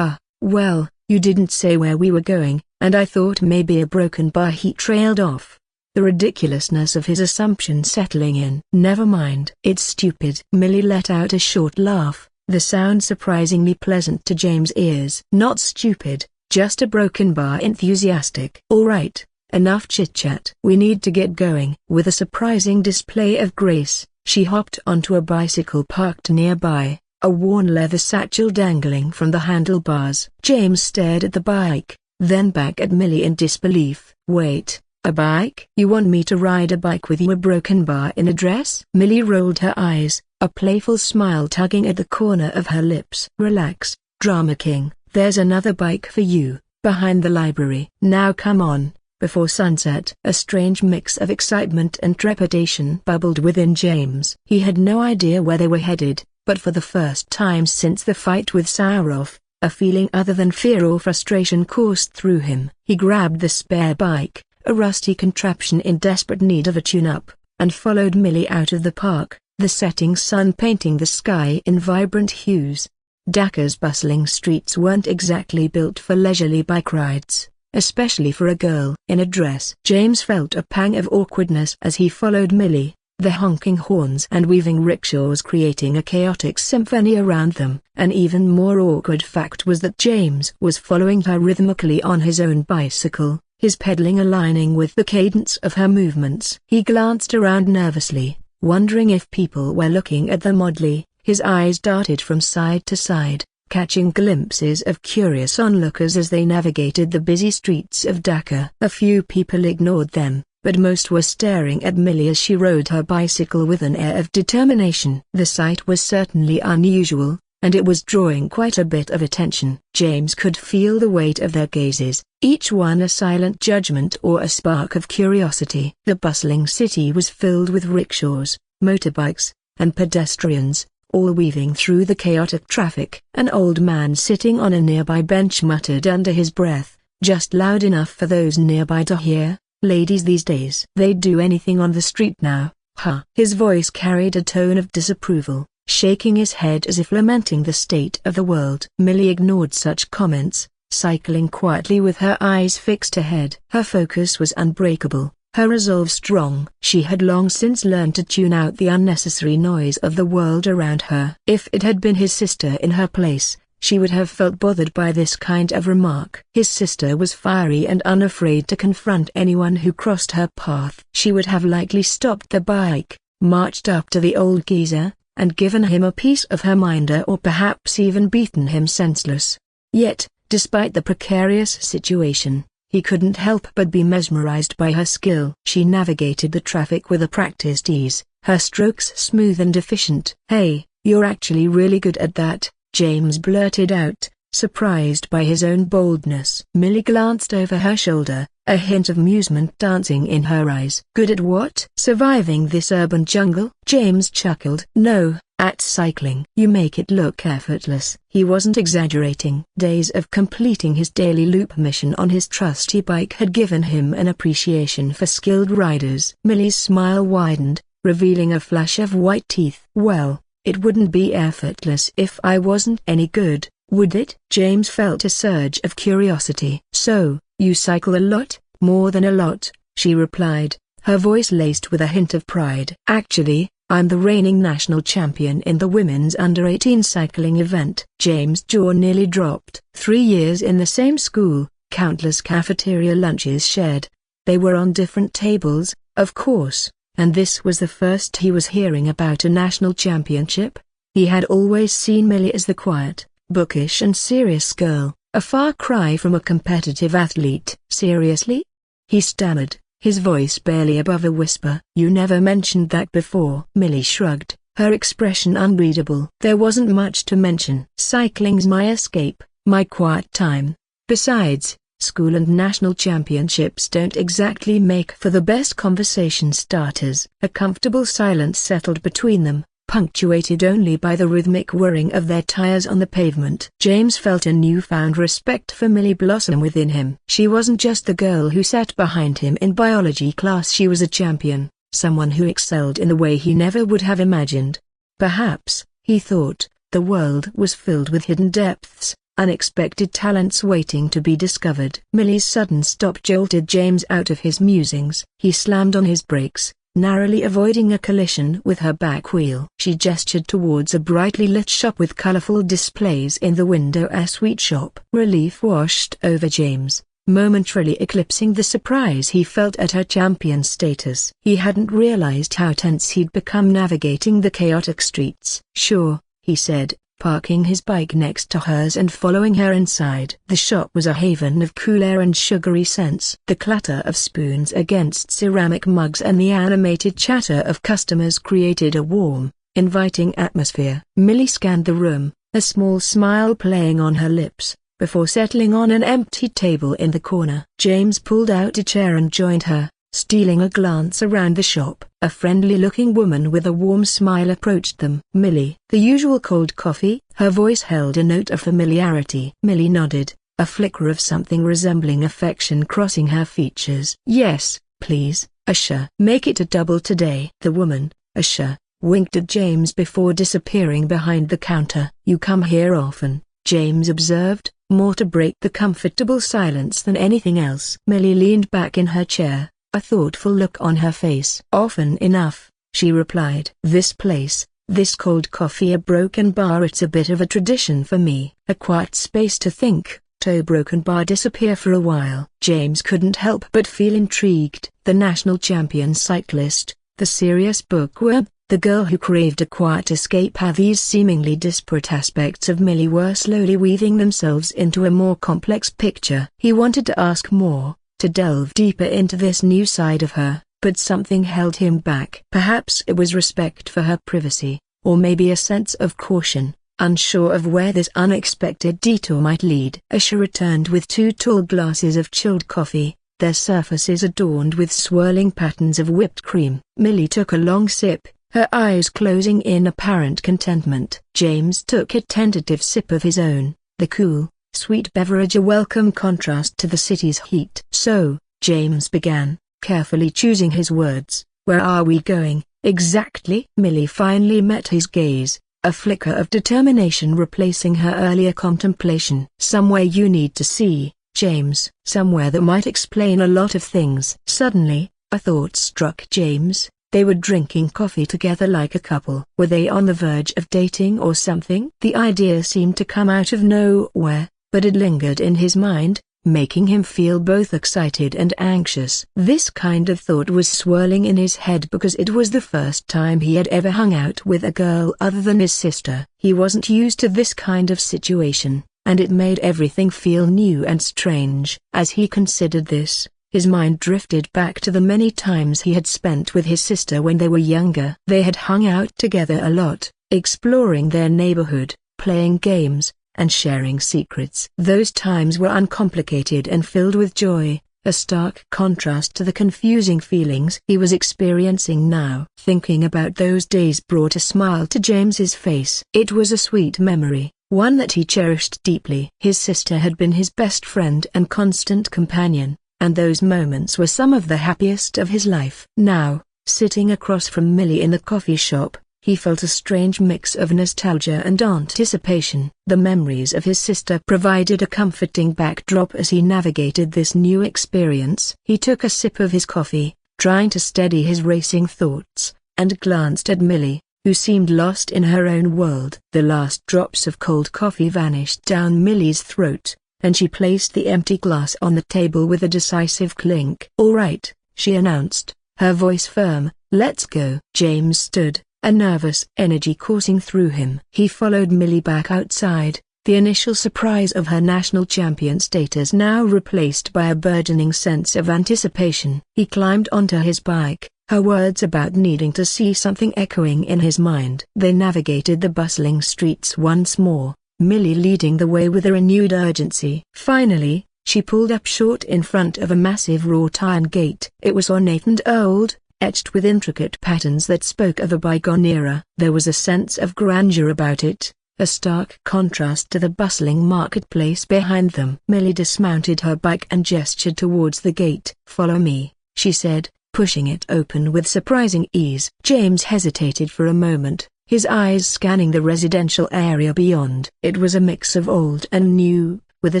Speaker 1: Well, you didn't say where we were going, and I thought maybe a broken bar. He trailed off, the ridiculousness of his assumption settling in. Never mind. It's stupid. Millie let out a short laugh, the sound surprisingly pleasant to James' ears. Not stupid, just a broken bar. Enthusiastic. All right, enough chit-chat. We need to get going. With a surprising display of grace, she hopped onto a bicycle parked nearby, a worn leather satchel dangling from the handlebars. James stared at the bike, then back at Millie in disbelief. Wait, a bike? You want me to ride a bike with you? A broken bar in a dress? Millie rolled her eyes, a playful smile tugging at the corner of her lips. Relax, drama king, there's another bike for you, behind the library. Now come on, before sunset. A strange mix of excitement and trepidation bubbled within James. He had no idea where they were headed, but for the first time since the fight with Sauroff, a feeling other than fear or frustration coursed through him. He grabbed the spare bike, a rusty contraption in desperate need of a tune-up, and followed Millie out of the park, the setting sun painting the sky in vibrant hues. Dhaka's bustling streets weren't exactly built for leisurely bike rides, especially for a girl in a dress. James felt a pang of awkwardness as he followed Millie, the honking horns and weaving rickshaws creating a chaotic symphony around them. An even more awkward fact was that James was following her rhythmically on his own bicycle, his pedaling aligning with the cadence of her movements. He glanced around nervously, wondering if people were looking at them oddly. His eyes darted from side to side, catching glimpses of curious onlookers as they navigated the busy streets of Dhaka. A few people ignored them, but most were staring at Millie as she rode her bicycle with an air of determination. The sight was certainly unusual, and it was drawing quite a bit of attention. James could feel the weight of their gazes, each one a silent judgment or a spark of curiosity. The bustling city was filled with rickshaws, motorbikes, and pedestrians, all weaving through the chaotic traffic. An old man sitting on a nearby bench muttered under his breath, just loud enough for those nearby to hear, "Ladies these days. They'd do anything on the street now, huh?" His voice carried a tone of disapproval, shaking his head as if lamenting the state of the world. Millie ignored such comments, cycling quietly with her eyes fixed ahead. Her focus was unbreakable, her resolve strong. She had long since learned to tune out the unnecessary noise of the world around her. If it had been his sister in her place, she would have felt bothered by this kind of remark. His sister was fiery and unafraid to confront anyone who crossed her path. She would have likely stopped the bike, marched up to the old geezer, and given him a piece of her mind, or perhaps even beaten him senseless. Yet, despite the precarious situation, he couldn't help but be mesmerized by her skill. She navigated the traffic with a practiced ease, her strokes smooth and efficient. "Hey, you're actually really good at that," James blurted out, surprised by his own boldness. Millie glanced over her shoulder, a hint of amusement dancing in her eyes. "Good at what?" "Surviving this urban jungle," James chuckled. "No, at cycling." "You make it look effortless." He wasn't exaggerating. Days of completing his daily loop mission on his trusty bike had given him an appreciation for skilled riders. Millie's smile widened, revealing a flash of white teeth. "Well, it wouldn't be effortless if I wasn't any good, would it?" James felt a surge of curiosity. "So, you cycle a lot?" "More than a lot," she replied, her voice laced with a hint of pride. "Actually, I'm the reigning national champion in the women's under-18 cycling event." James' jaw nearly dropped. 3 years in the same school, countless cafeteria lunches shared. They were on different tables, of course, and this was the first he was hearing about a national championship. He had always seen Millie as the quiet, bookish and serious girl, a far cry from a competitive athlete. "Seriously?" he stammered, his voice barely above a whisper. "You never mentioned that before." Millie shrugged, her expression unreadable. "There wasn't much to mention. Cycling's my escape, my quiet time. Besides, school and national championships don't exactly make for the best conversation starters." A comfortable silence settled between them, punctuated only by the rhythmic whirring of their tires on the pavement. James felt a newfound respect for Millie blossom within him. She wasn't just the girl who sat behind him in biology class. She was a champion, someone who excelled in the way he never would have imagined. Perhaps, he thought, the world was filled with hidden depths, unexpected talents waiting to be discovered. Millie's sudden stop jolted James out of his musings. He slammed on his brakes, narrowly avoiding a collision with her back wheel. She gestured towards a brightly lit shop with colorful displays in the window. "A sweet shop." Relief washed over James, momentarily eclipsing the surprise he felt at her champion status. He hadn't realized how tense he'd become navigating the chaotic streets. "Sure," he said, parking his bike next to hers and following her inside. The shop was a haven of cool air and sugary scents. The clatter of spoons against ceramic mugs and the animated chatter of customers created a warm, inviting atmosphere. Millie scanned the room, a small smile playing on her lips, before settling on an empty table in the corner. James pulled out a chair and joined her, stealing a glance around the shop. A friendly-looking woman with a warm smile approached them. "Millie." "The usual cold coffee?" Her voice held a note of familiarity. Millie nodded, a flicker of something resembling affection crossing her features. "Yes, please, Usher." "Make it a double today." The woman, Usher, winked at James before disappearing behind the counter. "You come here often?" James observed, more to break the comfortable silence than anything else. Millie leaned back in her chair, a thoughtful look on her face. "Often enough," she replied. "This place, this cold coffee, a broken bar, it's a bit of a tradition for me. A quiet space to think, to broken bar disappear for a while." James couldn't help but feel intrigued. The national champion cyclist, the serious bookworm, the girl who craved a quiet escape. How these seemingly disparate aspects of Millie were slowly weaving themselves into a more complex picture. He wanted to ask more, to delve deeper into this new side of her, but something held him back. Perhaps it was respect for her privacy, or maybe a sense of caution, unsure of where this unexpected detour might lead. Usher returned with 2 tall glasses of chilled coffee, their surfaces adorned with swirling patterns of whipped cream. Millie took a long sip, her eyes closing in apparent contentment. James took a tentative sip of his own, the cool, sweet beverage, a welcome contrast to the city's heat. "So," James began, carefully choosing his words, "where are we going, exactly?" Millie finally met his gaze, a flicker of determination replacing her earlier contemplation. "Somewhere you need to see, James. Somewhere that might explain a lot of things." Suddenly, a thought struck James. They were drinking coffee together like a couple. Were they on the verge of dating or something? The idea seemed to come out of nowhere, but it lingered in his mind, making him feel both excited and anxious. This kind of thought was swirling in his head because it was the first time he had ever hung out with a girl other than his sister. He wasn't used to this kind of situation, and it made everything feel new and strange. As he considered this, his mind drifted back to the many times he had spent with his sister when they were younger. They had hung out together a lot, exploring their neighborhood, playing games, and sharing secrets. Those times were uncomplicated and filled with joy, a stark contrast to the confusing feelings he was experiencing now. Thinking about those days brought a smile to James's face. It was a sweet memory, one that he cherished deeply. His sister had been his best friend and constant companion, and those moments were some of the happiest of his life. Now, sitting across from Millie in the coffee shop, he felt a strange mix of nostalgia and anticipation. The memories of his sister provided a comforting backdrop as he navigated this new experience. He took a sip of his coffee, trying to steady his racing thoughts, and glanced at Millie, who seemed lost in her own world. The last drops of cold coffee vanished down Millie's throat, and she placed the empty glass on the table with a decisive clink. "All right," she announced, her voice firm, "let's go." James stood, a nervous energy coursing through him. He followed Millie back outside, the initial surprise of her national champion status now replaced by a burgeoning sense of anticipation. He climbed onto his bike, her words about needing to see something echoing in his mind. They navigated the bustling streets once more, Millie leading the way with a renewed urgency. Finally, she pulled up short in front of a massive wrought iron gate. It was ornate and old, etched with intricate patterns that spoke of a bygone era. There was a sense of grandeur about it, a stark contrast to the bustling marketplace behind them. Millie dismounted her bike and gestured towards the gate. "Follow me," she said, pushing it open with surprising ease. James hesitated for a moment, his eyes scanning the residential area beyond. It was a mix of old and new, with a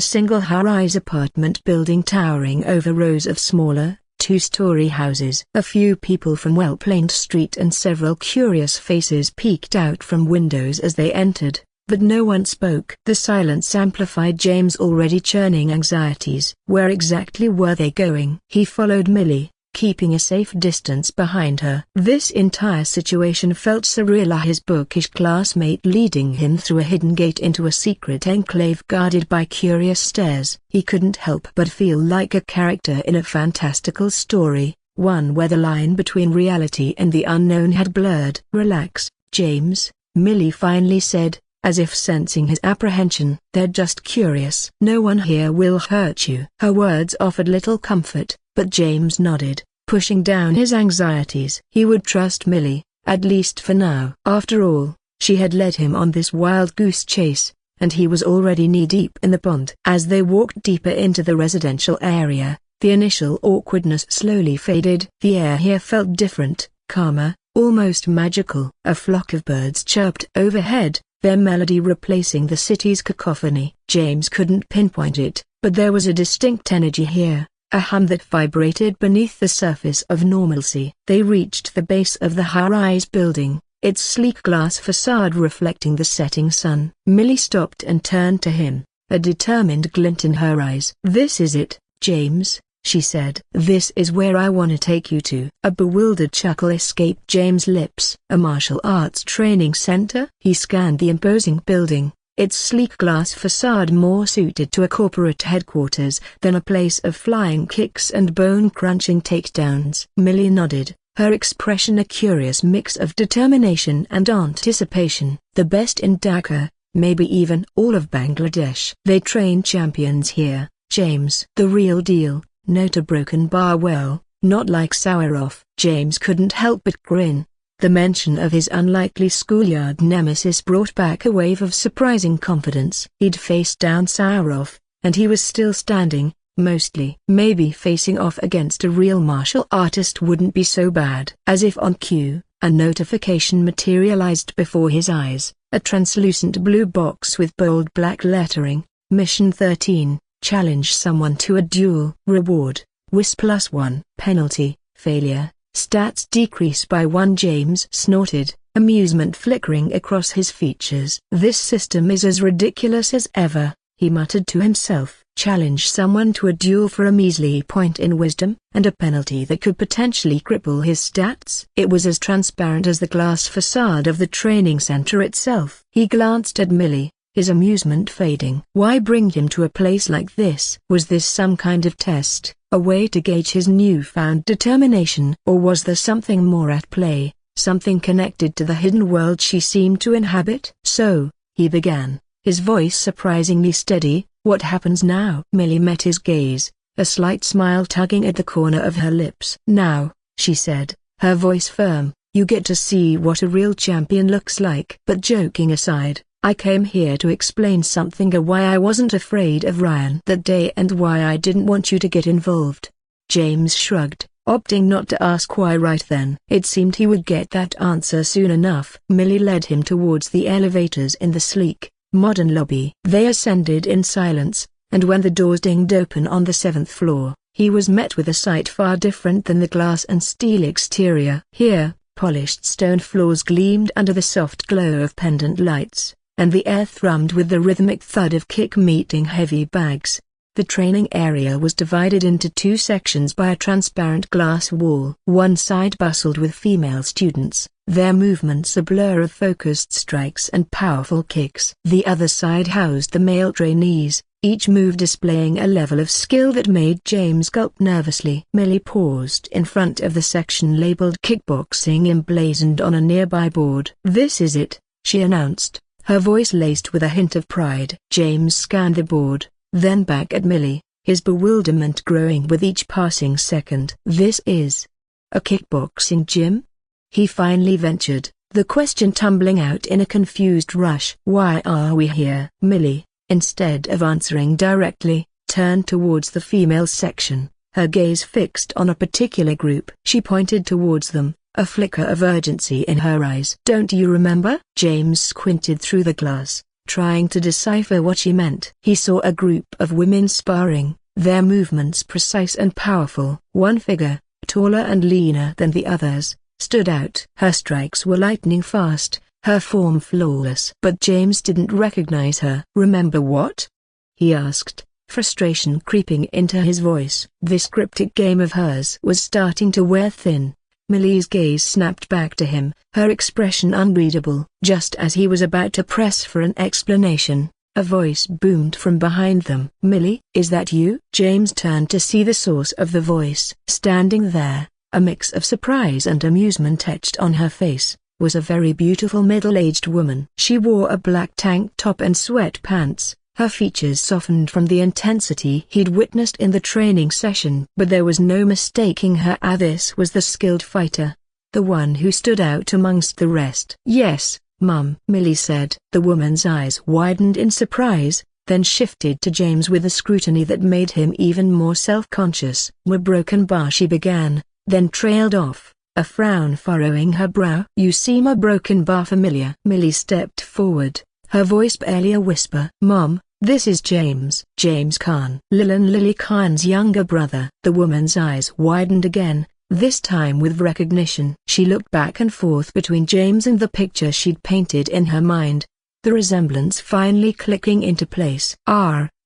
Speaker 1: single high-rise apartment building towering over rows of smaller, two-story houses. A few people from well-planed street and several curious faces peeked out from windows as they entered, but no one spoke. The silence amplified James' already churning anxieties. Where exactly were they going? He followed Millie, keeping a safe distance behind her. This entire situation felt surreal. His bookish classmate leading him through a hidden gate into a secret enclave guarded by curious stairs. He couldn't help but feel like a character in a fantastical story, one where the line between reality and the unknown had blurred. "Relax, James," Millie finally said, as if sensing his apprehension. "They're just curious. No one here will hurt you." Her words offered little comfort, but James nodded, pushing down his anxieties. He would trust Millie, at least for now. After all, she had led him on this wild goose chase, and he was already knee-deep in the pond. As they walked deeper into the residential area, the initial awkwardness slowly faded. The air here felt different, calmer, almost magical. A flock of birds chirped overhead, their melody replacing the city's cacophony. James couldn't pinpoint it, but there was a distinct energy here, a hum that vibrated beneath the surface of normalcy. They reached the base of the high-rise building, its sleek glass facade reflecting the setting sun. Millie stopped and turned to him, a determined glint in her eyes. "This is it, James," she said. "This is where I want to take you to." A bewildered chuckle escaped James' lips. "A martial arts training center?" He scanned the imposing building, its sleek glass facade more suited to a corporate headquarters than a place of flying kicks and bone-crunching takedowns. Millie nodded, her expression a curious mix of determination and anticipation. "The best in Dhaka, maybe even all of Bangladesh. They train champions here, James. The real deal, not a broken bar well, not like Sourov." James couldn't help but grin. The mention of his unlikely schoolyard nemesis brought back a wave of surprising confidence. He'd faced down Sourov, and he was still standing, mostly. Maybe facing off against a real martial artist wouldn't be so bad. As if on cue, a notification materialized before his eyes, a translucent blue box with bold black lettering, Mission 13, challenge someone to a duel. Reward, WIS +1. Penalty, failure. Stats decrease by 1. James snorted, amusement flickering across his features. "This system is as ridiculous as ever," he muttered to himself. Challenge someone to a duel for a measly point in wisdom, and a penalty that could potentially cripple his stats? It was as transparent as the glass facade of the training center itself. He glanced at Millie, his amusement fading. Why bring him to a place like this? Was this some kind of test, a way to gauge his newfound determination? Or was there something more at play, something connected to the hidden world she seemed to inhabit? So, he began, his voice surprisingly steady. What happens now? Millie met his gaze, a slight smile tugging at the corner of her lips. Now, she said, her voice firm, you get to see what a real champion looks like. But joking aside, I came here to explain something, why I wasn't afraid of Ryan that day and why I didn't want you to get involved. James shrugged, opting not to ask why right then. It seemed he would get that answer soon enough. Millie led him towards the elevators in the sleek, modern lobby. They ascended in silence, and when the doors dinged open on the 7th floor, he was met with a sight far different than the glass and steel exterior. Here, polished stone floors gleamed under the soft glow of pendant lights, and the air thrummed with the rhythmic thud of kick meeting heavy bags. The training area was divided into two sections by a transparent glass wall. One side bustled with female students, their movements a blur of focused strikes and powerful kicks. The other side housed the male trainees, each move displaying a level of skill that made James gulp nervously. Millie paused in front of the section labeled kickboxing emblazoned on a nearby board. This is it, she announced, her voice laced with a hint of pride. James scanned the board, then back at Millie, his bewilderment growing with each passing second. This is a kickboxing gym? He finally ventured, the question tumbling out in a confused rush. Why are we here? Millie, instead of answering directly, turned towards the female section, her gaze fixed on a particular group. She pointed towards them, a flicker of urgency in her eyes. Don't you remember? James squinted through the glass, trying to decipher what she meant. He saw a group of women sparring, their movements precise and powerful. One figure, taller and leaner than the others, stood out. Her strikes were lightning fast, her form flawless. But James didn't recognize her. Remember what? He asked, frustration creeping into his voice. This cryptic game of hers was starting to wear thin. Millie's gaze snapped back to him, her expression unreadable. Just as he was about to press for an explanation, a voice boomed from behind them. Millie, is that you? James turned to see the source of the voice. Standing there, a mix of surprise and amusement etched on her face, was a very beautiful middle-aged woman. She wore a black tank top and sweatpants, her features softened from the intensity he'd witnessed in the training session. But there was no mistaking her. This was the skilled fighter, the one who stood out amongst the rest. Yes, Mum, Millie said. The woman's eyes widened in surprise, then shifted to James with a scrutiny that made him even more self-conscious. "We're broken bar," she began, then trailed off, a frown furrowing her brow. "You seem a broken bar familiar." Millie stepped forward, her voice barely a whisper. "Mom, this is James." James Khan. Lily Khan's younger brother. The woman's eyes widened again, this time with recognition. She looked back and forth between James and the picture she'd painted in her mind, the resemblance finally clicking into place.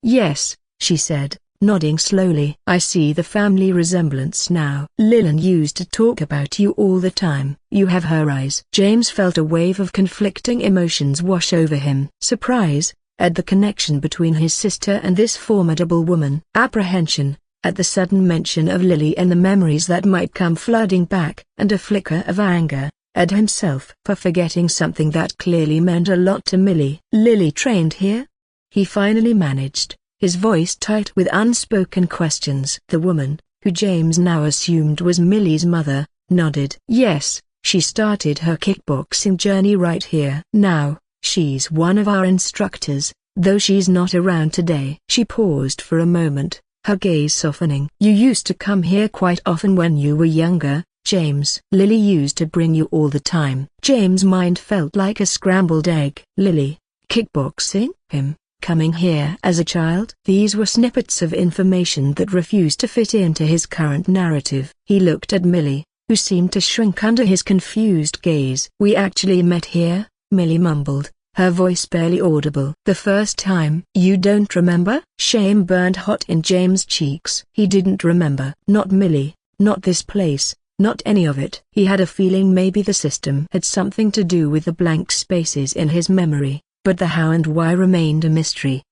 Speaker 1: Yes, she said, nodding slowly. "I see the family resemblance now. Lillian used to talk about you all the time." "You have her eyes." James felt a wave of conflicting emotions wash over him. Surprise, at the connection between his sister and this formidable woman. Apprehension, at the sudden mention of Lily and the memories that might come flooding back. And a flicker of anger, at himself for forgetting something that clearly meant a lot to Millie. "Lily trained here?" he finally managed, his voice tight with unspoken questions. The woman, who James now assumed was Millie's mother, nodded. "Yes, she started her kickboxing journey right here. Now, she's one of our instructors, though she's not around today." She paused for a moment, her gaze softening. "You used to come here quite often when you were younger, James." "Lily used to bring you all the time." James' mind felt like a scrambled egg. Lily, kickboxing, him, coming here as a child? These were snippets of information that refused to fit into his current narrative. He looked at Millie, who seemed to shrink under his confused gaze. "We actually met here," Millie mumbled, her voice barely audible. "The first time." "You don't remember?" Shame burned hot in James' cheeks. He didn't remember. Not Millie, not this place, not any of it. He had a feeling maybe the system had something to do with the blank spaces in his memory, but the how and why remained a mystery.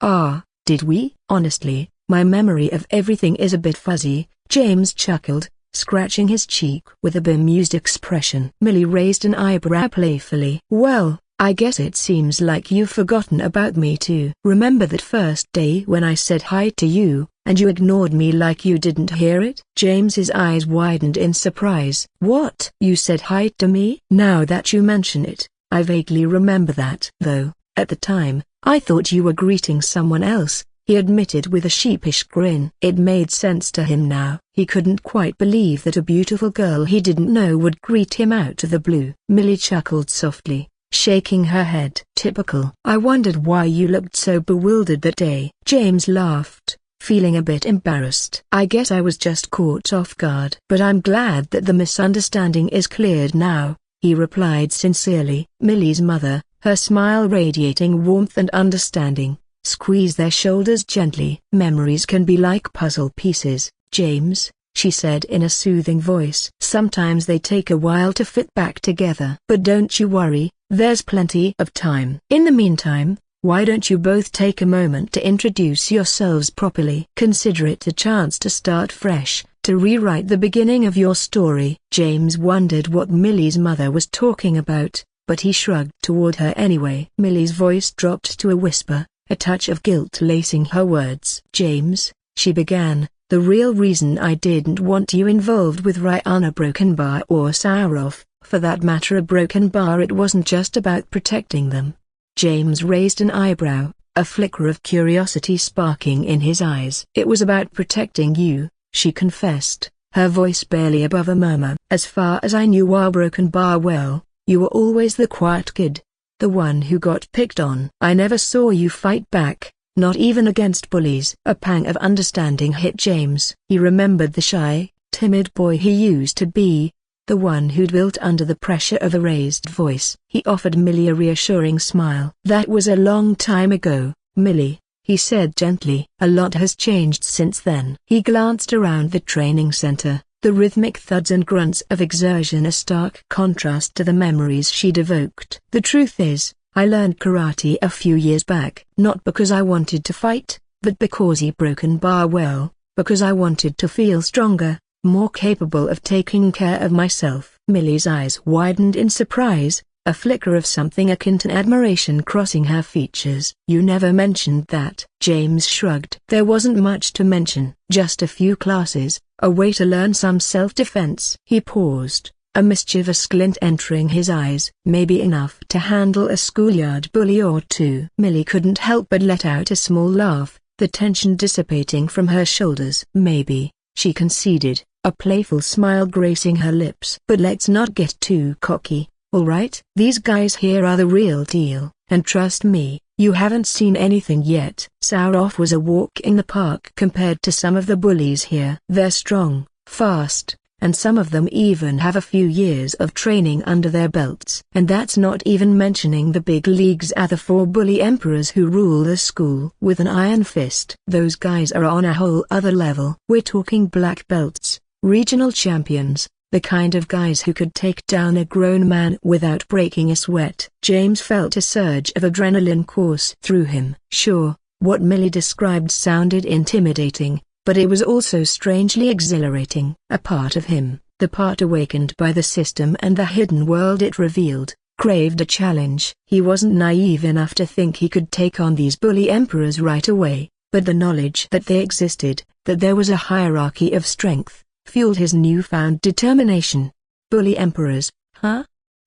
Speaker 1: Did we? Honestly, my memory of everything is a bit fuzzy," James chuckled, scratching his cheek with a bemused expression. Millie raised an eyebrow playfully. "Well, I guess it seems like you've forgotten about me too. Remember that first day when I said hi to you, and you ignored me like you didn't hear it?" James's eyes widened in surprise. "What? You said hi to me?" "Now that you mention it, I vaguely remember that. Though, at the time, I thought you were greeting someone else," he admitted with a sheepish grin. It made sense to him now. He couldn't quite believe that a beautiful girl he didn't know would greet him out of the blue. Millie chuckled softly, shaking her head. "Typical." "I wondered why you looked so bewildered that day." James laughed, feeling a bit embarrassed. "I guess I was just caught off guard. But I'm glad that the misunderstanding is cleared now," he replied sincerely. Millie's mother, her smile radiating warmth and understanding, squeezed their shoulders gently. "Memories can be like puzzle pieces, James," she said in a soothing voice. "Sometimes they take a while to fit back together. But don't you worry, there's plenty of time. In the meantime, why don't you both take a moment to introduce yourselves properly? Consider it a chance to start fresh, to rewrite the beginning of your story." James wondered what Millie's mother was talking about, but he shrugged toward her anyway. Millie's voice dropped to a whisper, a touch of guilt lacing her words. "James," she began, "the real reason I didn't want you involved with Ryan a broken bar or Sauroff, for that matter a broken bar, it wasn't just about protecting them." James raised an eyebrow, a flicker of curiosity sparking in his eyes. "It was about protecting you," she confessed, her voice barely above a murmur. "As far as I knew our broken bar well, you were always the quiet kid, the one who got picked on. I never saw you fight back, not even against bullies." A pang of understanding hit James. He remembered the shy, timid boy he used to be, the one who'd built under the pressure of a raised voice. He offered Millie a reassuring smile. "That was a long time ago, Millie," he said gently. "A lot has changed since then." He glanced around the training center, the rhythmic thuds and grunts of exertion a stark contrast to the memories she'd evoked. "The truth is, I learned karate a few years back. Not because I wanted to fight, but because he broken bar well, because I wanted to feel stronger, more capable of taking care of myself." Millie's eyes widened in surprise, a flicker of something akin to admiration crossing her features. "You never mentioned that." James shrugged. "There wasn't much to mention. Just a few classes, a way to learn some self-defense." He paused, a mischievous glint entering his eyes. "Maybe enough to handle a schoolyard bully or two." Millie couldn't help but let out a small laugh, the tension dissipating from her shoulders. "Maybe," she conceded, a playful smile gracing her lips. "But let's not get too cocky, all right? These guys here are the real deal, and trust me, you haven't seen anything yet." Sauroff was a walk in the park compared to some of the bullies here. "They're strong, fast, and some of them even have a few years of training under their belts. And that's not even mentioning the big leagues are the 4 bully emperors who rule the school with an iron fist. Those guys are on a whole other level. We're talking black belts, regional champions, the kind of guys who could take down a grown man without breaking a sweat." James felt a surge of adrenaline course through him. Sure, what Millie described sounded intimidating, but it was also strangely exhilarating. A part of him, the part awakened by the system and the hidden world it revealed, craved a challenge. He wasn't naive enough to think he could take on these bully emperors right away, but the knowledge that they existed, that there was a hierarchy of strength, fueled his newfound determination. "Bully emperors, huh?"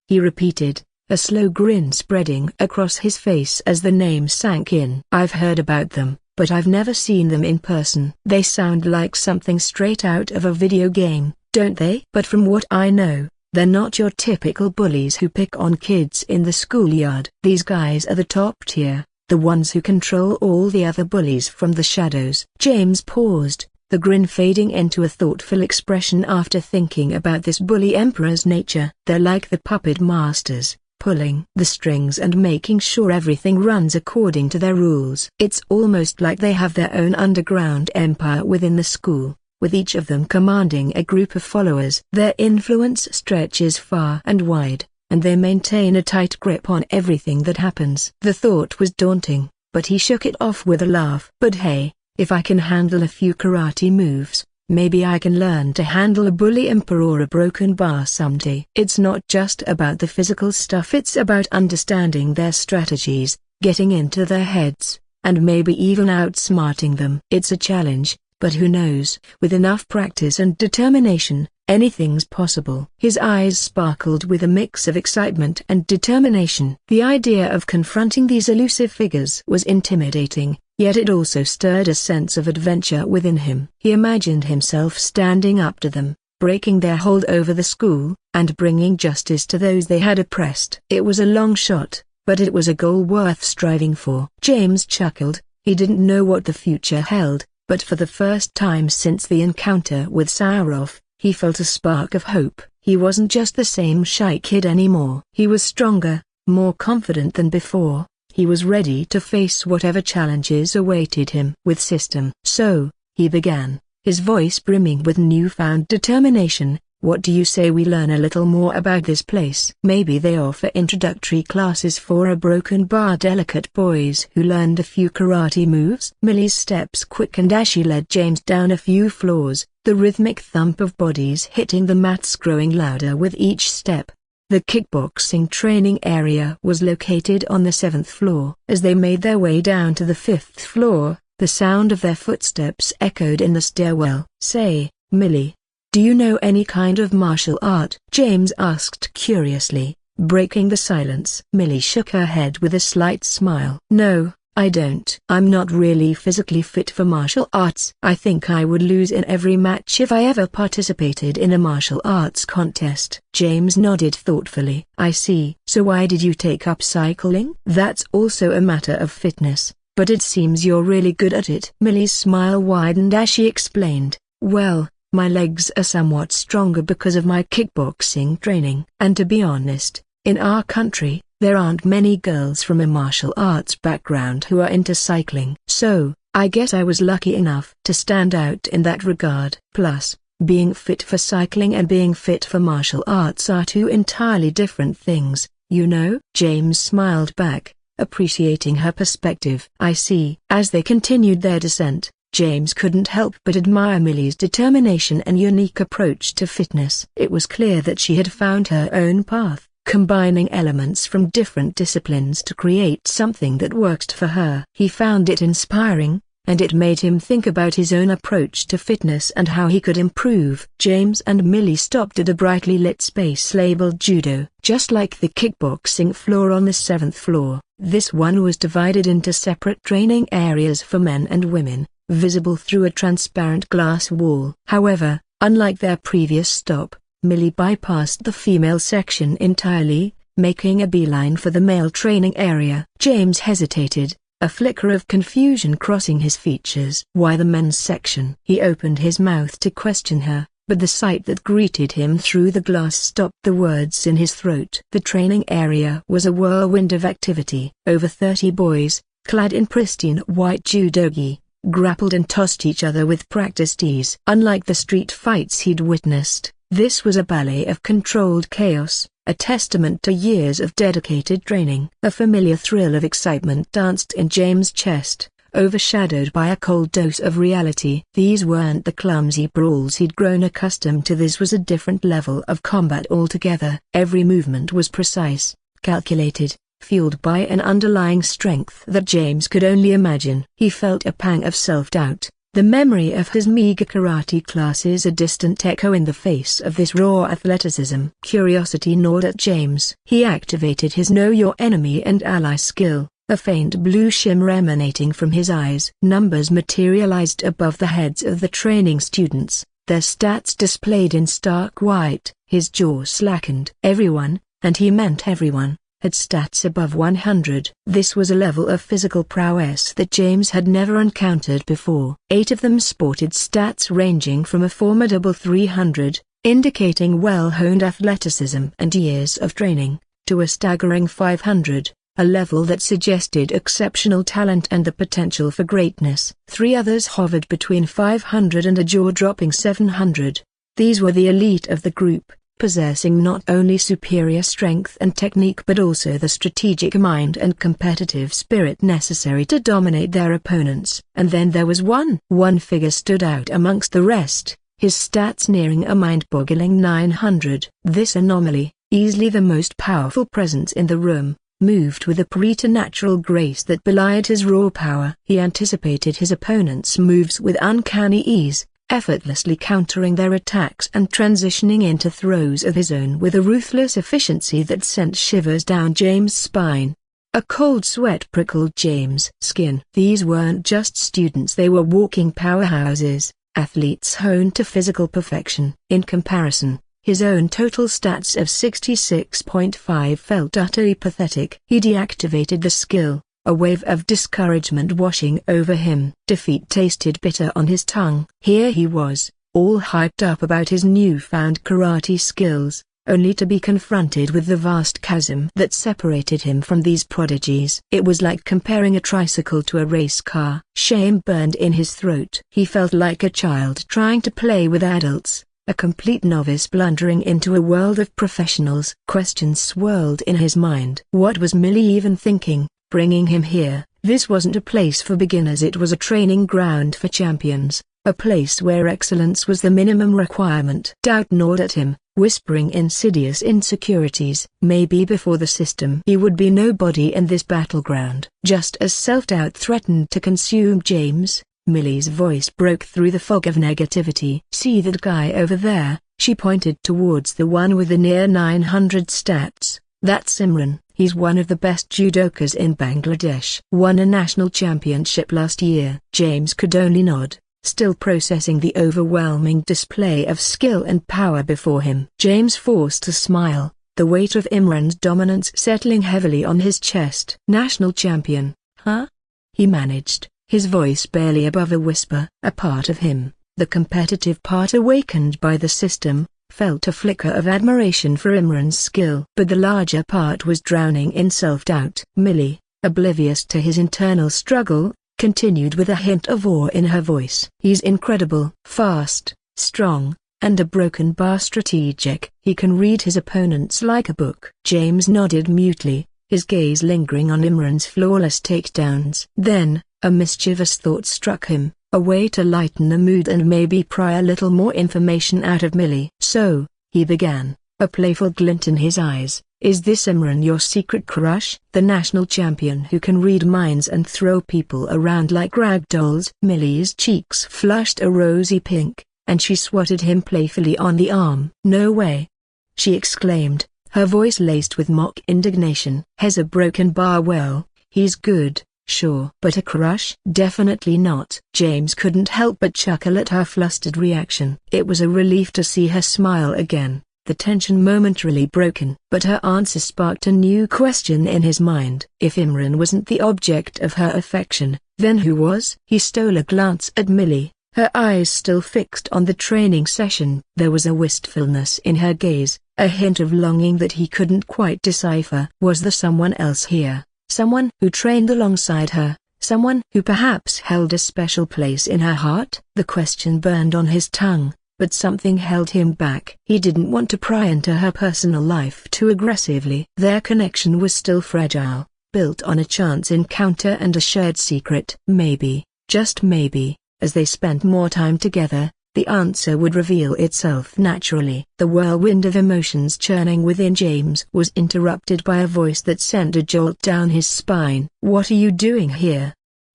Speaker 1: he repeated, a slow grin spreading across his face as the name sank in. "I've heard about them, but I've never seen them in person." "They sound like something straight out of a video game, don't they?" "But from what I know, they're not your typical bullies who pick on kids in the schoolyard. These guys are the top tier, the ones who control all the other bullies from the shadows." James paused, the grin fading into a thoughtful expression after thinking about this bully emperor's nature. "They're like the puppet masters, pulling the strings and making sure everything runs according to their rules. It's almost like they have their own underground empire within the school, with each of them commanding a group of followers. Their influence stretches far and wide, and they maintain a tight grip on everything that happens. The thought was daunting, but he shook it off with a laugh. But hey, if I can handle a few karate moves, maybe I can learn to handle a bully emperor or a broken bar someday. It's not just about the physical stuff, it's about understanding their strategies, getting into their heads, and maybe even outsmarting them. It's a challenge, but who knows, with enough practice and determination, anything's possible. His eyes sparkled with a mix of excitement and determination. The idea of confronting these elusive figures was intimidating, yet it also stirred a sense of adventure within him. He imagined himself standing up to them, breaking their hold over the school, and bringing justice to those they had oppressed. It was a long shot, but it was a goal worth striving for. James chuckled. He didn't know what the future held, but for the first time since the encounter with Sauroff, he felt a spark of hope. He wasn't just the same shy kid anymore. He was stronger, more confident than before. He was ready to face whatever challenges awaited him with system. So, he began, his voice brimming with newfound determination. What do you say we learn a little more about this place? Maybe they offer introductory classes for a broken bar delicate boys who learned a few karate moves. Millie's steps quickened as she led James down a few floors, the rhythmic thump of bodies hitting the mats growing louder with each step. The kickboxing training area was located on the 7th floor. As they made their way down to the 5th floor, the sound of their footsteps echoed in the stairwell. Say, Millie, do you know any kind of martial art? James asked curiously, breaking the silence. Millie shook her head with a slight smile. No, I don't. I'm not really physically fit for martial arts. I think I would lose in every match if I ever participated in a martial arts contest. James nodded thoughtfully. I see. So why did you take up cycling? That's also a matter of fitness, but it seems you're really good at it. Millie's smile widened as she explained. Well, my legs are somewhat stronger because of my kickboxing training. And to be honest, in our country, there aren't many girls from a martial arts background who are into cycling. So, I guess I was lucky enough to stand out in that regard. Plus, being fit for cycling and being fit for martial arts are two entirely different things, you know? James smiled back, appreciating her perspective. I see. As they continued their descent, James couldn't help but admire Millie's determination and unique approach to fitness. It was clear that she had found her own path, combining elements from different disciplines to create something that worked for her. He found it inspiring, and it made him think about his own approach to fitness and how he could improve. James and Millie stopped at a brightly lit space labeled judo. Just like the kickboxing floor on the 7th floor, this one was divided into separate training areas for men and women, visible through a transparent glass wall. However, unlike their previous stop, Millie bypassed the female section entirely, making a beeline for the male training area. James hesitated, a flicker of confusion crossing his features. Why the men's section? He opened his mouth to question her, but the sight that greeted him through the glass stopped the words in his throat. The training area was a whirlwind of activity. Over 30 boys, clad in pristine white judo gi, grappled and tossed each other with practiced ease. Unlike the street fights he'd witnessed, this was a ballet of controlled chaos, a testament to years of dedicated training. A familiar thrill of excitement danced in James' chest, overshadowed by a cold dose of reality. These weren't the clumsy brawls he'd grown accustomed to. This was a different level of combat altogether. Every movement was precise, calculated, fueled by an underlying strength that James could only imagine. He felt a pang of self-doubt, the memory of his meager karate classes a distant echo in the face of this raw athleticism. Curiosity gnawed at James. He activated his Know Your Enemy and Ally skill, a faint blue shimmer emanating from his eyes. Numbers materialized above the heads of the training students, their stats displayed in stark white. His jaw slackened. Everyone, and he meant everyone, had stats above 100. This was a level of physical prowess that James had never encountered before. 8 of them sported stats ranging from a formidable 300, indicating well-honed athleticism and years of training. to a staggering 500, a level that suggested exceptional talent and the potential for greatness. 3 others hovered between 500 and a jaw-dropping 700. These were the elite of the group, possessing not only superior strength and technique but also the strategic mind and competitive spirit necessary to dominate their opponents. And then there was one figure stood out amongst the rest, his stats nearing a mind-boggling 900. This anomaly, easily the most powerful presence in the room, moved with a preternatural grace that belied his raw power. He anticipated his opponent's moves with uncanny ease, effortlessly countering their attacks and transitioning into throws of his own with a ruthless efficiency that sent shivers down James' spine. A cold sweat prickled James' skin. These weren't just students, they were walking powerhouses, athletes honed to physical perfection. In comparison, his own total stats of 66.5 felt utterly pathetic. He deactivated the skill, a wave of discouragement washing over him. Defeat tasted bitter on his tongue. Here he was, all hyped up about his newfound karate skills, only to be confronted with the vast chasm that separated him from these prodigies. It was like comparing a tricycle to a race car. Shame burned in his throat. He felt like a child trying to play with adults, a complete novice blundering into a world of professionals. Questions swirled in his mind. What was Millie even thinking, bringing him here? This wasn't a place for beginners, it was a training ground for champions, a place where excellence was the minimum requirement. Doubt gnawed at him, whispering insidious insecurities. Maybe before the system he would be nobody in this battleground. Just as self-doubt threatened to consume James, Millie's voice broke through the fog of negativity. See that guy over there? She pointed towards the one with the near 900 stats. That's Imran. He's one of the best judokas in Bangladesh. Won a national championship last year. James could only nod, still processing the overwhelming display of skill and power before him. James forced a smile, the weight of Imran's dominance settling heavily on his chest. National champion, huh? He managed, his voice barely above a whisper. A part of him, the competitive part awakened by the system, felt a flicker of admiration for Imran's skill. But the larger part was drowning in self-doubt. Millie, oblivious to his internal struggle, continued with a hint of awe in her voice. He's incredible, fast, strong, and a broken bar strategic. He can read his opponents like a book. James nodded mutely, his gaze lingering on Imran's flawless takedowns. Then, a mischievous thought struck him, a way to lighten the mood and maybe pry a little more information out of Millie. So, he began, a playful glint in his eyes, is this Imran your secret crush? The national champion who can read minds and throw people around like rag dolls? Millie's cheeks flushed a rosy pink, and she swatted him playfully on the arm. No way! She exclaimed, her voice laced with mock indignation. Has a broken bar? Well, he's good, sure. But a crush? Definitely not. James couldn't help but chuckle at her flustered reaction. It was a relief to see her smile again, the tension momentarily broken. But her answer sparked a new question in his mind. If Imran wasn't the object of her affection, then who was? He stole a glance at Millie, her eyes still fixed on the training session. There was a wistfulness in her gaze, a hint of longing that he couldn't quite decipher. Was there someone else here? Someone who trained alongside her, someone who perhaps held a special place in her heart? The question burned on his tongue, but something held him back. He didn't want to pry into her personal life too aggressively. Their connection was still fragile, built on a chance encounter and a shared secret. Maybe, just maybe, as they spent more time together, the answer would reveal itself naturally. The whirlwind of emotions churning within James was interrupted by a voice that sent a jolt down his spine. What are you doing here?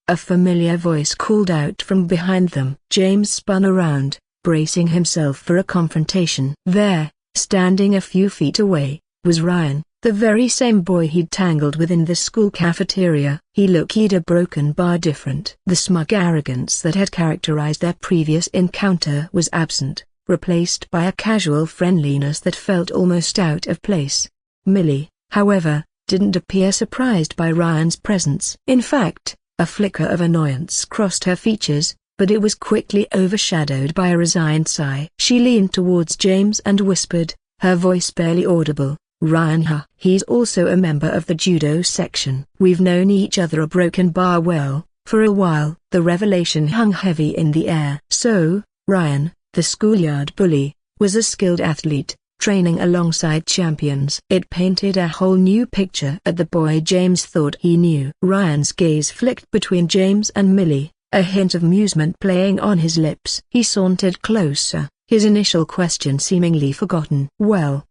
Speaker 1: A familiar voice called out from behind them. James spun around, bracing himself for a confrontation. There, standing a few feet away, was Ryan, the very same boy he'd tangled with in the school cafeteria. He looked a broken bar different. The smug arrogance that had characterized their previous encounter was absent, replaced by a casual friendliness that felt almost out of place. Millie, however, didn't appear surprised by Ryan's presence. In fact, a flicker of annoyance crossed her features, but it was quickly overshadowed by a resigned sigh. She leaned towards James and whispered, her voice barely audible, Ryan. He's also a member of the judo section. We've known each other a broken bar well, for a while." The revelation hung heavy in the air. So, Ryan, the schoolyard bully, was a skilled athlete, training alongside champions. It painted a whole new picture at the boy James thought he knew. Ryan's gaze flicked between James and Millie, a hint of amusement playing on his lips. He sauntered closer, his initial question seemingly forgotten. Well,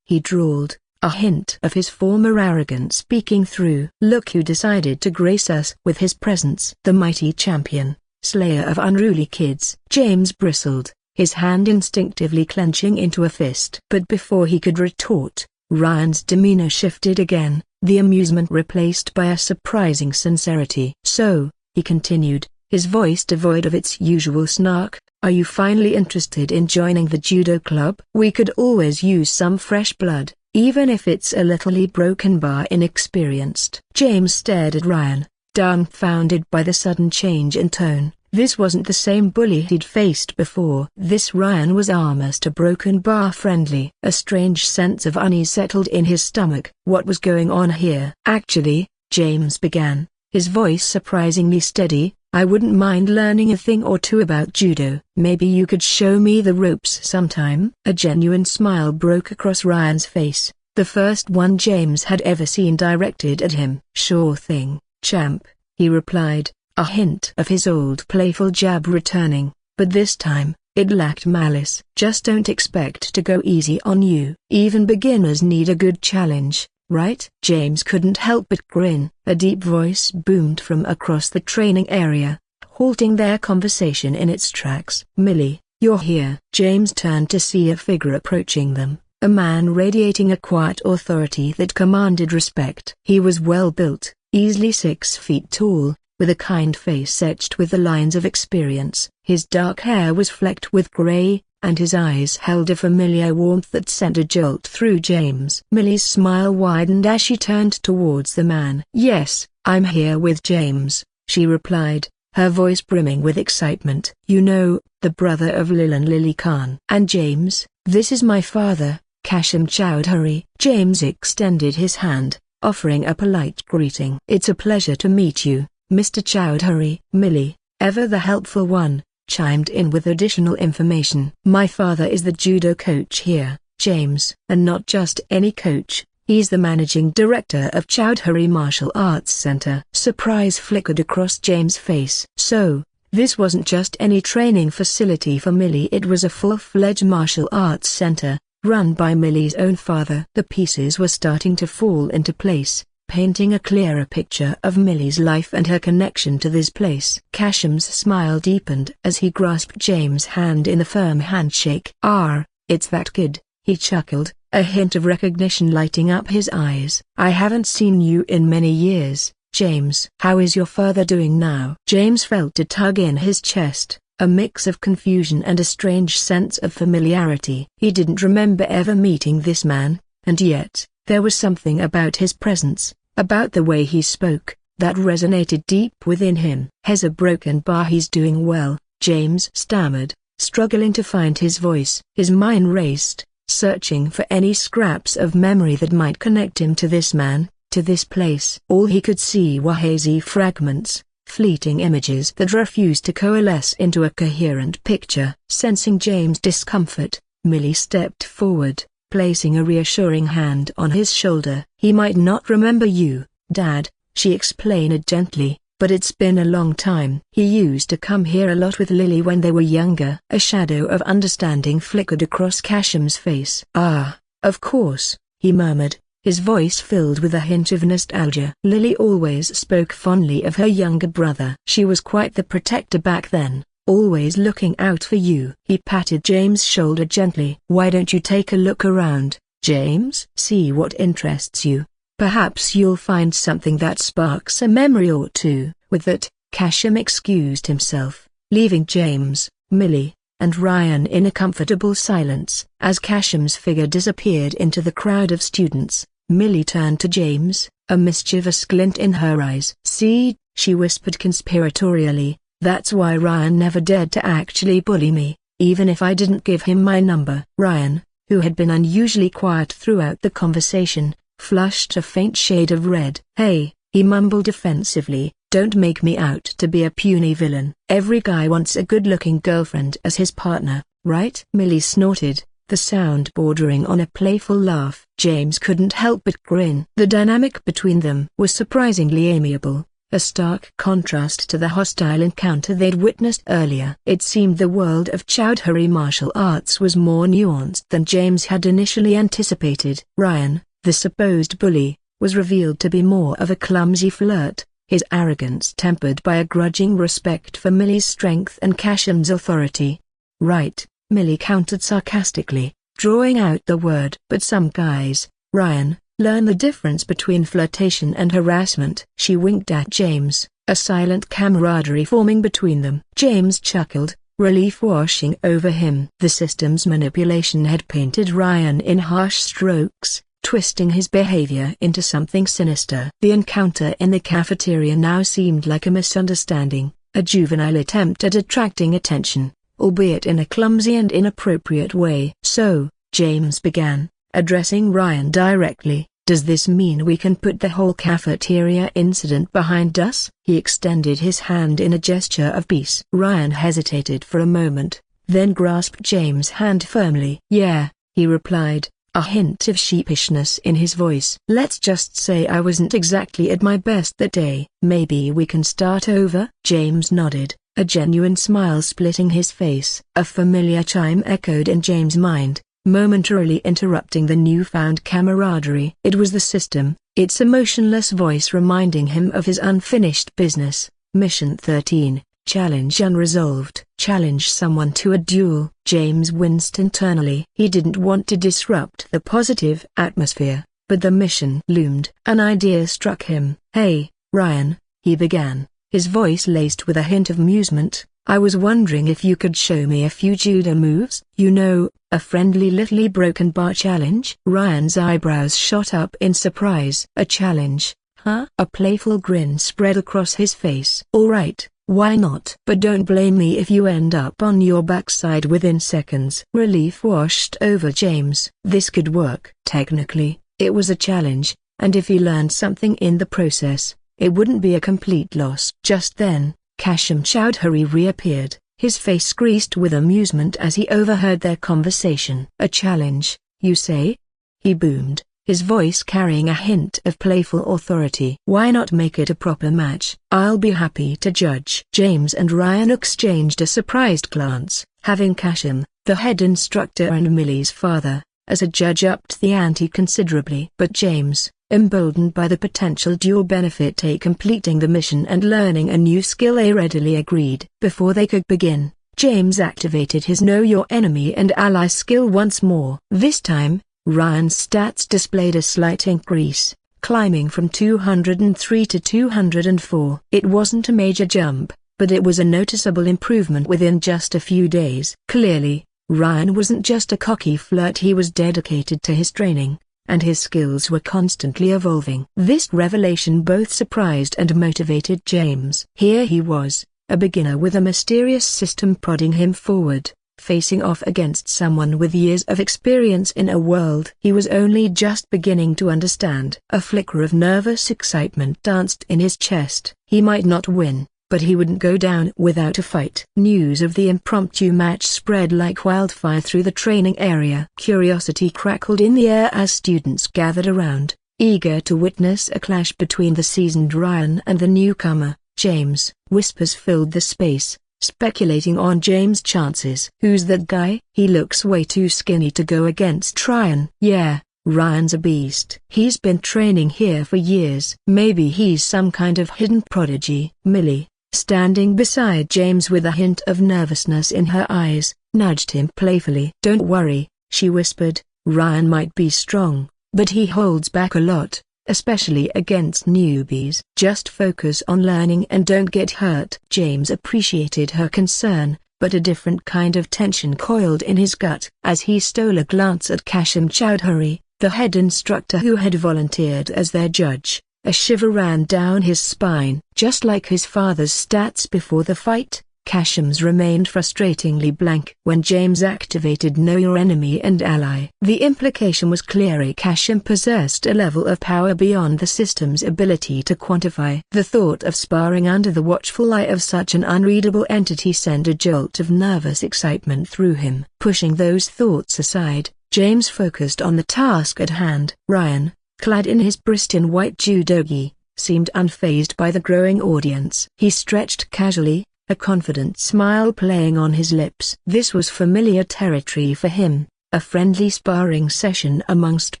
Speaker 1: he drawled, a hint of his former arrogance peeking through. "Look who decided to grace us with his presence." "The mighty champion, slayer of unruly kids." James bristled, his hand instinctively clenching into a fist. But before he could retort, Ryan's demeanor shifted again, the amusement replaced by a surprising sincerity. "So," he continued, his voice devoid of its usual snark, "are you finally interested in joining the judo club? We could always use some fresh blood, even if it's a little broken bar inexperienced." James stared at Ryan, dumbfounded by the sudden change in tone. This wasn't the same bully he'd faced before. This Ryan was almost a broken bar friendly. A strange sense of unease settled in his stomach. What was going on here? "Actually," James began, his voice surprisingly steady, "I wouldn't mind learning a thing or two about judo. Maybe you could show me the ropes sometime." A genuine smile broke across Ryan's face, the first one James had ever seen directed at him. "Sure thing, champ," he replied, a hint of his old playful jab returning, but this time, it lacked malice. "Just don't expect to go easy on you. Even beginners need a good challenge, right?" James couldn't help but grin. A deep voice boomed from across the training area, halting their conversation in its tracks. "Millie, you're here." James turned to see a figure approaching them, a man radiating a quiet authority that commanded respect. He was well built, easily 6 feet tall, with a kind face etched with the lines of experience. His dark hair was flecked with gray, and his eyes held a familiar warmth that sent a jolt through James. Millie's smile widened as she turned towards the man. "Yes, I'm here with James," she replied, her voice brimming with excitement. "You know, the brother of Lily Khan." "And James, this is my father, Kashim Chowdhury." James extended his hand, offering a polite greeting. "It's a pleasure to meet you, Mr. Chowdhury." Millie, ever the helpful one, chimed in with additional information. "My father is the judo coach here, James." "And not just any coach, he's the managing director of Chowdhury Martial Arts Center." Surprise flickered across James' face. So, this wasn't just any training facility for Millie, it was a full-fledged martial arts center, run by Millie's own father. The pieces were starting to fall into place, painting a clearer picture of Millie's life and her connection to this place. Kashim's smile deepened as he grasped James' hand in a firm handshake. "Ah, it's that kid," he chuckled, a hint of recognition lighting up his eyes. "I haven't seen you in many years, James." "How is your father doing now?" James felt a tug in his chest, a mix of confusion and a strange sense of familiarity. He didn't remember ever meeting this man, and yet, there was something about his presence, about the way he spoke, that resonated deep within him. "Has a broken bar. He's doing well," James stammered, struggling to find his voice. His mind raced, searching for any scraps of memory that might connect him to this man, to this place. All he could see were hazy fragments, fleeting images that refused to coalesce into a coherent picture. Sensing James' discomfort, Millie stepped forward, placing a reassuring hand on his shoulder. "He might not remember you, Dad," she explained gently, "but it's been a long time. He used to come here a lot with Lily when they were younger." A shadow of understanding flickered across Kashim's face. "Ah, of course," he murmured, his voice filled with a hint of nostalgia. "Lily always spoke fondly of her younger brother. She was quite the protector back then, always looking out for you." He patted James' shoulder gently. "Why don't you take a look around, James? See what interests you. Perhaps you'll find something that sparks a memory or two." With that, Kashim excused himself, leaving James, Millie, and Ryan in a comfortable silence. As Kashim's figure disappeared into the crowd of students, Millie turned to James, a mischievous glint in her eyes. "See," she whispered conspiratorially, "that's why Ryan never dared to actually bully me, even if I didn't give him my number." Ryan, who had been unusually quiet throughout the conversation, flushed a faint shade of red. "Hey," he mumbled defensively, "don't make me out to be a puny villain. Every guy wants a good-looking girlfriend as his partner, right?" Millie snorted, the sound bordering on a playful laugh. James couldn't help but grin. The dynamic between them was surprisingly amiable, a stark contrast to the hostile encounter they'd witnessed earlier. It seemed the world of Chowdhury martial arts was more nuanced than James had initially anticipated. Ryan, the supposed bully, was revealed to be more of a clumsy flirt, his arrogance tempered by a grudging respect for Millie's strength and Kasham's authority. "Right," Millie countered sarcastically, drawing out the word. "But some guys, Ryan, learn the difference between flirtation and harassment." She winked at James, a silent camaraderie forming between them. James chuckled, relief washing over him. The system's manipulation had painted Ryan in harsh strokes, twisting his behavior into something sinister. The encounter in the cafeteria now seemed like a misunderstanding, a juvenile attempt at attracting attention, albeit in a clumsy and inappropriate way. "So," James began, addressing Ryan directly, "does this mean we can put the whole cafeteria incident behind us?" He extended his hand in a gesture of peace. Ryan hesitated for a moment, then grasped James' hand firmly. "Yeah," he replied, a hint of sheepishness in his voice. "Let's just say I wasn't exactly at my best that day. Maybe we can start over?" James nodded, a genuine smile splitting his face. A familiar chime echoed in James' mind, momentarily interrupting the newfound camaraderie. It was the system, its emotionless voice reminding him of his unfinished business. Mission 13, Challenge Unresolved. Challenge someone to a duel. James winced internally. He didn't want to disrupt the positive atmosphere, but the mission loomed. An idea struck him. "Hey, Ryan," he began, his voice laced with a hint of amusement, "I was wondering if you could show me a few judo moves. You know, a friendly little broken bar challenge." Ryan's eyebrows shot up in surprise. "A challenge, huh?" A playful grin spread across his face. "All right. Why not? But don't blame me if you end up on your backside within seconds." Relief washed over James. This could work. Technically, it was a challenge, and if he learned something in the process, it wouldn't be a complete loss. Just then, Kasham Chowdhury reappeared, his face creased with amusement as he overheard their conversation. "A challenge, you say?" he boomed, his voice carrying a hint of playful authority. "Why not make it a proper match? I'll be happy to judge." James and Ryan exchanged a surprised glance. Having Kasham, the head instructor and Millie's father, as a judge upped the ante considerably. But James, emboldened by the potential dual benefit completing the mission and learning a new skill, readily agreed. Before they could begin, James activated his Know Your Enemy and Ally skill once more. This time, Ryan's stats displayed a slight increase, climbing from 203 to 204. It wasn't a major jump, but it was a noticeable improvement within just a few days. Clearly, Ryan wasn't just a cocky flirt, he was dedicated to his training, and his skills were constantly evolving. This revelation both surprised and motivated James. Here he was, a beginner with a mysterious system prodding him forward, facing off against someone with years of experience in a world he was only just beginning to understand. A flicker of nervous excitement danced in his chest. He might not win, but he wouldn't go down without a fight. News of the impromptu match spread like wildfire through the training area. Curiosity crackled in the air as students gathered around, eager to witness a clash between the seasoned Ryan and the newcomer, James. Whispers filled the space, speculating on James' chances. "Who's that guy? He looks way too skinny to go against Ryan." "Yeah, Ryan's a beast. He's been training here for years. Maybe he's some kind of hidden prodigy." Millie, standing beside James with a hint of nervousness in her eyes, nudged him playfully. "Don't worry," she whispered, "Ryan might be strong, but he holds back a lot, especially against newbies. Just focus on learning and don't get hurt." James appreciated her concern, but a different kind of tension coiled in his gut. As he stole a glance at Kasham Chowdhury, the head instructor who had volunteered as their judge, a shiver ran down his spine. Just like his father's stats before the fight, Casham's remained frustratingly blank when James activated Know Your Enemy and Ally. The implication was clear: Casham possessed a level of power beyond the system's ability to quantify. The thought of sparring under the watchful eye of such an unreadable entity sent a jolt of nervous excitement through him. Pushing those thoughts aside, James focused on the task at hand. Ryan, clad in his pristine white judo gi, seemed unfazed by the growing audience. He stretched casually, a confident smile playing on his lips. This was familiar territory for him, a friendly sparring session amongst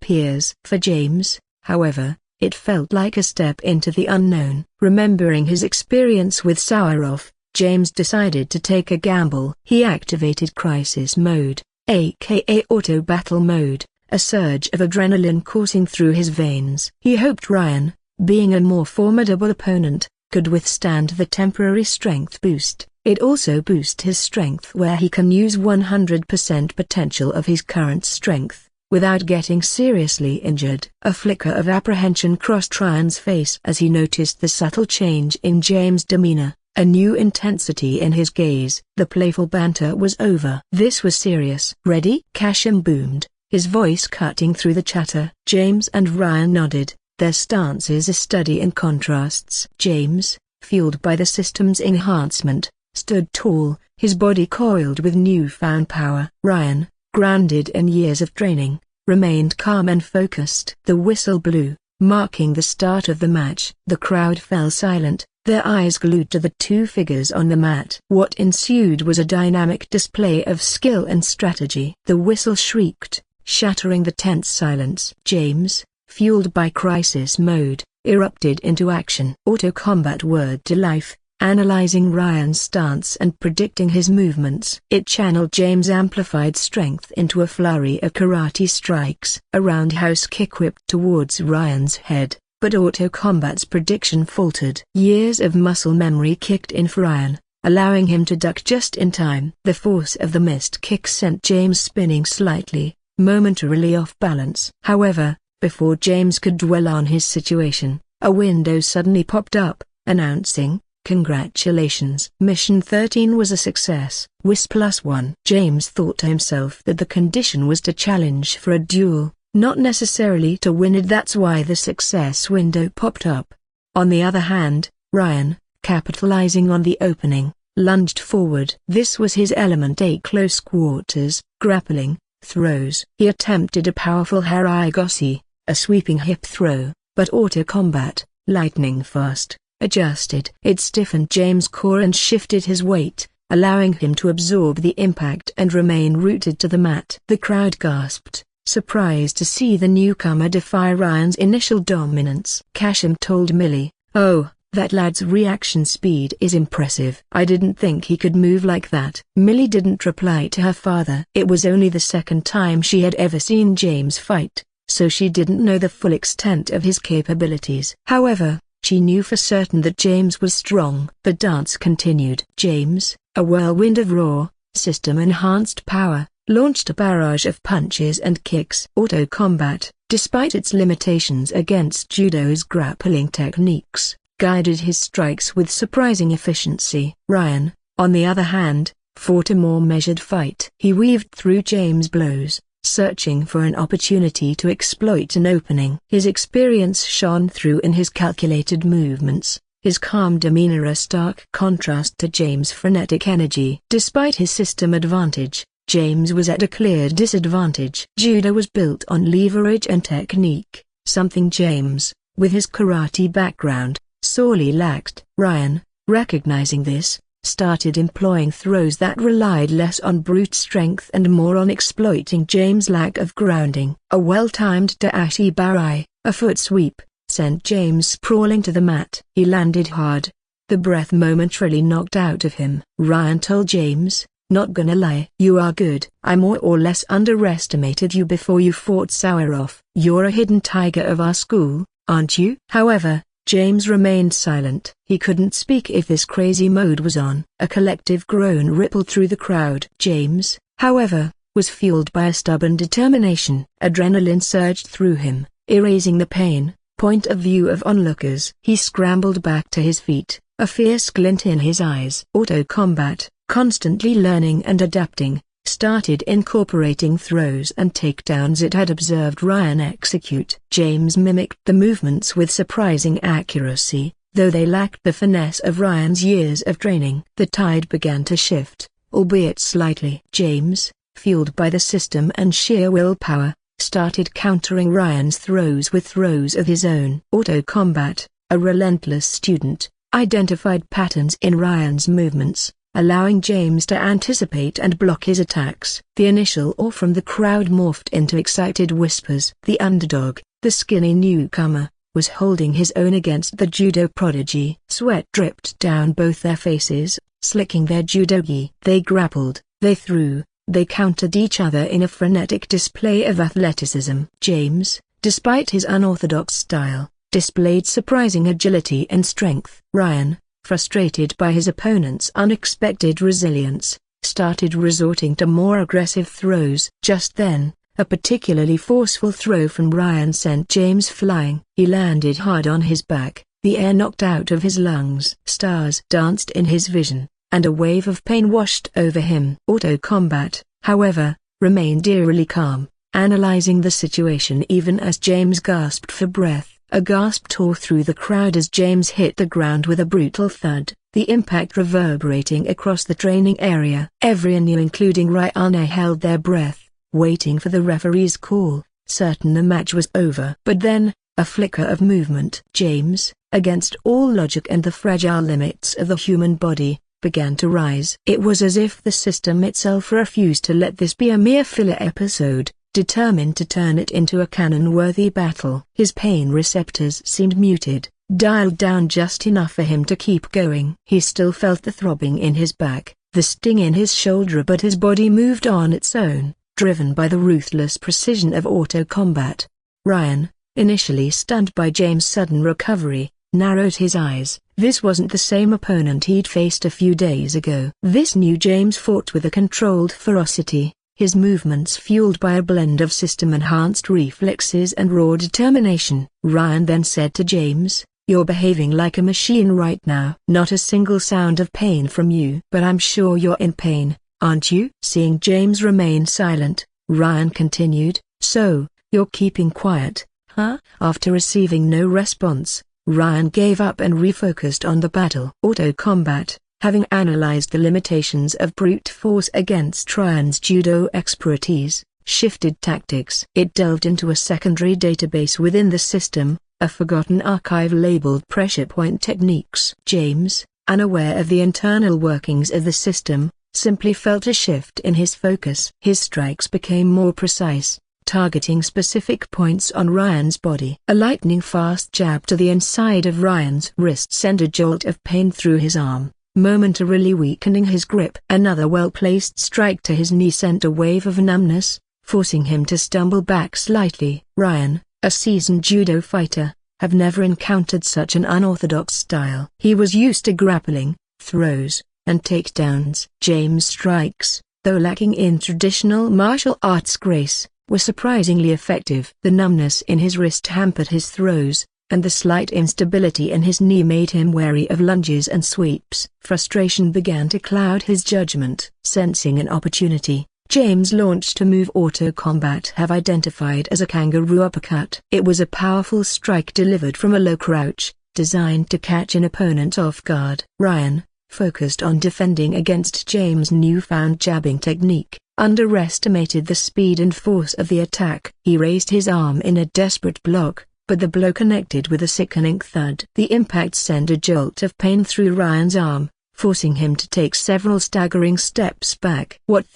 Speaker 1: peers. For James, however, it felt like a step into the unknown. Remembering his experience with Sauerhoff, James decided to take a gamble. He activated Crisis Mode, aka Auto Battle Mode, a surge of adrenaline coursing through his veins. He hoped Ryan, being a more formidable opponent, could withstand the temporary strength boost. It also boosts his strength where he can use 100% potential of his current strength, without getting seriously injured. A flicker of apprehension crossed Ryan's face as he noticed the subtle change in James' demeanor, a new intensity in his gaze. The playful banter was over. This was serious. "Ready?" Casham boomed, his voice cutting through the chatter. James and Ryan nodded, their stances a study in contrasts. James, fueled by the system's enhancement, stood tall, his body coiled with newfound power. Ryan, grounded in years of training, remained calm and focused. The whistle blew, marking the start of the match. The crowd fell silent, their eyes glued to the two figures on the mat. What ensued was a dynamic display of skill and strategy. The whistle shrieked, shattering the tense silence. James, fueled by Crisis Mode, erupted into action. Auto combat whirred to life, analyzing Ryan's stance and predicting his movements. It channeled James' amplified strength into a flurry of karate strikes. A roundhouse kick whipped towards Ryan's head, but Auto combat's prediction faltered. Years of muscle memory kicked in for Ryan, allowing him to duck just in time. The force of the missed kick sent James spinning slightly, momentarily off balance. However, before James could dwell on his situation, a window suddenly popped up, announcing, "Congratulations. Mission 13 was a success. WIS +1." James thought to himself that the condition was to challenge for a duel, not necessarily to win it. That's why the success window popped up. On the other hand, Ryan, capitalizing on the opening, lunged forward. This was his element: a close quarters, grappling, throws. He attempted a powerful Haraigoshi, a sweeping hip throw, but Auto Combat, lightning fast, adjusted. It stiffened James' core and shifted his weight, allowing him to absorb the impact and remain rooted to the mat. The crowd gasped, surprised to see the newcomer defy Ryan's initial dominance. Casham told Millie, "Oh, that lad's reaction speed is impressive. I didn't think he could move like that." Millie didn't reply to her father. It was only the second time she had ever seen James fight, so she didn't know the full extent of his capabilities. However, she knew for certain that James was strong. The dance continued. James, a whirlwind of raw, system-enhanced power, launched a barrage of punches and kicks. Auto combat, despite its limitations against judo's grappling techniques, guided his strikes with surprising efficiency. Ryan, on the other hand, fought a more measured fight. He weaved through James' blows, searching for an opportunity to exploit an opening. His experience shone through in his calculated movements, his calm demeanor a stark contrast to James' frenetic energy. Despite his system advantage, James was at a clear disadvantage. Judo was built on leverage and technique, something James, with his karate background, sorely lacked. Ryan, recognizing this, started employing throws that relied less on brute strength and more on exploiting James' lack of grounding. A well-timed dashi barai, a foot sweep, sent James sprawling to the mat. He landed hard, the breath momentarily knocked out of him. Ryan told James, "Not gonna lie, you are good. I more or less underestimated you before you fought Sauerhoff. You're a hidden tiger of our school, aren't you?" However, James remained silent. He couldn't speak if this crazy mode was on. A collective groan rippled through the crowd. James, however, was fueled by a stubborn determination. Adrenaline surged through him, erasing the pain, point of view of onlookers. He scrambled back to his feet, a fierce glint in his eyes. Auto combat, constantly learning and adapting, started incorporating throws and takedowns it had observed Ryan execute. James mimicked the movements with surprising accuracy, though they lacked the finesse of Ryan's years of training. The tide began to shift, albeit slightly. James, fueled by the system and sheer willpower, started countering Ryan's throws with throws of his own. Auto combat, a relentless student, identified patterns in Ryan's movements, allowing James to anticipate and block his attacks. The initial awe from the crowd morphed into excited whispers. The underdog, the skinny newcomer, was holding his own against the judo prodigy. Sweat dripped down both their faces, slicking their judo-gi. They grappled, they threw, they countered each other in a frenetic display of athleticism. James, despite his unorthodox style, displayed surprising agility and strength. Ryan, frustrated by his opponent's unexpected resilience, started resorting to more aggressive throws. Just then, a particularly forceful throw from Ryan sent James flying. He landed hard on his back, the air knocked out of his lungs. Stars danced in his vision, and a wave of pain washed over him. Auto combat, however, remained eerily calm, analyzing the situation even as James gasped for breath. A gasp tore through the crowd as James hit the ground with a brutal thud, the impact reverberating across the training area. Everyone, including Ryan, held their breath, waiting for the referee's call, certain the match was over. But then, a flicker of movement. James, against all logic and the fragile limits of the human body, began to rise. It was as if the system itself refused to let this be a mere filler episode, determined to turn it into a canon-worthy battle. His pain receptors seemed muted, dialed down just enough for him to keep going. He still felt the throbbing in his back, the sting in his shoulder, but his body moved on its own, driven by the ruthless precision of auto combat. Ryan, initially stunned by James' sudden recovery, narrowed his eyes. This wasn't the same opponent he'd faced a few days ago. This new James fought with a controlled ferocity, his movements fueled by a blend of system-enhanced reflexes and raw determination. Ryan then said to James, "You're behaving like a machine right now. Not a single sound of pain from you." "But I'm sure you're in pain, aren't you?" Seeing James remain silent, Ryan continued, "So, you're keeping quiet, huh?" After receiving no response, Ryan gave up and refocused on the battle. Auto combat, having analyzed the limitations of brute force against Ryan's judo expertise, shifted tactics. It delved into a secondary database within the system, a forgotten archive labeled pressure point techniques. James, unaware of the internal workings of the system, simply felt a shift in his focus. His strikes became more precise, targeting specific points on Ryan's body. A lightning-fast jab to the inside of Ryan's wrist sent a jolt of pain through his arm, momentarily weakening his grip. Another well-placed strike to his knee sent a wave of numbness, forcing him to stumble back slightly. Ryan, a seasoned judo fighter, had never encountered such an unorthodox style. He was used to grappling, throws, and takedowns. James' strikes, though lacking in traditional martial arts grace, were surprisingly effective. The numbness in his wrist hampered his throws, and the slight instability in his knee made him wary of lunges and sweeps. Frustration began to cloud his judgment. Sensing an opportunity, James launched a move auto combat have identified as a kangaroo uppercut. It was a powerful strike delivered from a low crouch, designed to catch an opponent off guard. Ryan, focused on defending against James' newfound jabbing technique, underestimated the speed and force of the attack. He raised his arm in a desperate block, but the blow connected with a sickening thud. The impact sent a jolt of pain through Ryan's arm, forcing him to take several staggering steps back. What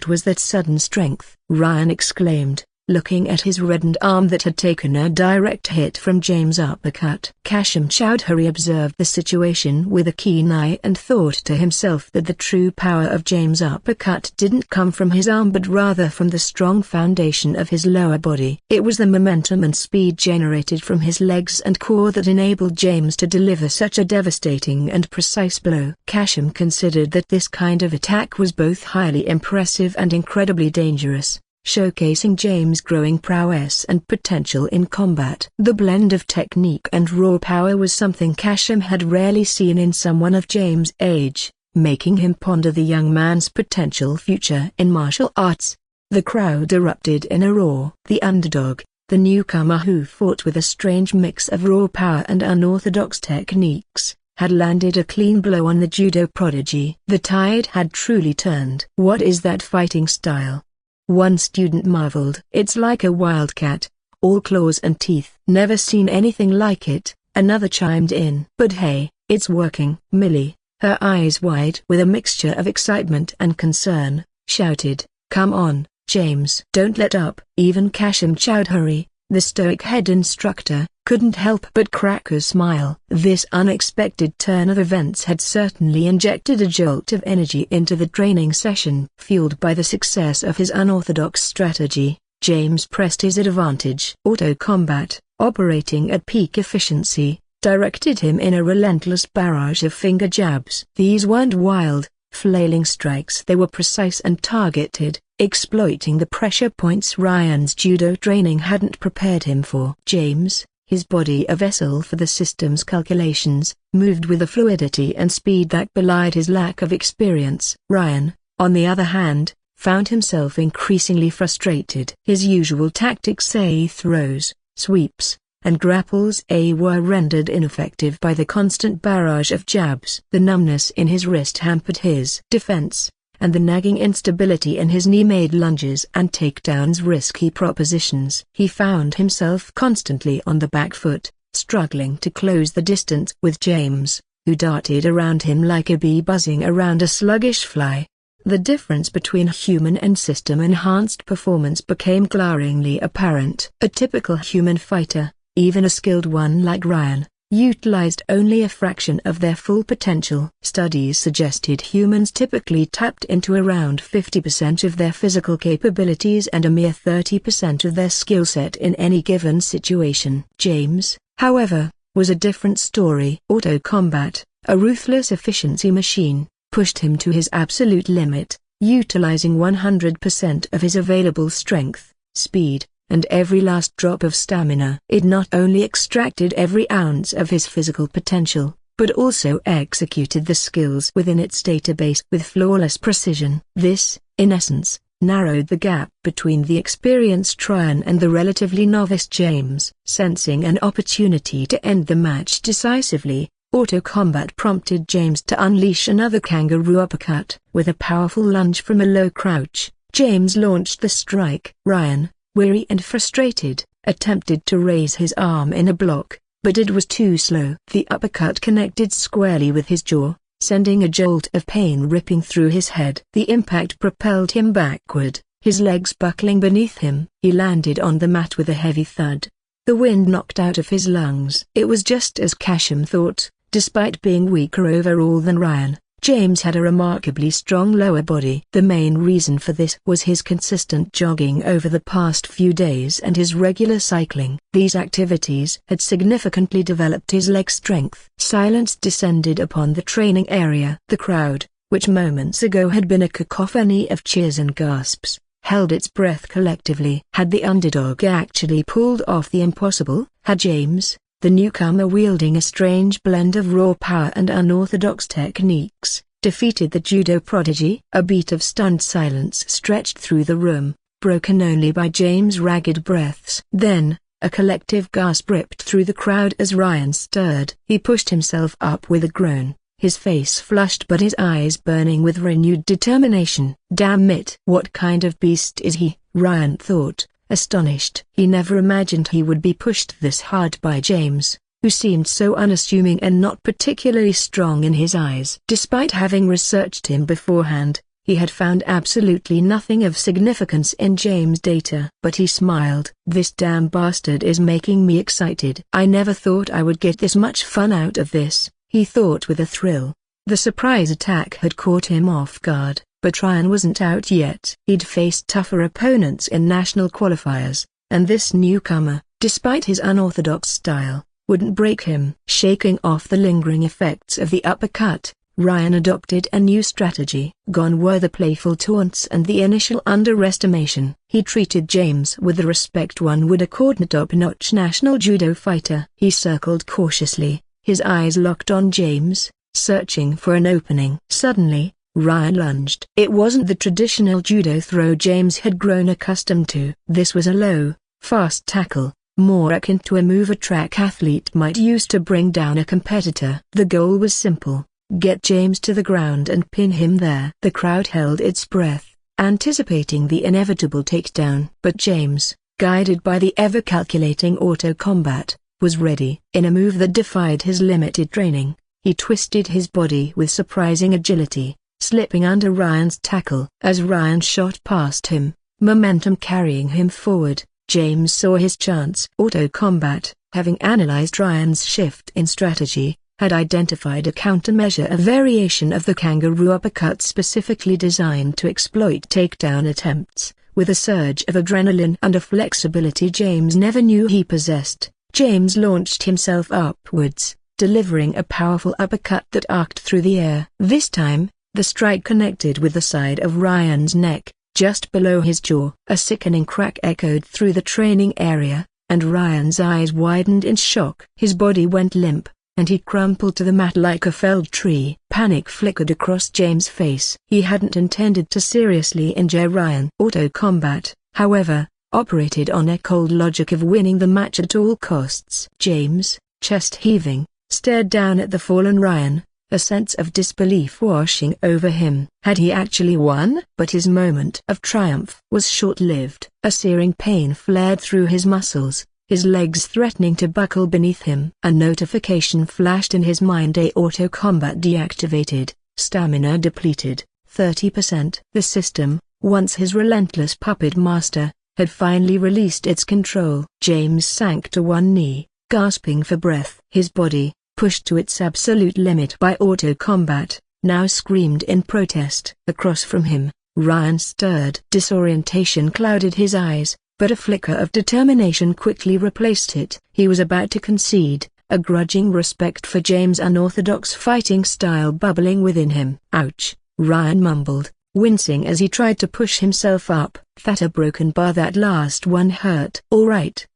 Speaker 1: was that sudden strength?" Ryan exclaimed, looking at his reddened arm that had taken a direct hit from James' uppercut. Kashim Chowdhury observed the situation with a keen eye and thought to himself that the true power of James' uppercut didn't come from his arm but rather from the strong foundation of his lower body. It was the momentum and speed generated from his legs and core that enabled James to deliver such a devastating and precise blow. Kashim considered that this kind of attack was both highly impressive and incredibly dangerous. showcasing James' growing prowess and potential in combat. The blend of technique and raw power was something Kashim had rarely seen in someone of James' age, making him ponder the young man's potential future in martial arts. The crowd erupted in a roar. The underdog, the newcomer who fought with a strange mix of raw power and unorthodox techniques, had landed a clean blow on the judo prodigy. The tide had truly turned. "What is that fighting style?" one student marveled. "It's like a wildcat, all claws and teeth." "Never seen anything like it," another chimed in. "But hey, it's working." Millie, her eyes wide with a mixture of excitement and concern, shouted, "Come on, James." "Don't let up." Even Kashim Chowdhury, the stoic head instructor, couldn't help but crack a smile. This unexpected turn of events had certainly injected a jolt of energy into the training session. Fueled by the success of his unorthodox strategy, James pressed his advantage. Auto combat, operating at peak efficiency, directed him in a relentless barrage of finger jabs. These weren't wild, flailing strikes. They were precise and targeted, exploiting the pressure points Ryan's judo training hadn't prepared him for. James, his body a vessel for the system's calculations, moved with a fluidity and speed that belied his lack of experience. Ryan, on the other hand, found himself increasingly frustrated. His usual tactics, throws, sweeps, and grapples were rendered ineffective by the constant barrage of jabs. The numbness in his wrist hampered his defense, and the nagging instability in his knee made lunges and takedowns risky propositions. He found himself constantly on the back foot, struggling to close the distance with James, who darted around him like a bee buzzing around a sluggish fly. The difference between human and system-enhanced performance became glaringly apparent. A typical human fighter, even a skilled one like Ryan, utilized only a fraction of their full potential. Studies suggested humans typically tapped into around 50% of their physical capabilities and a mere 30% of their skill set in any given situation. James, however, was a different story. Auto combat, a ruthless efficiency machine, pushed him to his absolute limit, utilizing 100% of his available strength, speed, and every last drop of stamina. It not only extracted every ounce of his physical potential, but also executed the skills within its database with flawless precision. This, in essence, narrowed the gap between the experienced Ryan and the relatively novice James. Sensing an opportunity to end the match decisively, auto combat prompted James to unleash another kangaroo uppercut. With a powerful lunge from a low crouch, James launched the strike. Ryan, weary and frustrated, attempted to raise his arm in a block, but it was too slow. The uppercut connected squarely with his jaw, sending a jolt of pain ripping through his head. The impact propelled him backward, his legs buckling beneath him. He landed on the mat with a heavy thud, the wind knocked out of his lungs. It was just as Kashim thought. Despite being weaker overall than Ryan, James had a remarkably strong lower body. The main reason for this was his consistent jogging over the past few days and his regular cycling. These activities had significantly developed his leg strength. Silence descended upon the training area. The crowd, which moments ago had been a cacophony of cheers and gasps, held its breath collectively. Had the underdog actually pulled off the impossible? Had James, the newcomer wielding a strange blend of raw power and unorthodox techniques, defeated the judo prodigy? A beat of stunned silence stretched through the room, broken only by James' ragged breaths. Then, a collective gasp ripped through the crowd as Ryan stirred. He pushed himself up with a groan, his face flushed but his eyes burning with renewed determination. Damn it! What kind of beast is he? Ryan thought, astonished. He never imagined he would be pushed this hard by James, who seemed so unassuming and not particularly strong in his eyes. Despite having researched him beforehand, he had found absolutely nothing of significance in James' data. But he smiled. This damn bastard is making me excited. I never thought I would get this much fun out of this, he thought with a thrill. The surprise attack had caught him off guard. But Ryan wasn't out yet. He'd faced tougher opponents in national qualifiers, and this newcomer, despite his unorthodox style, wouldn't break him. Shaking off the lingering effects of the uppercut, Ryan adopted a new strategy. Gone were the playful taunts and the initial underestimation. He treated James with the respect one would accord a top-notch national judo fighter. He circled cautiously, his eyes locked on James, searching for an opening. Suddenly, Ryan lunged. It wasn't the traditional judo throw James had grown accustomed to. This was a low, fast tackle, more akin to a move a track athlete might use to bring down a competitor. The goal was simple: get James to the ground and pin him there. The crowd held its breath, anticipating the inevitable takedown. But James, guided by the ever-calculating auto-combat, was ready. In a move that defied his limited training, he twisted his body with surprising agility, slipping under Ryan's tackle. As Ryan shot past him, momentum carrying him forward, James saw his chance. Auto-combat, having analyzed Ryan's shift in strategy, had identified a countermeasure, a variation of the kangaroo uppercut specifically designed to exploit takedown attempts. With a surge of adrenaline and a flexibility James never knew he possessed, James launched himself upwards, delivering a powerful uppercut that arced through the air. This time, the strike connected with the side of Ryan's neck, just below his jaw. A sickening crack echoed through the training area, and Ryan's eyes widened in shock. His body went limp, and he crumpled to the mat like a felled tree. Panic flickered across James' face. He hadn't intended to seriously injure Ryan. Auto-combat, however, operated on a cold logic of winning the match at all costs. James, chest heaving, stared down at the fallen Ryan, a sense of disbelief washing over him. Had he actually won? But his moment of triumph was short-lived. A searing pain flared through his muscles, his legs threatening to buckle beneath him. A notification flashed in his mind: auto-combat deactivated, stamina depleted, 30%. The system, once his relentless puppet master, had finally released its control. James sank to one knee, gasping for breath. His body, pushed to its absolute limit by auto-combat, now screamed in protest. Across from him, Ryan stirred. Disorientation clouded his eyes, but a flicker of determination quickly replaced it. He was about to concede, a grudging respect for James' unorthodox fighting style bubbling within him. "Ouch," Ryan mumbled, wincing as he tried to push himself up. "That a broken bar, that last one hurt." All right,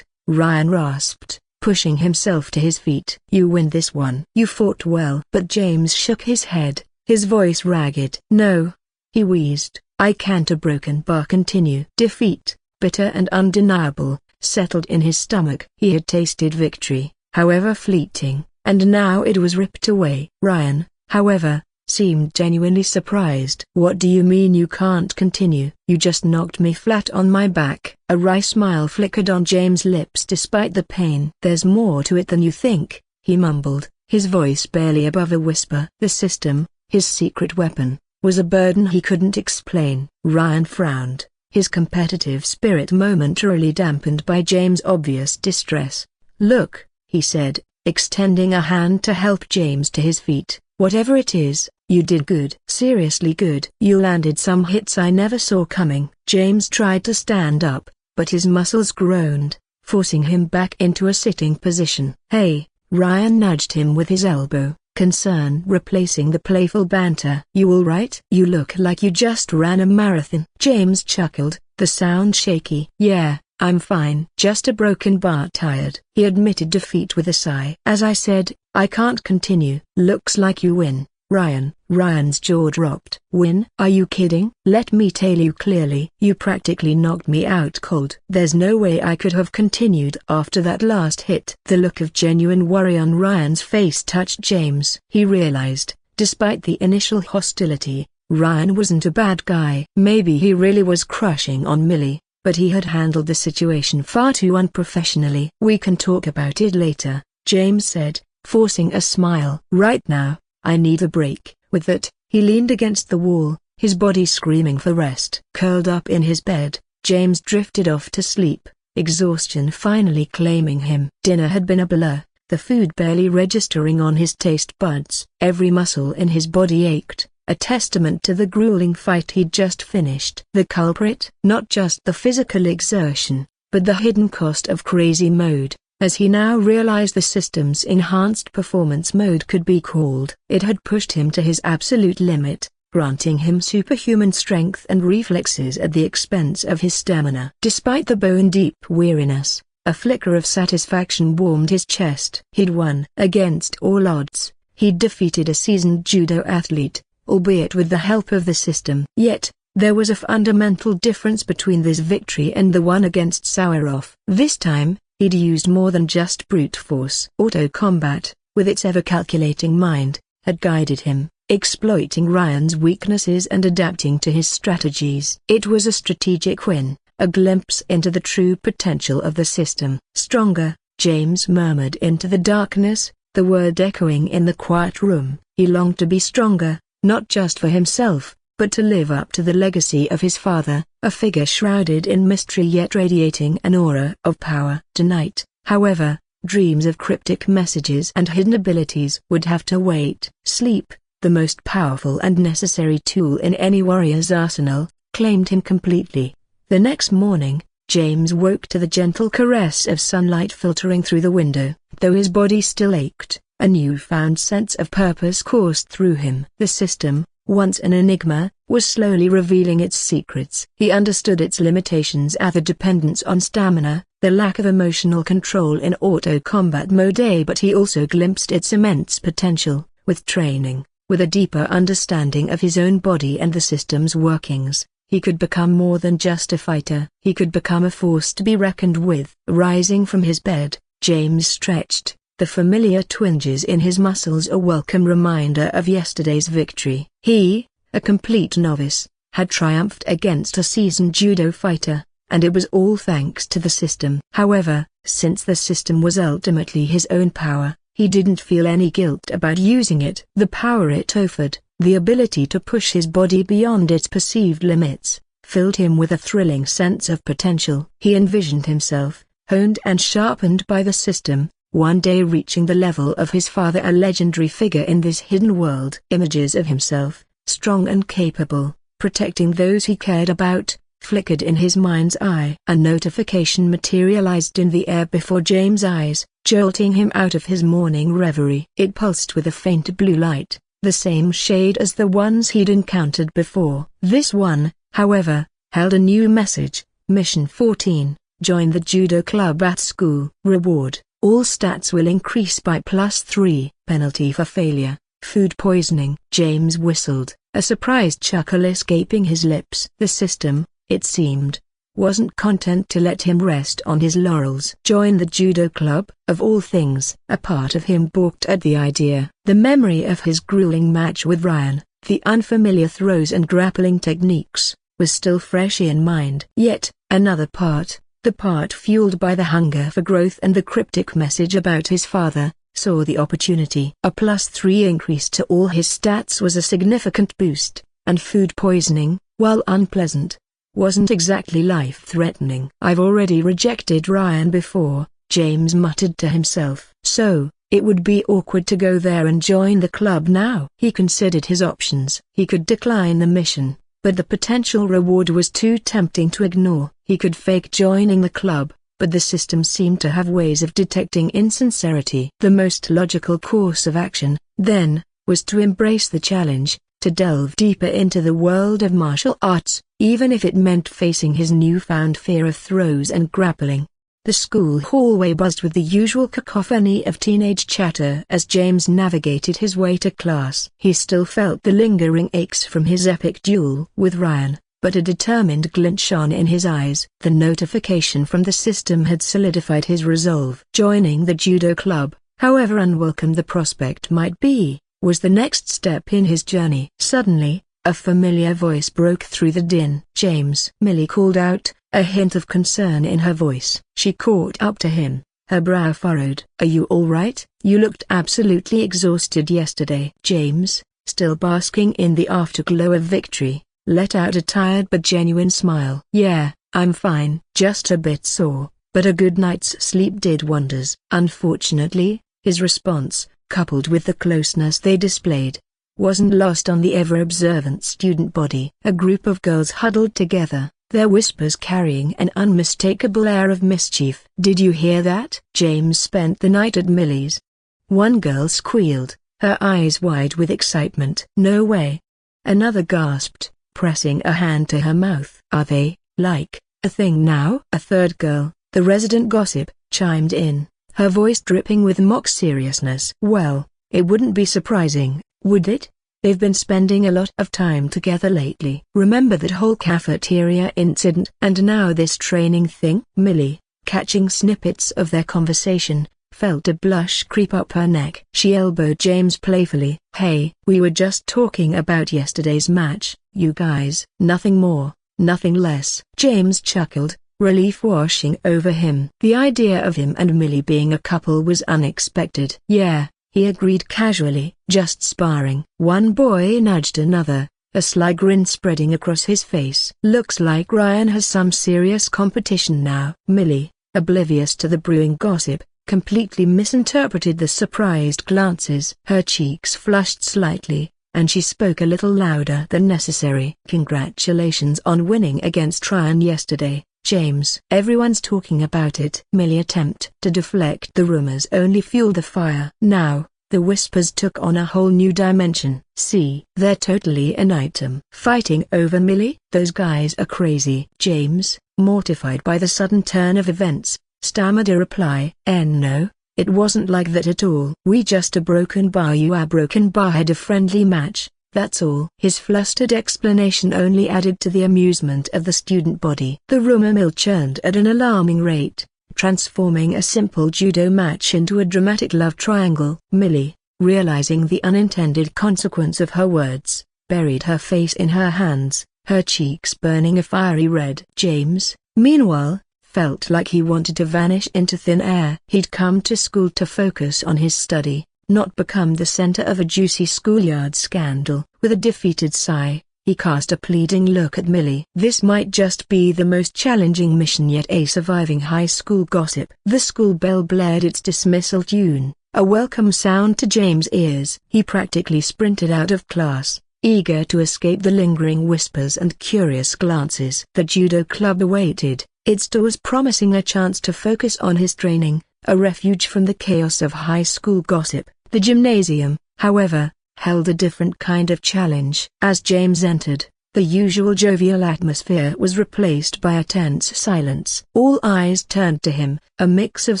Speaker 1: Ryan rasped, pushing himself to his feet. "You win this one. You fought well." But James shook his head, his voice ragged. "No," he wheezed, "I can't." A broken bar continue. Defeat, bitter and undeniable, settled in his stomach. He had tasted victory, however fleeting, and now it was ripped away. Ryan, however, seemed genuinely surprised. "What do you mean you can't continue? You just knocked me flat on my back." A wry smile flickered on James' lips despite the pain. "There's more to it than you think," he mumbled, his voice barely above a whisper. The system, his secret weapon, was a burden he couldn't explain. Ryan frowned, his competitive spirit momentarily dampened by James' obvious distress. "Look," he said, extending a hand to help James to his feet, "whatever it is, you did good. Seriously good. You landed some hits I never saw coming." James tried to stand up, but his muscles groaned, forcing him back into a sitting position. "Hey," Ryan nudged him with his elbow, concern replacing the playful banter. "You all right? You look like you just ran a marathon." James chuckled, the sound shaky. "Yeah, I'm fine. Just a broken bar, tired." He admitted defeat with a sigh. "As I said, I can't continue." "Looks like you win, Ryan." Ryan's jaw dropped. "Win? Are you kidding? Let me tell you clearly. You practically knocked me out cold. There's no way I could have continued after that last hit." The look of genuine worry on Ryan's face touched James. He realized, despite the initial hostility, Ryan wasn't a bad guy. Maybe he really was crushing on Millie, but he had handled the situation far too unprofessionally. "We can talk about it later," James said, forcing a smile. "Right now, I need a break." With that, he leaned against the wall, his body screaming for rest. Curled up in his bed, James drifted off to sleep, exhaustion finally claiming him. Dinner had been a blur, the food barely registering on his taste buds. Every muscle in his body ached, a testament to the grueling fight he'd just finished. The culprit? Not just the physical exertion, but the hidden cost of crazy mode. as he now realized the system's enhanced performance mode could be called. It had pushed him to his absolute limit, granting him superhuman strength and reflexes at the expense of his stamina. Despite the bone-deep weariness, a flicker of satisfaction warmed his chest. He'd won. Against all odds, he'd defeated a seasoned judo athlete, albeit with the help of the system. Yet, there was a fundamental difference between this victory and the one against Sauerhoff. This time, he'd used more than just brute force. Auto-combat, with its ever-calculating mind, had guided him, exploiting Ryan's weaknesses and adapting to his strategies. It was a strategic win, a glimpse into the true potential of the system. Stronger, James murmured into the darkness, the word echoing in the quiet room. He longed to be stronger, not just for himself, but to live up to the legacy of his father, a figure shrouded in mystery yet radiating an aura of power. Tonight, however, dreams of cryptic messages and hidden abilities would have to wait. Sleep, the most powerful and necessary tool in any warrior's arsenal, claimed him completely. The next morning, James woke to the gentle caress of sunlight filtering through the window. Though his body still ached, a newfound sense of purpose coursed through him. The system, once an enigma, was slowly revealing its secrets. He understood its limitations at the dependence on stamina, the lack of emotional control in auto-combat mode, but he also glimpsed its immense potential. With training, with a deeper understanding of his own body and the system's workings, he could become more than just a fighter. He could become a force to be reckoned with. Rising from his bed, James stretched, the familiar twinges in his muscles a welcome reminder of yesterday's victory. He, a complete novice, had triumphed against a seasoned judo fighter, and it was all thanks to the system. However, since the system was ultimately his own power, he didn't feel any guilt about using it. The power it offered, the ability to push his body beyond its perceived limits, filled him with a thrilling sense of potential. He envisioned himself, honed and sharpened by the system, one day reaching the level of his father, a legendary figure in this hidden world. Images of himself, strong and capable, protecting those he cared about, flickered in his mind's eye. A notification materialized in the air before James' eyes, jolting him out of his morning reverie. It pulsed with a faint blue light, the same shade as the ones he'd encountered before. This one, however, held a new message. Mission 14, join the judo club at school. Reward, all stats will increase by +3. Penalty for failure, food poisoning. James whistled, a surprised chuckle escaping his lips. The system, it seemed, wasn't content to let him rest on his laurels. Join the judo club, of all things. A part of him balked at the idea. The memory of his grueling match with Ryan, the unfamiliar throws and grappling techniques, was still fresh in mind. Yet, another part, the part fueled by the hunger for growth and the cryptic message about his father, saw the opportunity. A +3 increase to all his stats was a significant boost, and food poisoning, while unpleasant, wasn't exactly life-threatening. I've already rejected Ryan before, James muttered to himself. So, it would be awkward to go there and join the club now. He considered his options. He could decline the mission, but the potential reward was too tempting to ignore. He could fake joining the club, but the system seemed to have ways of detecting insincerity. The most logical course of action, then, was to embrace the challenge, to delve deeper into the world of martial arts, even if it meant facing his newfound fear of throws and grappling. The school hallway buzzed with the usual cacophony of teenage chatter as James navigated his way to class. He still felt the lingering aches from his epic duel with Ryan, but a determined glint shone in his eyes. The notification from the system had solidified his resolve. Joining the judo club, however unwelcome the prospect might be, was the next step in his journey. Suddenly, a familiar voice broke through the din. James, Millie called out, a hint of concern in her voice. She caught up to him, her brow furrowed. Are you all right? You looked absolutely exhausted yesterday. James, still basking in the afterglow of victory, let out a tired but genuine smile. Yeah, I'm fine. Just a bit sore, but a good night's sleep did wonders. Unfortunately, his response, coupled with the closeness they displayed, wasn't lost on the ever-observant student body. A group of girls huddled together, their whispers carrying an unmistakable air of mischief. "Did you hear that? James spent the night at Millie's." One girl squealed, her eyes wide with excitement. "No way." Another gasped, pressing a hand to her mouth. "Are they, like, a thing now?" A third girl, the resident gossip, chimed in, her voice dripping with mock seriousness. "Well, it wouldn't be surprising, would it? They've been spending a lot of time together lately. Remember that whole cafeteria incident? And now this training thing?" Millie, catching snippets of their conversation, felt a blush creep up her neck. She elbowed James playfully. "Hey, we were just talking about yesterday's match, you guys." "Nothing more, nothing less." James chuckled, relief washing over him. The idea of him and Millie being a couple was unexpected. "Yeah," he agreed casually. "Just sparring." One boy nudged another, a sly grin spreading across his face. "Looks like Ryan has some serious competition now." Millie, oblivious to the brewing gossip, completely misinterpreted the surprised glances. Her cheeks flushed slightly, and she spoke a little louder than necessary. "Congratulations on winning against Ryan yesterday, James." "Everyone's talking about it." Millie's attempt to deflect the rumors only fueled the fire. Now, the whispers took on a whole new dimension. "See, they're totally an item." "Fighting over Millie?" "Those guys are crazy." James, mortified by the sudden turn of events, stammered a reply. No, it wasn't like that at all. "We just a broken bar. You a broken bar had a friendly match, that's all." His flustered explanation only added to the amusement of the student body. The rumor mill churned at an alarming rate, transforming a simple judo match into a dramatic love triangle. Millie, realizing the unintended consequence of her words, buried her face in her hands, her cheeks burning a fiery red. James, meanwhile, felt like he wanted to vanish into thin air. He'd come to school to focus on his study, not become the center of a juicy schoolyard scandal. With a defeated sigh, he cast a pleading look at Millie. This might just be the most challenging mission yet. A surviving high school gossip. The school bell blared its dismissal tune, a welcome sound to James' ears. He practically sprinted out of class, eager to escape the lingering whispers and curious glances. The judo club awaited, its doors promising a chance to focus on his training, a refuge from the chaos of high school gossip. The gymnasium, however, held a different kind of challenge. As James entered, the usual jovial atmosphere was replaced by a tense silence. All eyes turned to him, a mix of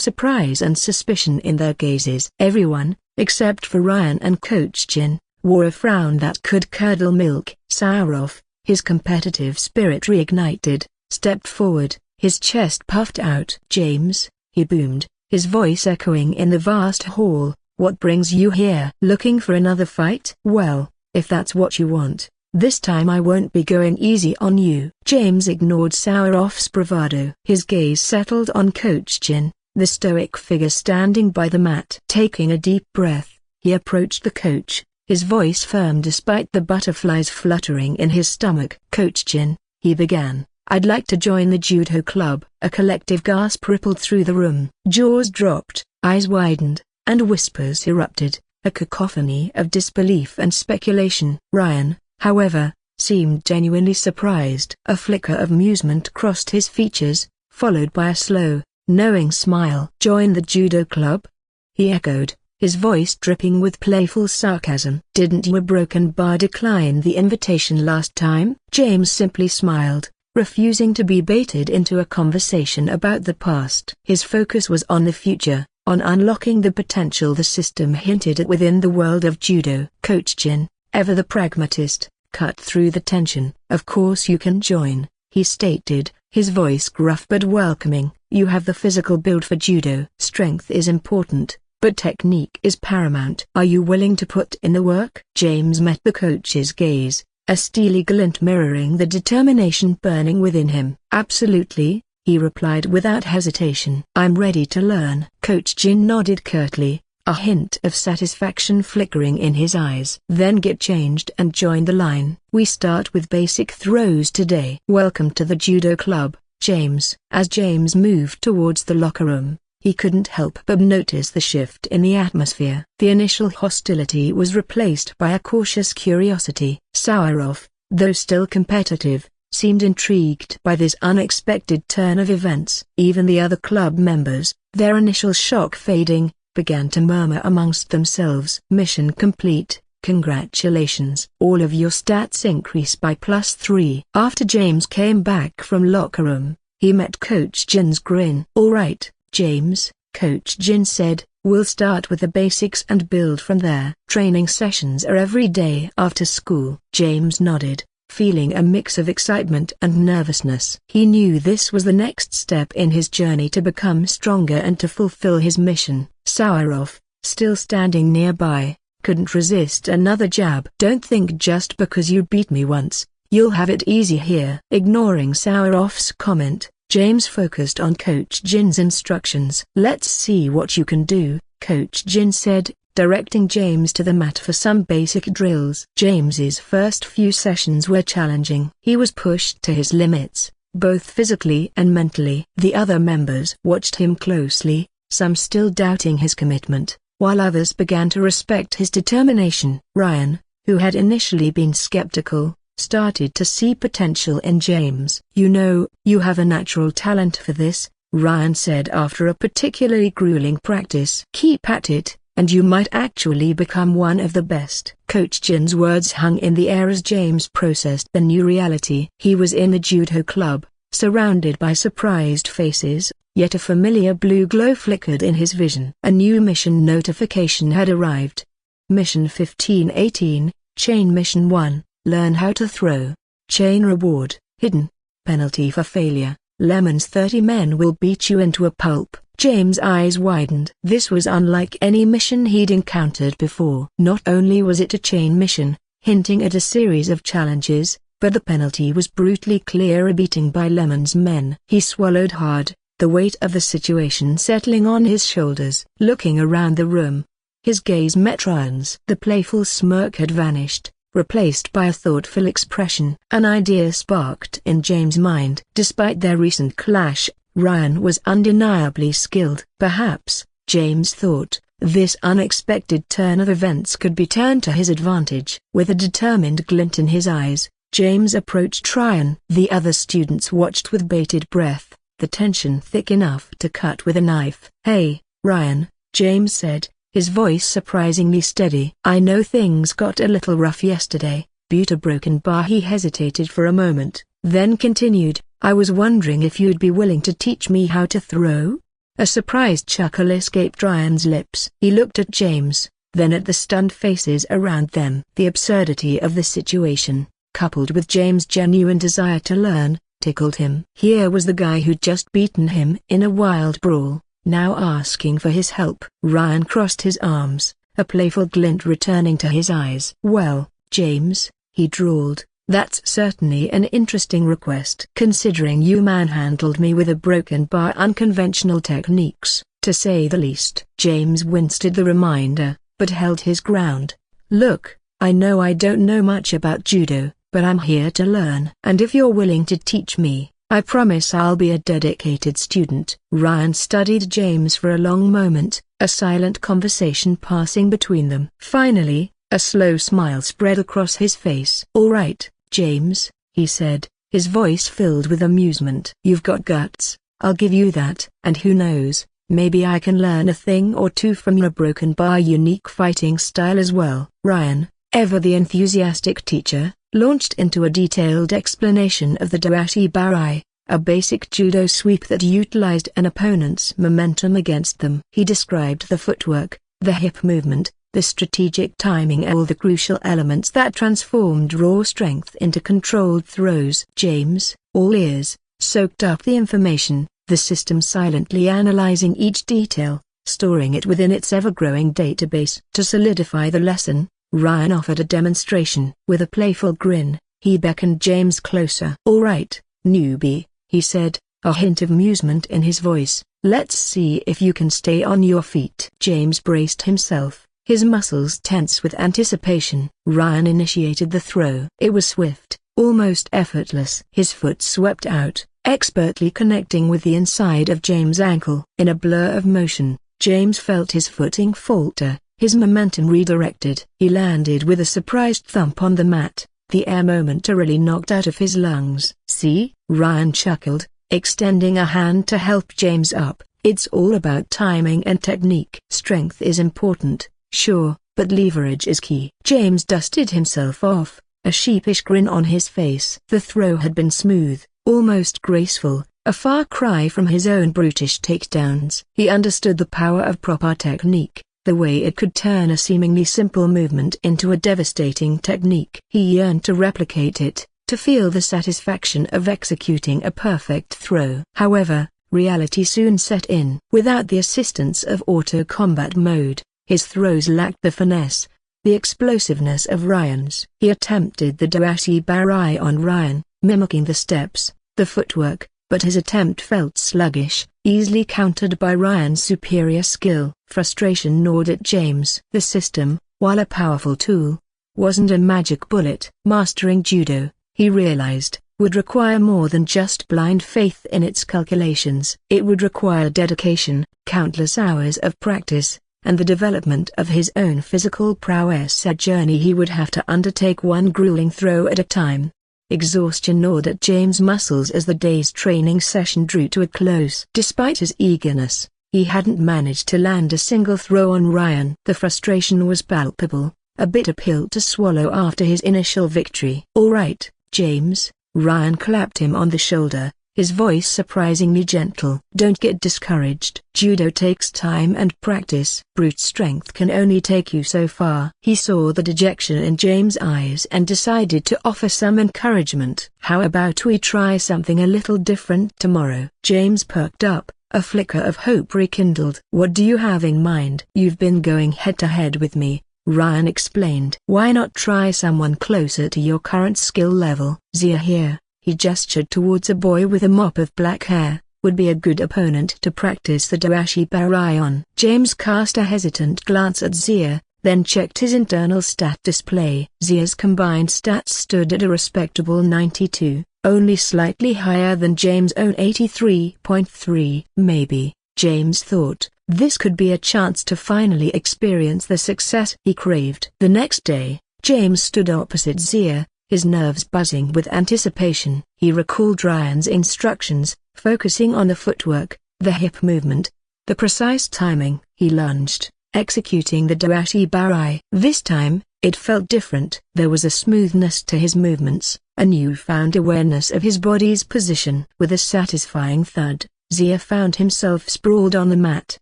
Speaker 1: surprise and suspicion in their gazes. Everyone, except for Ryan and Coach Jin, wore a frown that could curdle milk. Saurov, his competitive spirit reignited, stepped forward, his chest puffed out. "James," he boomed, his voice echoing in the vast hall, "what brings you here? Looking for another fight? Well, if that's what you want, this time I won't be going easy on you." James ignored Saurov's bravado. His gaze settled on Coach Jin, the stoic figure standing by the mat. Taking a deep breath, he approached the coach, his voice firm despite the butterflies fluttering in his stomach. "Coach Jin," he began, "I'd like to join the judo club." A collective gasp rippled through the room. Jaws dropped, eyes widened, and whispers erupted, a cacophony of disbelief and speculation. Ryan, however, seemed genuinely surprised. A flicker of amusement crossed his features, followed by a slow, knowing smile. "Join the judo club?" he echoed, his voice dripping with playful sarcasm. "Didn't you a broken bar decline the invitation last time?" James simply smiled, refusing to be baited into a conversation about the past. His focus was on the future, on unlocking the potential the system hinted at within the world of judo. Coach Jin, ever the pragmatist, cut through the tension. "Of course you can join," he stated, his voice gruff but welcoming. "You have the physical build for judo. Strength is important, but technique is paramount. Are you willing to put in the work?" James met the coach's gaze, a steely glint mirroring the determination burning within him. "Absolutely," he replied without hesitation. "I'm ready to learn." Coach Jin nodded curtly, a hint of satisfaction flickering in his eyes. "Then get changed and join the line. We start with basic throws today." "Welcome to the judo club, James." As James moved towards the locker room, he couldn't help but notice the shift in the atmosphere. The initial hostility was replaced by a cautious curiosity. Saurov, though still competitive, seemed intrigued by this unexpected turn of events. Even the other club members, their initial shock fading, began to murmur amongst themselves. Mission complete. Congratulations. All of your stats increase by +3. After James came back from locker room, he met Coach Jin's grin. All right, James, Coach Jin said, we'll start with the basics and build from there. Training sessions are every day after school. James nodded, feeling a mix of excitement and nervousness. He knew this was the next step in his journey to become stronger and to fulfill his mission. Sourov, still standing nearby, couldn't resist another jab. Don't think just because you beat me once, you'll have it easy here. Ignoring Sourov's comment, James focused on Coach Jin's instructions. Let's see what you can do, Coach Jin said, directing James to the mat for some basic drills. James's first few sessions were challenging. He was pushed to his limits, both physically and mentally. The other members watched him closely, some still doubting his commitment, while others began to respect his determination. Ryan, who had initially been skeptical, started to see potential in James. You know, you have a natural talent for this, Ryan said after a particularly grueling practice. Keep at it, and you might actually become one of the best. Coach Jin's words hung in the air as James processed the new reality. He was in the judo club, surrounded by surprised faces, yet a familiar blue glow flickered in his vision. A new mission notification had arrived. Mission 1518, Chain Mission 1. Learn how to throw. Chain reward, hidden. Penalty for failure. Lemon's 30 men will beat you into a pulp. James' eyes widened. This was unlike any mission he'd encountered before. Not only was it a chain mission, hinting at a series of challenges, but the penalty was brutally clear: a beating by Lemon's men. He swallowed hard, the weight of the situation settling on his shoulders. Looking around the room, his gaze met Ryan's. The playful smirk had vanished, replaced by a thoughtful expression. An idea sparked in James' mind. Despite their recent clash, Ryan was undeniably skilled. Perhaps, James thought, this unexpected turn of events could be turned to his advantage. With a determined glint in his eyes, James approached Ryan. The other students watched with bated breath, the tension thick enough to cut with a knife. Hey, Ryan, James said, his voice surprisingly steady. I know things got a little rough yesterday, but a broken bar. He hesitated for a moment, then continued, I was wondering if you'd be willing to teach me how to throw? A surprised chuckle escaped Ryan's lips. He looked at James, then at the stunned faces around them. The absurdity of the situation, coupled with James' genuine desire to learn, tickled him. Here was the guy who'd just beaten him in a wild brawl, now asking for his help. Ryan crossed his arms, a playful glint returning to his eyes. Well, James, he drawled, that's certainly an interesting request. Considering you manhandled me with a broken bar, unconventional techniques, to say the least. James winced at the reminder, but held his ground. Look, I know I don't know much about judo, but I'm here to learn. And if you're willing to teach me, I promise I'll be a dedicated student. Ryan studied James for a long moment, a silent conversation passing between them. Finally, a slow smile spread across his face. All right, James, he said, his voice filled with amusement. You've got guts, I'll give you that. And who knows, maybe I can learn a thing or two from your broken bar unique fighting style as well. Ryan, ever the enthusiastic teacher, launched into a detailed explanation of the Doashi Barai, a basic judo sweep that utilized an opponent's momentum against them. He described the footwork, the hip movement, the strategic timing, all the crucial elements that transformed raw strength into controlled throws. James, all ears, soaked up the information, the system silently analyzing each detail, storing it within its ever-growing database. To solidify the lesson, Ryan offered a demonstration. With a playful grin, he beckoned James closer. All right, newbie, he said, a hint of amusement in his voice, let's see if you can stay on your feet. James braced himself, his muscles tense with anticipation. Ryan initiated the throw. It was swift, almost effortless. His foot swept out, expertly connecting with the inside of James' ankle. In a blur of motion, James felt his footing falter, his momentum redirected. He landed with a surprised thump on the mat, the air momentarily knocked out of his lungs. "See?" Ryan chuckled, extending a hand to help James up. "It's all about timing and technique. Strength is important, sure, but leverage is key." James dusted himself off, a sheepish grin on his face. The throw had been smooth, almost graceful, a far cry from his own brutish takedowns. He understood the power of proper technique, the way it could turn a seemingly simple movement into a devastating technique. He yearned to replicate it, to feel the satisfaction of executing a perfect throw. However, reality soon set in. Without the assistance of auto-combat mode, his throws lacked the finesse, the explosiveness of Ryan's. He attempted the dashi barai on Ryan, mimicking the steps, the footwork, but his attempt felt sluggish, easily countered by Ryan's superior skill. Frustration gnawed at James. The system, while a powerful tool, wasn't a magic bullet. Mastering judo, he realized, would require more than just blind faith in its calculations. It would require dedication, countless hours of practice, and the development of his own physical prowess, a journey he would have to undertake one grueling throw at a time. Exhaustion gnawed at James' muscles as the day's training session drew to a close. Despite his eagerness, he hadn't managed to land a single throw on Ryan. The frustration was palpable, a bitter pill to swallow after his initial victory. "All right, James," Ryan clapped him on the shoulder, his voice surprisingly gentle. "Don't get discouraged. Judo takes time and practice. Brute strength can only take you so far." He saw the dejection in James' eyes and decided to offer some encouragement. "How about we try something a little different tomorrow?" James perked up, a flicker of hope rekindled. "What do you have in mind?" "You've been going head-to-head with me," Ryan explained. "Why not try someone closer to your current skill level?" "Zia here," he gestured towards a boy with a mop of black hair, "would be a good opponent to practice the dashi barai on." James cast a hesitant glance at Zia, then checked his internal stat display. Zia's combined stats stood at a respectable 92, only slightly higher than James' own 83.3. Maybe, James thought, this could be a chance to finally experience the success he craved. The next day, James stood opposite Zia, his nerves buzzing with anticipation. He recalled Ryan's instructions, focusing on the footwork, the hip movement, the precise timing. He lunged, executing the dashi barai. This time, it felt different. There was a smoothness to his movements, a newfound awareness of his body's position. With a satisfying thud, Zia found himself sprawled on the mat.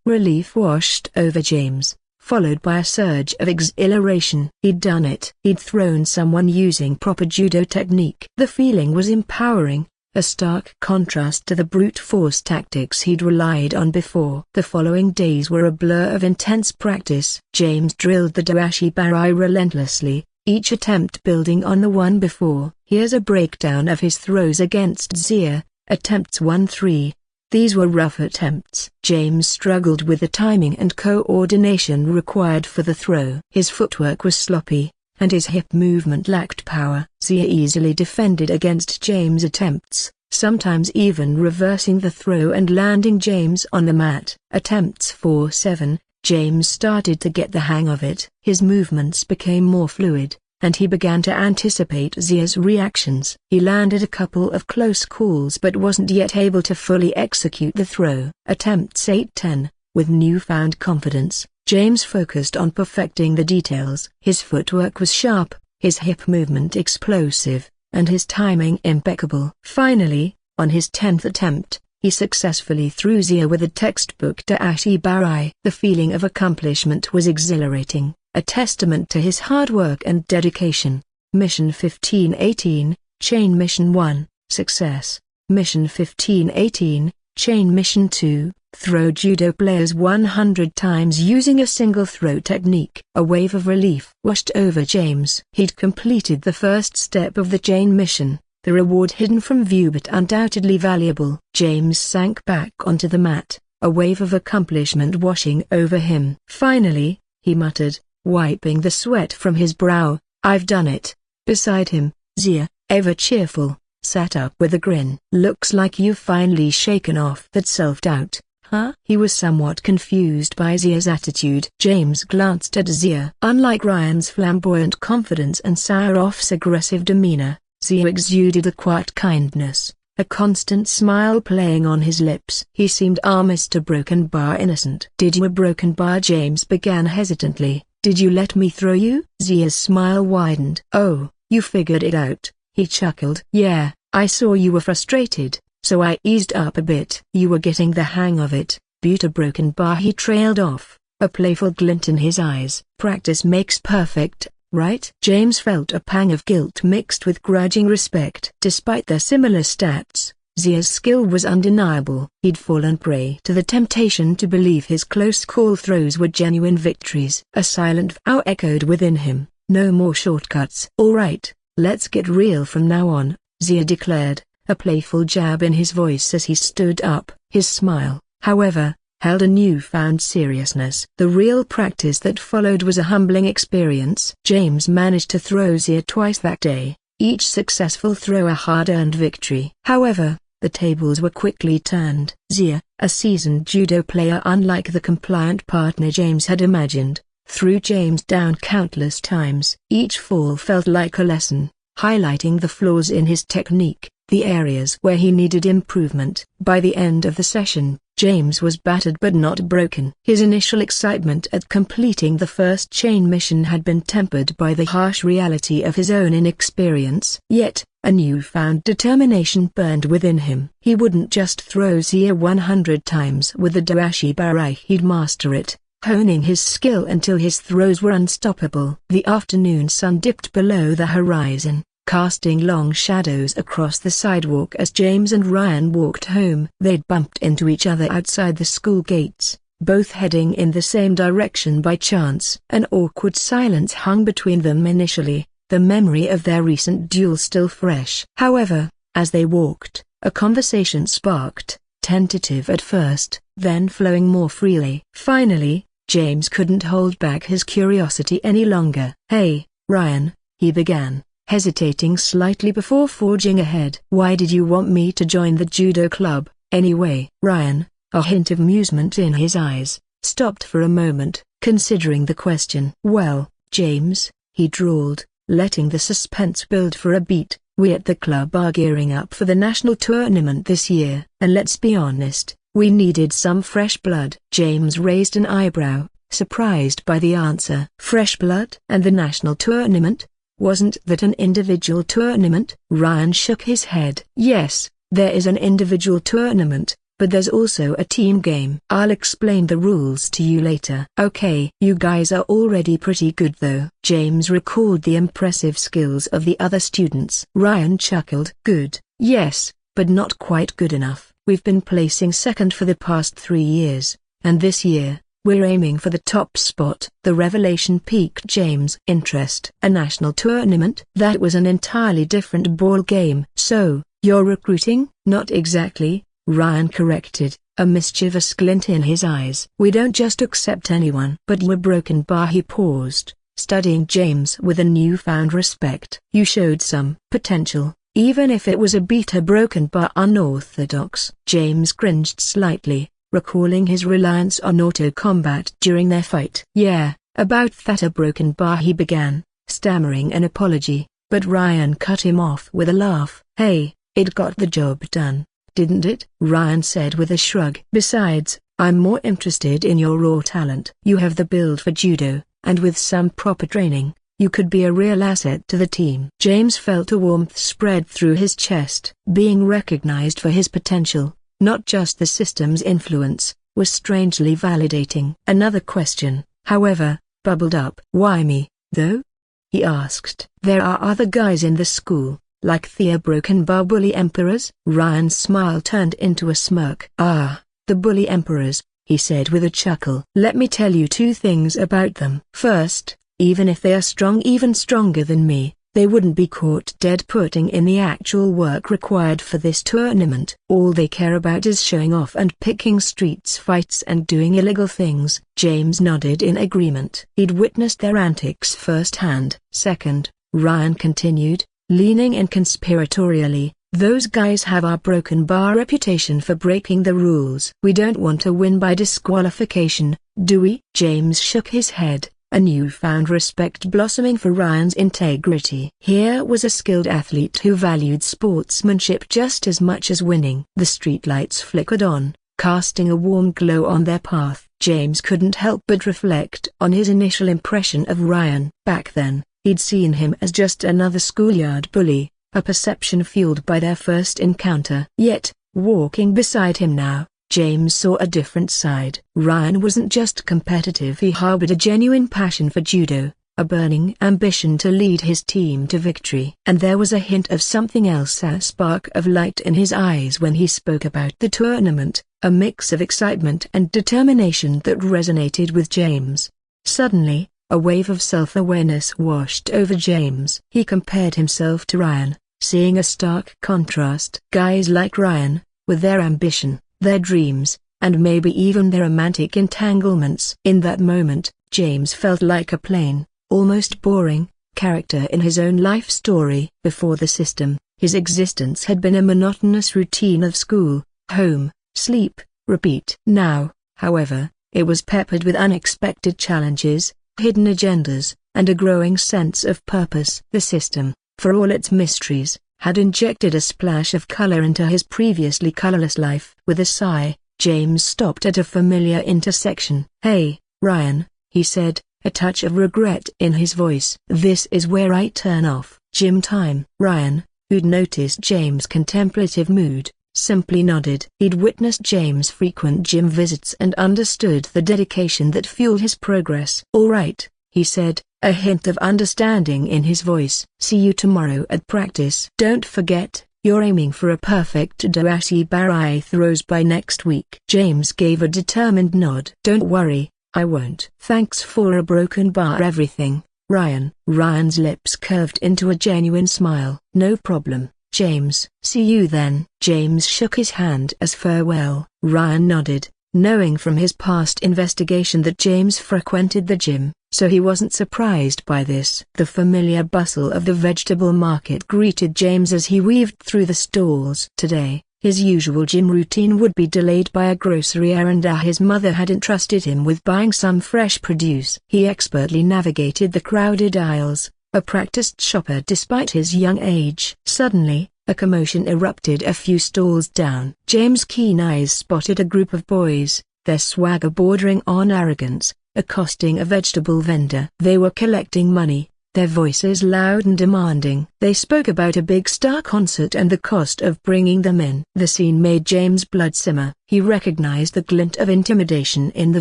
Speaker 1: Relief washed over James, followed by a surge of exhilaration. He'd done it. He'd thrown someone using proper judo technique. The feeling was empowering, a stark contrast to the brute force tactics he'd relied on before. The following days were a blur of intense practice. James drilled the dashi barai relentlessly, each attempt building on the one before. Here's a breakdown of his throws against Zia. Attempts 1-3. These were rough attempts. James struggled with the timing and coordination required for the throw. His footwork was sloppy, and his hip movement lacked power. Zia easily defended against James' attempts, sometimes even reversing the throw and landing James on the mat. Attempts 4-7, James started to get the hang of it. His movements became more fluid, and he began to anticipate Zia's reactions. He landed a couple of close calls but wasn't yet able to fully execute the throw. Attempts 8-10, with newfound confidence, James focused on perfecting the details. His footwork was sharp, his hip movement explosive, and his timing impeccable. Finally, on his 10th attempt, he successfully threw Zia with a textbook dashi barai. The feeling of accomplishment was exhilarating, a testament to his hard work and dedication. Mission 1518, Chain Mission 1, Success. Mission 1518, Chain Mission 2, Throw judo players 100 times using a single throw technique. A wave of relief washed over James. He'd completed the first step of the chain mission, the reward hidden from view but undoubtedly valuable. James sank back onto the mat, a wave of accomplishment washing over him. Finally, he muttered, wiping the sweat from his brow, "I've done it." Beside him, Zia, ever cheerful, sat up with a grin. "Looks like you've finally shaken off that self-doubt, Huh? He was somewhat confused by Zia's attitude. James glanced at Zia. Unlike Ryan's flamboyant confidence and Sauroff's aggressive demeanor, Zia exuded a quiet kindness, a constant smile playing on his lips. He seemed Mr. Broken Bar innocent. Did you a broken bar? James began hesitantly. Did you let me throw you? Zia's smile widened. Oh, you figured it out, he chuckled. Yeah, I saw you were frustrated, so I eased up a bit. You were getting the hang of it, Buta Broken Bar. He trailed off, a playful glint in his eyes. Practice makes perfect, right? James felt a pang of guilt mixed with grudging respect. Despite their similar stats, Zia's skill was undeniable. He'd fallen prey to the temptation to believe his close call throws were genuine victories. A silent vow echoed within him, no more shortcuts. All right, let's get real from now on, Zia declared, a playful jab in his voice as he stood up. His smile, however, held a newfound seriousness. The real practice that followed was a humbling experience. James managed to throw Zia twice that day, each successful throw a hard-earned victory. However, the tables were quickly turned. Zia, a seasoned judo player unlike the compliant partner James had imagined, threw James down countless times. Each fall felt like a lesson, highlighting the flaws in his technique, the areas where he needed improvement. By the end of the session, James was battered but not broken. His initial excitement at completing the first chain mission had been tempered by the harsh reality of his own inexperience. Yet, a newfound determination burned within him. He wouldn't just throw Zia 100 times with the Dashi Barai. He'd master it, honing his skill until his throws were unstoppable. The afternoon sun dipped below the horizon, casting long shadows across the sidewalk as James and Ryan walked home. They'd bumped into each other outside the school gates, both heading in the same direction by chance. An awkward silence hung between them initially, the memory of their recent duel still fresh. However, as they walked, a conversation sparked, tentative at first, then flowing more freely. Finally, James couldn't hold back his curiosity any longer. Hey, Ryan, he began, hesitating slightly before forging ahead. Why did you want me to join the judo club, anyway? Ryan, a hint of amusement in his eyes, stopped for a moment, considering the question. Well, James, he drawled, letting the suspense build for a beat, we at the club are gearing up for the national tournament this year. And let's be honest, we needed some fresh blood. James raised an eyebrow, surprised by the answer. Fresh blood? And the national tournament? Wasn't that an individual tournament? Ryan shook his head. Yes, there is an individual tournament, but there's also a team game. I'll explain the rules to you later. Okay. You guys are already pretty good though. James recalled the impressive skills of the other students. Ryan chuckled. Good, yes, but not quite good enough. We've been placing second for the past 3 years, and this year, we're aiming for the top spot. The revelation piqued James' interest. A national tournament? That was an entirely different ball game. So, you're recruiting? Not exactly, Ryan corrected, a mischievous glint in his eyes. We don't just accept anyone. But you were broken bar. He paused, studying James with a newfound respect. You showed some potential, even if it was a beta broken bar unorthodox. James cringed slightly, recalling his reliance on auto-combat during their fight. Yeah, about that a broken bar, he began, stammering an apology, but Ryan cut him off with a laugh. Hey, it got the job done, didn't it? Ryan said with a shrug. Besides, I'm more interested in your raw talent. You have the build for judo, and with some proper training, you could be a real asset to the team. James felt a warmth spread through his chest. Being recognized for his potential, not just the system's influence, was strangely validating. Another question, however, bubbled up. Why me, though? He asked. There are other guys in the school, like the broken bar bully emperors. Ryan's smile turned into a smirk. Ah, the bully emperors, he said with a chuckle. Let me tell you 2 things about them. First, even if they are strong, even stronger than me, they wouldn't be caught dead putting in the actual work required for this tournament. All they care about is showing off and picking streets fights and doing illegal things. James nodded in agreement. He'd witnessed their antics firsthand. Second, Ryan continued, leaning in conspiratorially, Those guys have our broken bar reputation for breaking the rules. We don't want to win by disqualification, do we? James shook his head, a newfound respect blossoming for Ryan's integrity. Here was a skilled athlete who valued sportsmanship just as much as winning. The streetlights flickered on, casting a warm glow on their path. James couldn't help but reflect on his initial impression of Ryan. Back then, he'd seen him as just another schoolyard bully, a perception fueled by their first encounter. Yet, walking beside him now, James saw a different side. Ryan wasn't just competitive, he harbored a genuine passion for judo, a burning ambition to lead his team to victory. And there was a hint of something else, a spark of light in his eyes when he spoke about the tournament, a mix of excitement and determination that resonated with James. Suddenly, a wave of self-awareness washed over James. He compared himself to Ryan, seeing a stark contrast. Guys like Ryan, with their ambition, their dreams, and maybe even their romantic entanglements. In that moment, James felt like a plain, almost boring, character in his own life story. Before the system, his existence had been a monotonous routine of school, home, sleep, repeat. Now, however, it was peppered with unexpected challenges, hidden agendas, and a growing sense of purpose. The system, for all its mysteries, had injected a splash of color into his previously colorless life. With a sigh, James stopped at a familiar intersection. "Hey, Ryan," he said, a touch of regret in his voice. "This is where I turn off. Gym time." Ryan, who'd noticed James' contemplative mood, simply nodded. He'd witnessed James' frequent gym visits and understood the dedication that fueled his progress. "All right," he said, a hint of understanding in his voice. "See you tomorrow at practice. Don't forget, you're aiming for a perfect doashi barai throws by next week." James gave a determined nod. "Don't worry, I won't." "Thanks for a broken bar everything, Ryan." Ryan's lips curved into a genuine smile. "No problem, James." "See you then." James shook his hand as farewell. Ryan nodded, knowing from his past investigation that James frequented the gym, so he wasn't surprised by this. The familiar bustle of the vegetable market greeted James as he weaved through the stalls. Today, his usual gym routine would be delayed by a grocery errand his mother had entrusted him with buying some fresh produce. He expertly navigated the crowded aisles, a practiced shopper despite his young age. Suddenly, a commotion erupted a few stalls down. James' keen eyes spotted a group of boys, their swagger bordering on arrogance, accosting a vegetable vendor. They were collecting money, their voices loud and demanding. They spoke about a big star concert and the cost of bringing them in. The scene made James' blood simmer. He recognized the glint of intimidation in the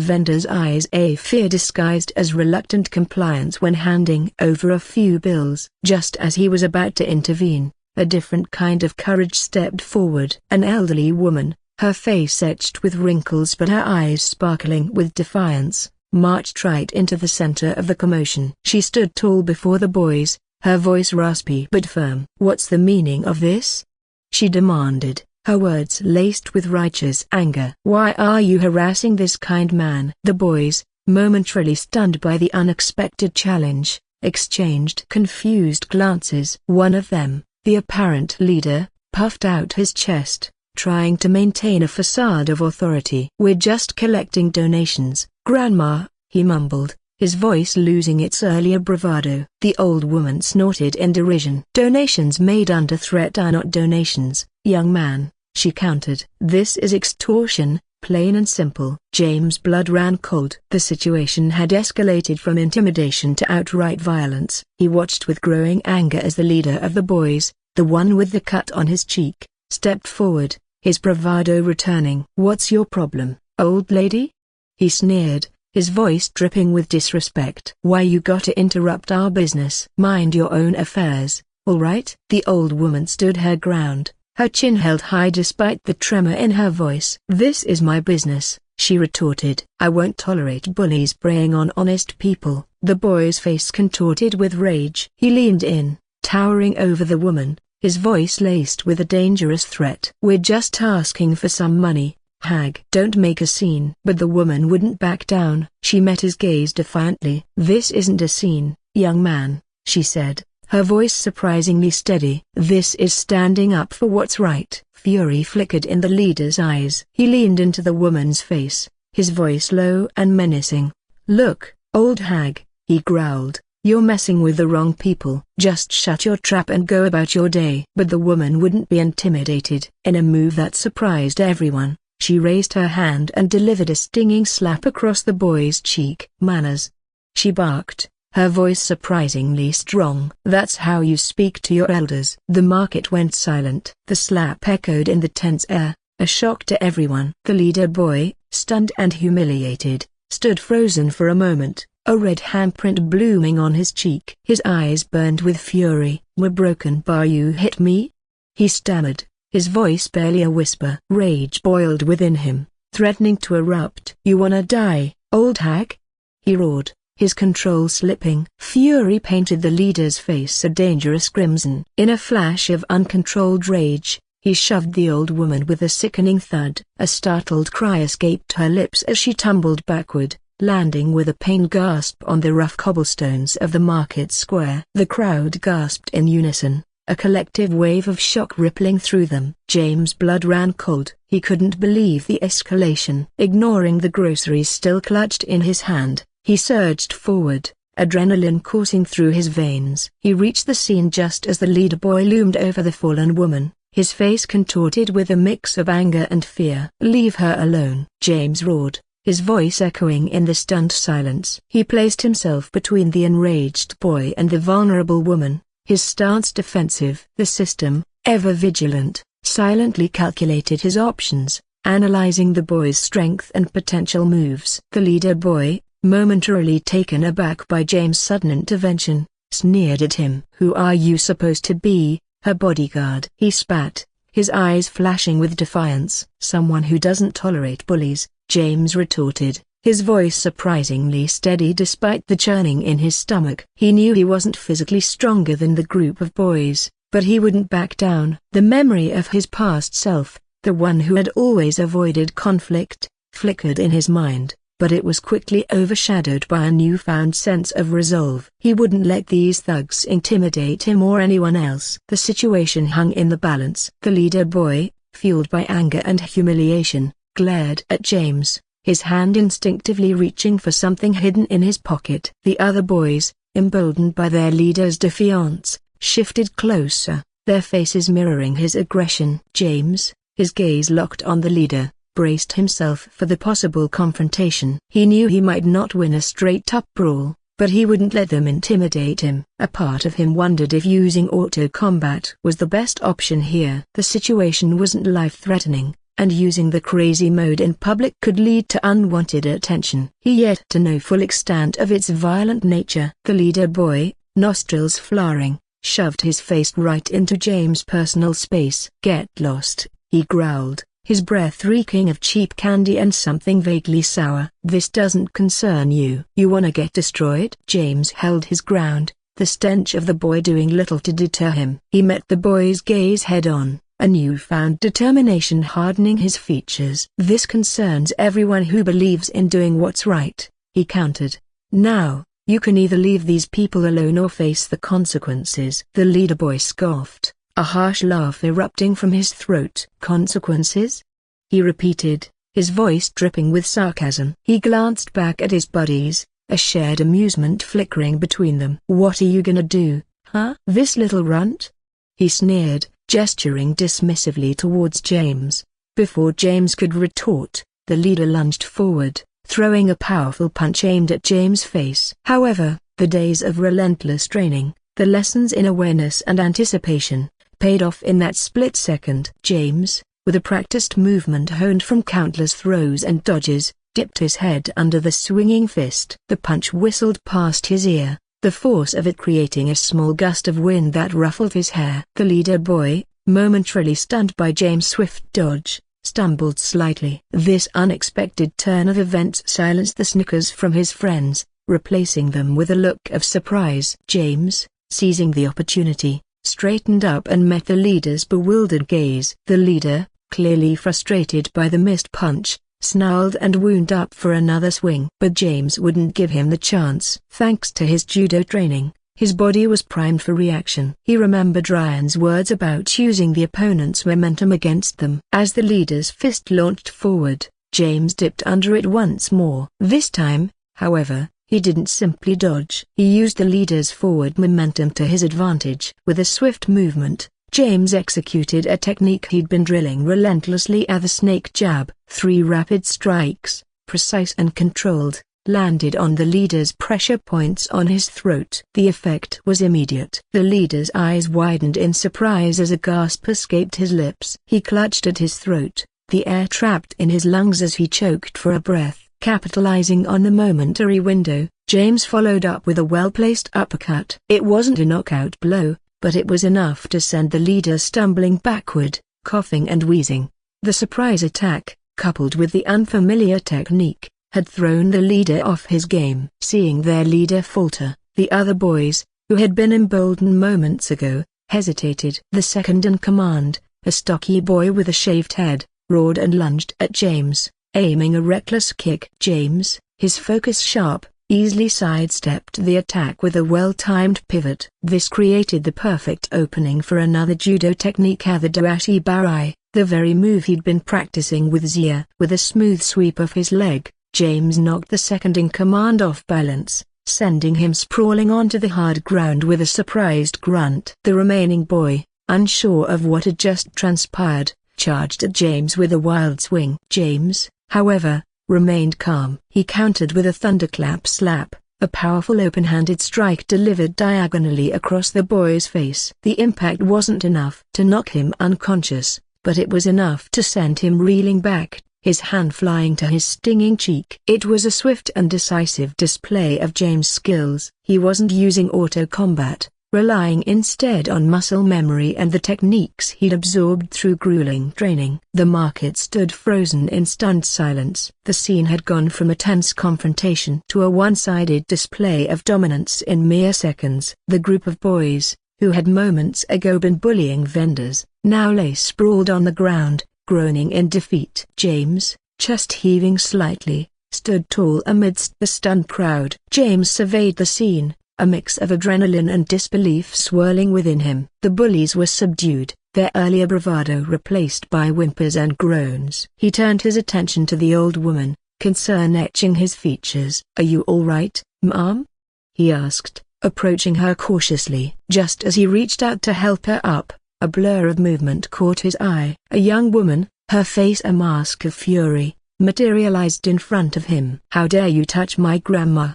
Speaker 1: vendor's eyes, a fear disguised as reluctant compliance when handing over a few bills. Just as he was about to intervene, a different kind of courage stepped forward. An elderly woman, her face etched with wrinkles but her eyes sparkling with defiance, marched right into the center of the commotion. She stood tall before the boys, her voice raspy but firm. "What's the meaning of this?" she demanded, her words laced with righteous anger. "Why are you harassing this kind man?" The boys, momentarily stunned by the unexpected challenge, exchanged confused glances. One of them, the apparent leader, puffed out his chest, trying to maintain a facade of authority. "We're just collecting donations, Grandma," he mumbled, his voice losing its earlier bravado. The old woman snorted in derision. "Donations made under threat are not donations, young man," she countered. "This is extortion, plain and simple." James' blood ran cold. The situation had escalated from intimidation to outright violence. He watched with growing anger as the leader of the boys, the one with the cut on his cheek, stepped forward, his bravado returning. "What's your problem, old lady?" he sneered, his voice dripping with disrespect. "Why you gotta interrupt our business?" "Mind your own affairs, all right?" The old woman stood her ground, her chin held high despite the tremor in her voice. "This is my business," she retorted. "I won't tolerate bullies preying on honest people." The boy's face contorted with rage. He leaned in, towering over the woman, his voice laced with a dangerous threat. "We're just asking for some money, hag." "Don't make a scene." But the woman wouldn't back down. She met his gaze defiantly. "This isn't a scene, young man," she said, her voice surprisingly steady. "This is standing up for what's right." Fury flickered in the leader's eyes. He leaned into the woman's face, his voice low and menacing. "Look, old hag," he growled, "you're messing with the wrong people. Just shut your trap and go about your day." But the woman wouldn't be intimidated. In a move that surprised everyone, she raised her hand and delivered a stinging slap across the boy's cheek. "Manners," she barked, her voice surprisingly strong. "That's how you speak to your elders." The market went silent. The slap echoed in the tense air, a shock to everyone. The leader boy, stunned and humiliated, stood frozen for a moment, a red handprint blooming on his cheek. His eyes burned with fury. "We're broken bar you hit me?" he stammered, his voice barely a whisper. Rage boiled within him, threatening to erupt. "You wanna die, old hag?" he roared, his control slipping. Fury painted the leader's face a dangerous crimson. In a flash of uncontrolled rage, he shoved the old woman with a sickening thud. A startled cry escaped her lips as she tumbled backward, landing with a pained gasp on the rough cobblestones of the market square. The crowd gasped in unison, a collective wave of shock rippling through them. James' blood ran cold. He couldn't believe the escalation. Ignoring the groceries still clutched in his hand, he surged forward, adrenaline coursing through his veins. He reached the scene just as the leader boy loomed over the fallen woman, his face contorted with a mix of anger and fear. "Leave her alone," James roared, his voice echoing in the stunned silence. He placed himself between the enraged boy and the vulnerable woman, his stance defensive. The system, ever vigilant, silently calculated his options, analyzing the boy's strength and potential moves. The leader boy, momentarily taken aback by James' sudden intervention, sneered at him. "Who are you supposed to be, her bodyguard?" he spat, his eyes flashing with defiance. "Someone who doesn't tolerate bullies," James retorted, his voice surprisingly steady despite the churning in his stomach. He knew he wasn't physically stronger than the group of boys, but he wouldn't back down. The memory of his past self, the one who had always avoided conflict, flickered in his mind, but it was quickly overshadowed by a newfound sense of resolve. He wouldn't let these thugs intimidate him or anyone else. The situation hung in the balance. The leader boy, fueled by anger and humiliation, glared at James, his hand instinctively reaching for something hidden in his pocket. The other boys, emboldened by their leader's defiance, shifted closer, their faces mirroring his aggression. James, his gaze locked on the leader, braced himself for the possible confrontation. He knew he might not win a straight-up brawl, but he wouldn't let them intimidate him. A part of him wondered if using auto-combat was the best option here. The situation wasn't life-threatening, and using the crazy mode in public could lead to unwanted attention. He yet to know full extent of its violent nature. The leader boy, nostrils flaring, shoved his face right into James' personal space. "Get lost," he growled, his breath reeking of cheap candy and something vaguely sour. "This doesn't concern you." "You wanna get destroyed?" James held his ground, the stench of the boy doing little to deter him. He met the boy's gaze head-on, a newfound determination hardening his features. "This concerns everyone who believes in doing what's right," he countered. "Now, you can either leave these people alone or face the consequences." The leader boy scoffed, a harsh laugh erupting from his throat. "Consequences?" he repeated, his voice dripping with sarcasm. He glanced back at his buddies, a shared amusement flickering between them. "What are you gonna do, huh? This little runt?" he sneered, gesturing dismissively towards James. Before James could retort, the leader lunged forward, throwing a powerful punch aimed at James' face. However, the days of relentless training, the lessons in awareness and anticipation, paid off in that split second. James, with a practiced movement honed from countless throws and dodges, dipped his head under the swinging fist. The punch whistled past his ear, the force of it creating a small gust of wind that ruffled his hair. The leader boy, momentarily stunned by James' swift dodge, stumbled slightly. This unexpected turn of events silenced the snickers from his friends, replacing them with a look of surprise. James, seizing the opportunity, straightened up and met the leader's bewildered gaze. The leader, clearly frustrated by the missed punch, snarled and wound up for another swing. But James wouldn't give him the chance. Thanks to his judo training, His body was primed for reaction. He remembered Ryan's words about using the opponent's momentum against them. As the leader's fist launched forward, James dipped under it once more. This time, however, he didn't simply dodge. He used the leader's forward momentum to his advantage. With a swift movement, James executed a technique he'd been drilling relentlessly at the snake jab. 3 rapid strikes, precise and controlled, landed on the leader's pressure points on his throat. The effect was immediate. The leader's eyes widened in surprise as a gasp escaped his lips. He clutched at his throat, the air trapped in his lungs as he choked for a breath. Capitalizing on the momentary window, James followed up with a well-placed uppercut. It wasn't a knockout blow, but it was enough to send the leader stumbling backward, coughing and wheezing. The surprise attack, coupled with the unfamiliar technique, had thrown the leader off his game. Seeing their leader falter, the other boys, who had been emboldened moments ago, hesitated. The second in command, a stocky boy with a shaved head, roared and lunged at James, aiming a reckless kick. James, his focus sharp, easily sidestepped the attack with a well-timed pivot. This created the perfect opening for another judo technique, the dawashi barai, the very move he'd been practicing with Zia. With a smooth sweep of his leg, James knocked the second in command off balance, sending him sprawling onto the hard ground with a surprised grunt. The remaining boy, unsure of what had just transpired, charged at James with a wild swing. James, however, remained calm. He countered with a thunderclap slap, a powerful open-handed strike delivered diagonally across the boy's face. The impact wasn't enough to knock him unconscious, but it was enough to send him reeling back, his hand flying to his stinging cheek. It was a swift and decisive display of James' skills. He wasn't using auto-combat, relying instead on muscle memory and the techniques he'd absorbed through grueling training. The market stood frozen in stunned silence. The scene had gone from a tense confrontation to a one-sided display of dominance in mere seconds. The group of boys, who had moments ago been bullying vendors, now lay sprawled on the ground, groaning in defeat. James, chest heaving slightly, stood tall amidst the stunned crowd. James surveyed the scene, a mix of adrenaline and disbelief swirling within him. The bullies were subdued, their earlier bravado replaced by whimpers and groans. He turned his attention to the old woman, concern etching his features. "Are you all right, Mom?" he asked, approaching her cautiously. Just as he reached out to help her up, a blur of movement caught his eye. A young woman, her face a mask of fury, materialized in front of him. "How dare you touch my grandma?"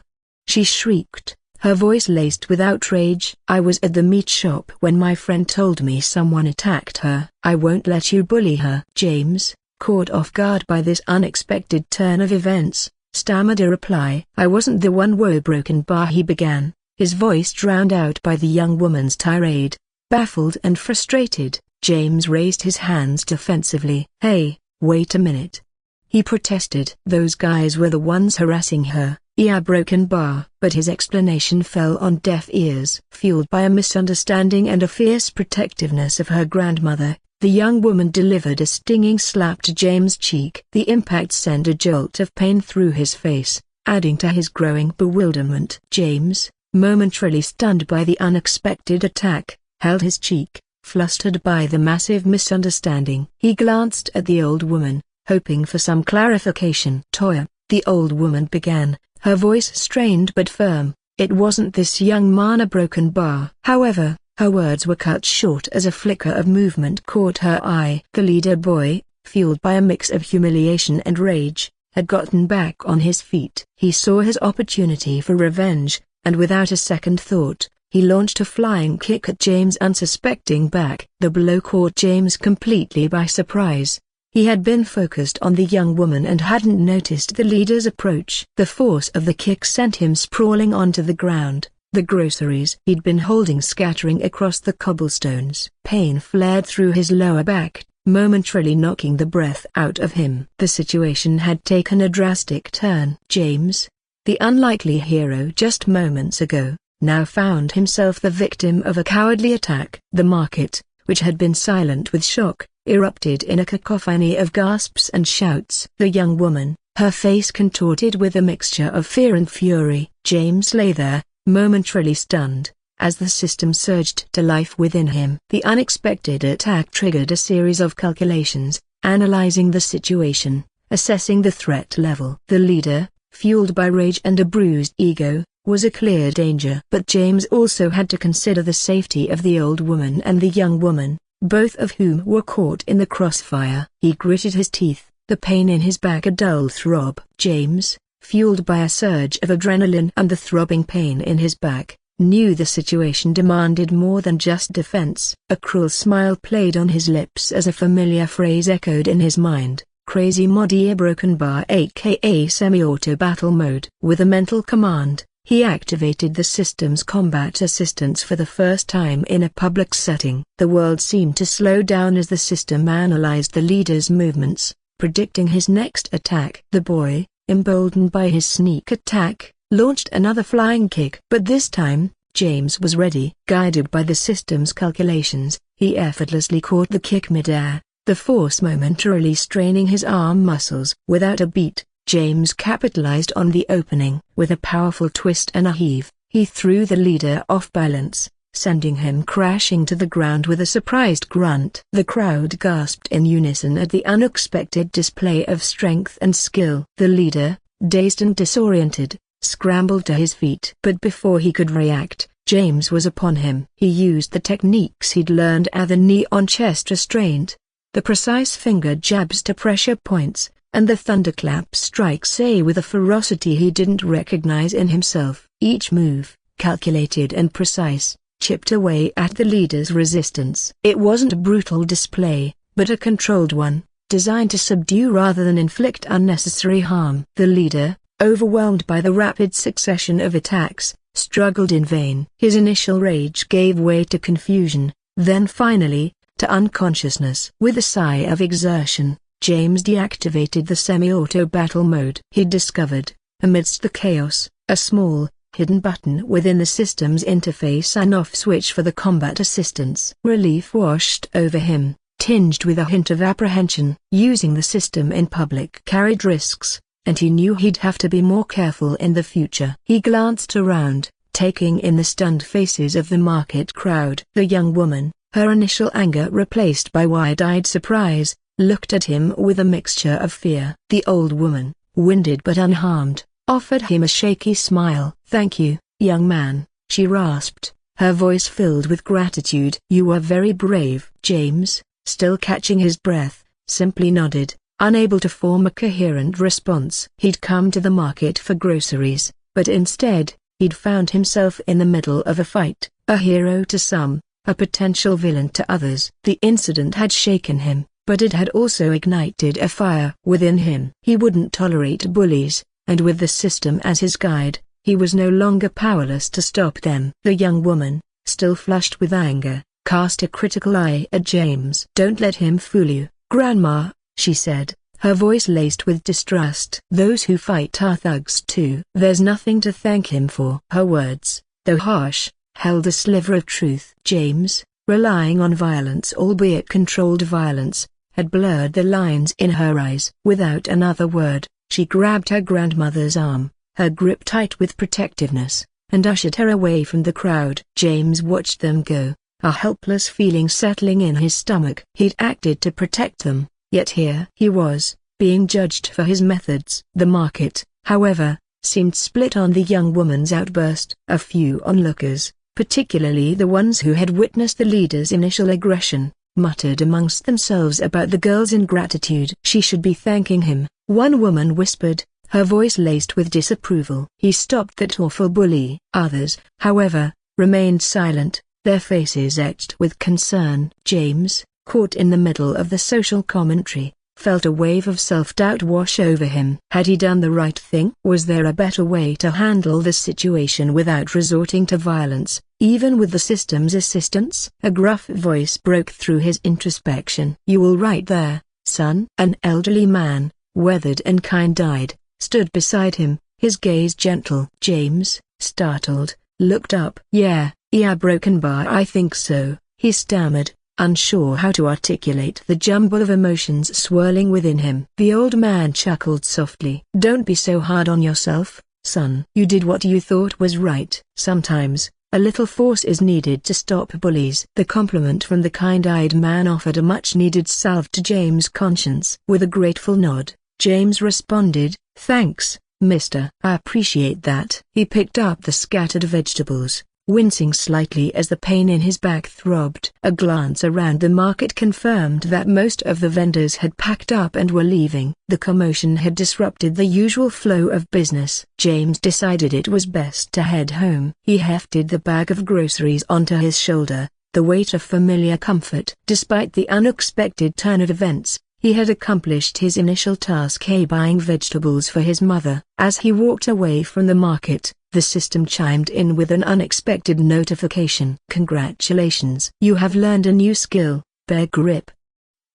Speaker 1: she shrieked, her voice laced with outrage. "I was at the meat shop when my friend told me someone attacked her. I won't let you bully her." James, caught off guard by this unexpected turn of events, stammered a reply. "I wasn't the one." "Whoa, broken bar," he began, his voice drowned out by the young woman's tirade. Baffled and frustrated, James raised his hands defensively. "Hey, wait a minute," he protested. "Those guys were the ones harassing her." "Yeah, broken bar." But his explanation fell on deaf ears. Fueled by a misunderstanding and a fierce protectiveness of her grandmother, the young woman delivered a stinging slap to James' cheek. The impact sent a jolt of pain through his face, adding to his growing bewilderment. James, momentarily stunned by the unexpected attack, held his cheek, flustered by the massive misunderstanding. He glanced at the old woman, hoping for some clarification. "Toya," the old woman began, her voice strained but firm, "it wasn't this young man a broken bar." However, her words were cut short as a flicker of movement caught her eye. The leader boy, fueled by a mix of humiliation and rage, had gotten back on his feet. He saw his opportunity for revenge, and without a second thought, he launched a flying kick at James' unsuspecting back. The blow caught James completely by surprise. He had been focused on the young woman and hadn't noticed the leader's approach. The force of the kick sent him sprawling onto the ground, the groceries he'd been holding scattering across the cobblestones. Pain flared through his lower back, momentarily knocking the breath out of him. The situation had taken a drastic turn. James, the unlikely hero just moments ago, now found himself the victim of a cowardly attack. The market, which had been silent with shock, erupted in a cacophony of gasps and shouts. The young woman, her face contorted with a mixture of fear and fury. James lay there, momentarily stunned, as the system surged to life within him. The unexpected attack triggered a series of calculations, analyzing the situation, assessing the threat level. The leader, fueled by rage and a bruised ego, was a clear danger. But James also had to consider the safety of the old woman and the young woman, both of whom were caught in the crossfire. He gritted his teeth, the pain in his back a dull throb. James, fueled by a surge of adrenaline and the throbbing pain in his back, knew the situation demanded more than just defense. A cruel smile played on his lips as a familiar phrase echoed in his mind. Crazy mod ear broken bar aka semi-auto battle mode. With a mental command, he activated the system's combat assistance for the first time in a public setting. The world seemed to slow down as the system analyzed the leader's movements, predicting his next attack. The boy, emboldened by his sneak attack, launched another flying kick. But this time, James was ready. Guided by the system's calculations, he effortlessly caught the kick mid-air, the force momentarily straining his arm muscles. Without a beat, James capitalized on the opening. With a powerful twist and a heave, he threw the leader off balance, sending him crashing to the ground with a surprised grunt. The crowd gasped in unison at the unexpected display of strength and skill. The leader, dazed and disoriented, scrambled to his feet. But before he could react, James was upon him. He used the techniques he'd learned at the knee-on chest restraint, the precise finger jabs to pressure points, and the thunderclap strikes with a ferocity he didn't recognize in himself. Each move, calculated and precise, chipped away at the leader's resistance. It wasn't a brutal display, but a controlled one, designed to subdue rather than inflict unnecessary harm. The leader, overwhelmed by the rapid succession of attacks, struggled in vain. His initial rage gave way to confusion, then finally, to unconsciousness. With a sigh of exertion, James deactivated the semi-auto battle mode. He discovered, amidst the chaos, a small, hidden button within the system's interface, an off switch for the combat assistance. Relief washed over him, tinged with a hint of apprehension. Using the system in public carried risks, and he knew he'd have to be more careful in the future. He glanced around, taking in the stunned faces of the market crowd. The young woman, her initial anger replaced by wide-eyed surprise, looked at him with a mixture of fear. The old woman, winded but unharmed, offered him a shaky smile. "Thank you, young man," she rasped, her voice filled with gratitude. "You are very brave." James, still catching his breath, simply nodded, unable to form a coherent response. He'd come to the market for groceries, but instead, he'd found himself in the middle of a fight, a hero to some, a potential villain to others. The incident had shaken him, but it had also ignited a fire within him. He wouldn't tolerate bullies, and with the system as his guide, he was no longer powerless to stop them. The young woman, still flushed with anger, cast a critical eye at James. "Don't let him fool you, Grandma," she said, her voice laced with distrust. "Those who fight are thugs too." "There's nothing to thank him for." Her words, though harsh, held a sliver of truth. James, relying on violence, albeit controlled violence, had blurred the lines in her eyes. Without another word, she grabbed her grandmother's arm, her grip tight with protectiveness, and ushered her away from the crowd. James watched them go, a helpless feeling settling in his stomach. He'd acted to protect them, yet here he was, being judged for his methods. The market, however, seemed split on the young woman's outburst. A few onlookers, particularly the ones who had witnessed the leader's initial aggression, muttered amongst themselves about the girl's ingratitude. "She should be thanking him," one woman whispered, her voice laced with disapproval. "He stopped that awful bully." Others, however, remained silent, their faces etched with concern. James, caught in the middle of the social commentary, felt a wave of self-doubt wash over him. Had he done the right thing? Was there a better way to handle the situation without resorting to violence, even with the system's assistance? A gruff voice broke through his introspection. "You all right there, son?" An elderly man, weathered and kind-eyed, stood beside him, his gaze gentle. James, startled, looked up. Yeah, broken bar, I think so," he stammered, unsure how to articulate the jumble of emotions swirling within him. The old man chuckled softly. "Don't be so hard on yourself, son. You did what you thought was right. Sometimes, A little force is needed to stop bullies. The compliment from the kind-eyed man offered a much-needed salve to James' conscience. With a grateful nod, James responded, "Thanks, mister. I appreciate that." He picked up the scattered vegetables, wincing slightly as the pain in his back throbbed. A glance around the market confirmed that most of the vendors had packed up and were leaving. The commotion had disrupted the usual flow of business. James decided it was best to head home. He hefted the bag of groceries onto his shoulder, the weight of familiar comfort. Despite the unexpected turn of events, he had accomplished his initial task, buying vegetables for his mother. As he walked away from the market, the system chimed in with an unexpected notification. "Congratulations. You have learned a new skill, Bear Grip."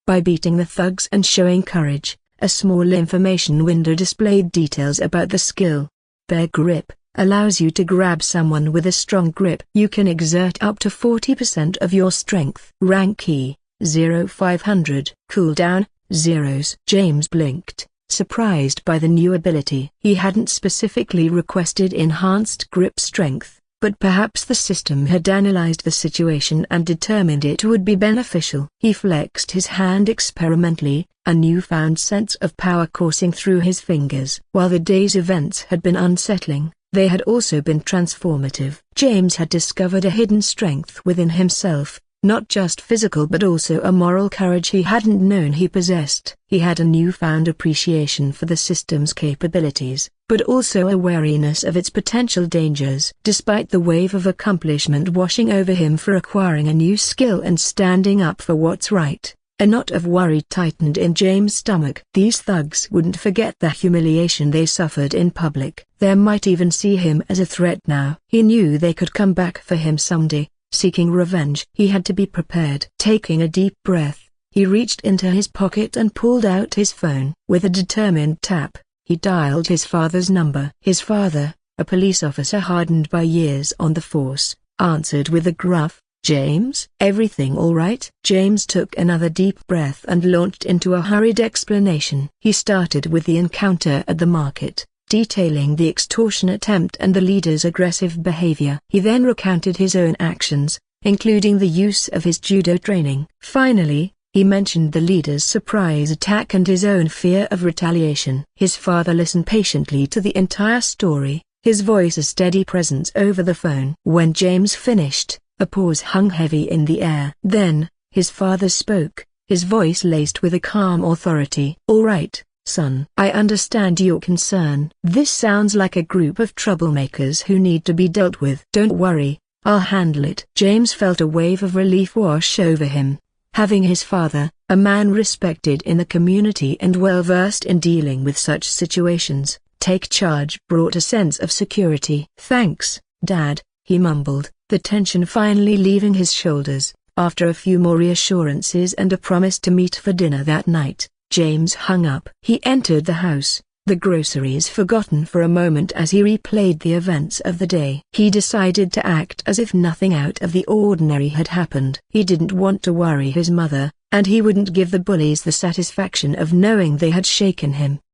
Speaker 1: By beating the thugs and showing courage, a small information window displayed details about the skill. Bear Grip allows you to grab someone with a strong grip. You can exert up to 40% of your strength. Rank E, 0500. Cooldown, zeros. James blinked, surprised by the new ability. He hadn't specifically requested enhanced grip strength, but perhaps the system had analyzed the situation and determined it would be beneficial. He flexed his hand experimentally, a newfound sense of power coursing through his fingers. While the day's events had been unsettling, they had also been transformative. James had discovered a hidden strength within himself, not just physical but also a moral courage he hadn't known he possessed. He had a newfound appreciation for the system's capabilities, but also a wariness of its potential dangers. Despite the wave of accomplishment washing over him for acquiring a new skill and standing up for what's right, a knot of worry tightened in James' stomach. These thugs wouldn't forget the humiliation they suffered in public. They might even see him as a threat now. He knew they could come back for him someday, seeking revenge. He had to be prepared. Taking a deep breath, he reached into his pocket and pulled out his phone. With a determined tap, he dialed his father's number. His father, a police officer hardened by years on the force, answered with a gruff, "James? Everything all right?" James took another deep breath and launched into a hurried explanation. He started with the encounter at the market, detailing the extortion attempt and the leader's aggressive behavior. He then recounted his own actions, including the use of his judo training. Finally, he mentioned the leader's surprise attack and his own fear of retaliation. His father listened patiently to the entire story, his voice a steady presence over the phone. When James finished, a pause hung heavy in the air. Then, his father spoke, his voice laced with a calm authority. "All right, son. I understand your concern. This sounds like a group of troublemakers who need to be dealt with. Don't worry, I'll handle it." James felt a wave of relief wash over him. Having his father, a man respected in the community and well-versed in dealing with such situations, take charge, brought a sense of security. "Thanks, Dad," he mumbled, the tension finally leaving his shoulders. After a few more reassurances and a promise to meet for dinner that night, James hung up. He entered the house, the groceries forgotten for a moment as he replayed the events of the day. He decided to act as if nothing out of the ordinary had happened. He didn't want to worry his mother, and he wouldn't give the bullies the satisfaction of knowing they had shaken him.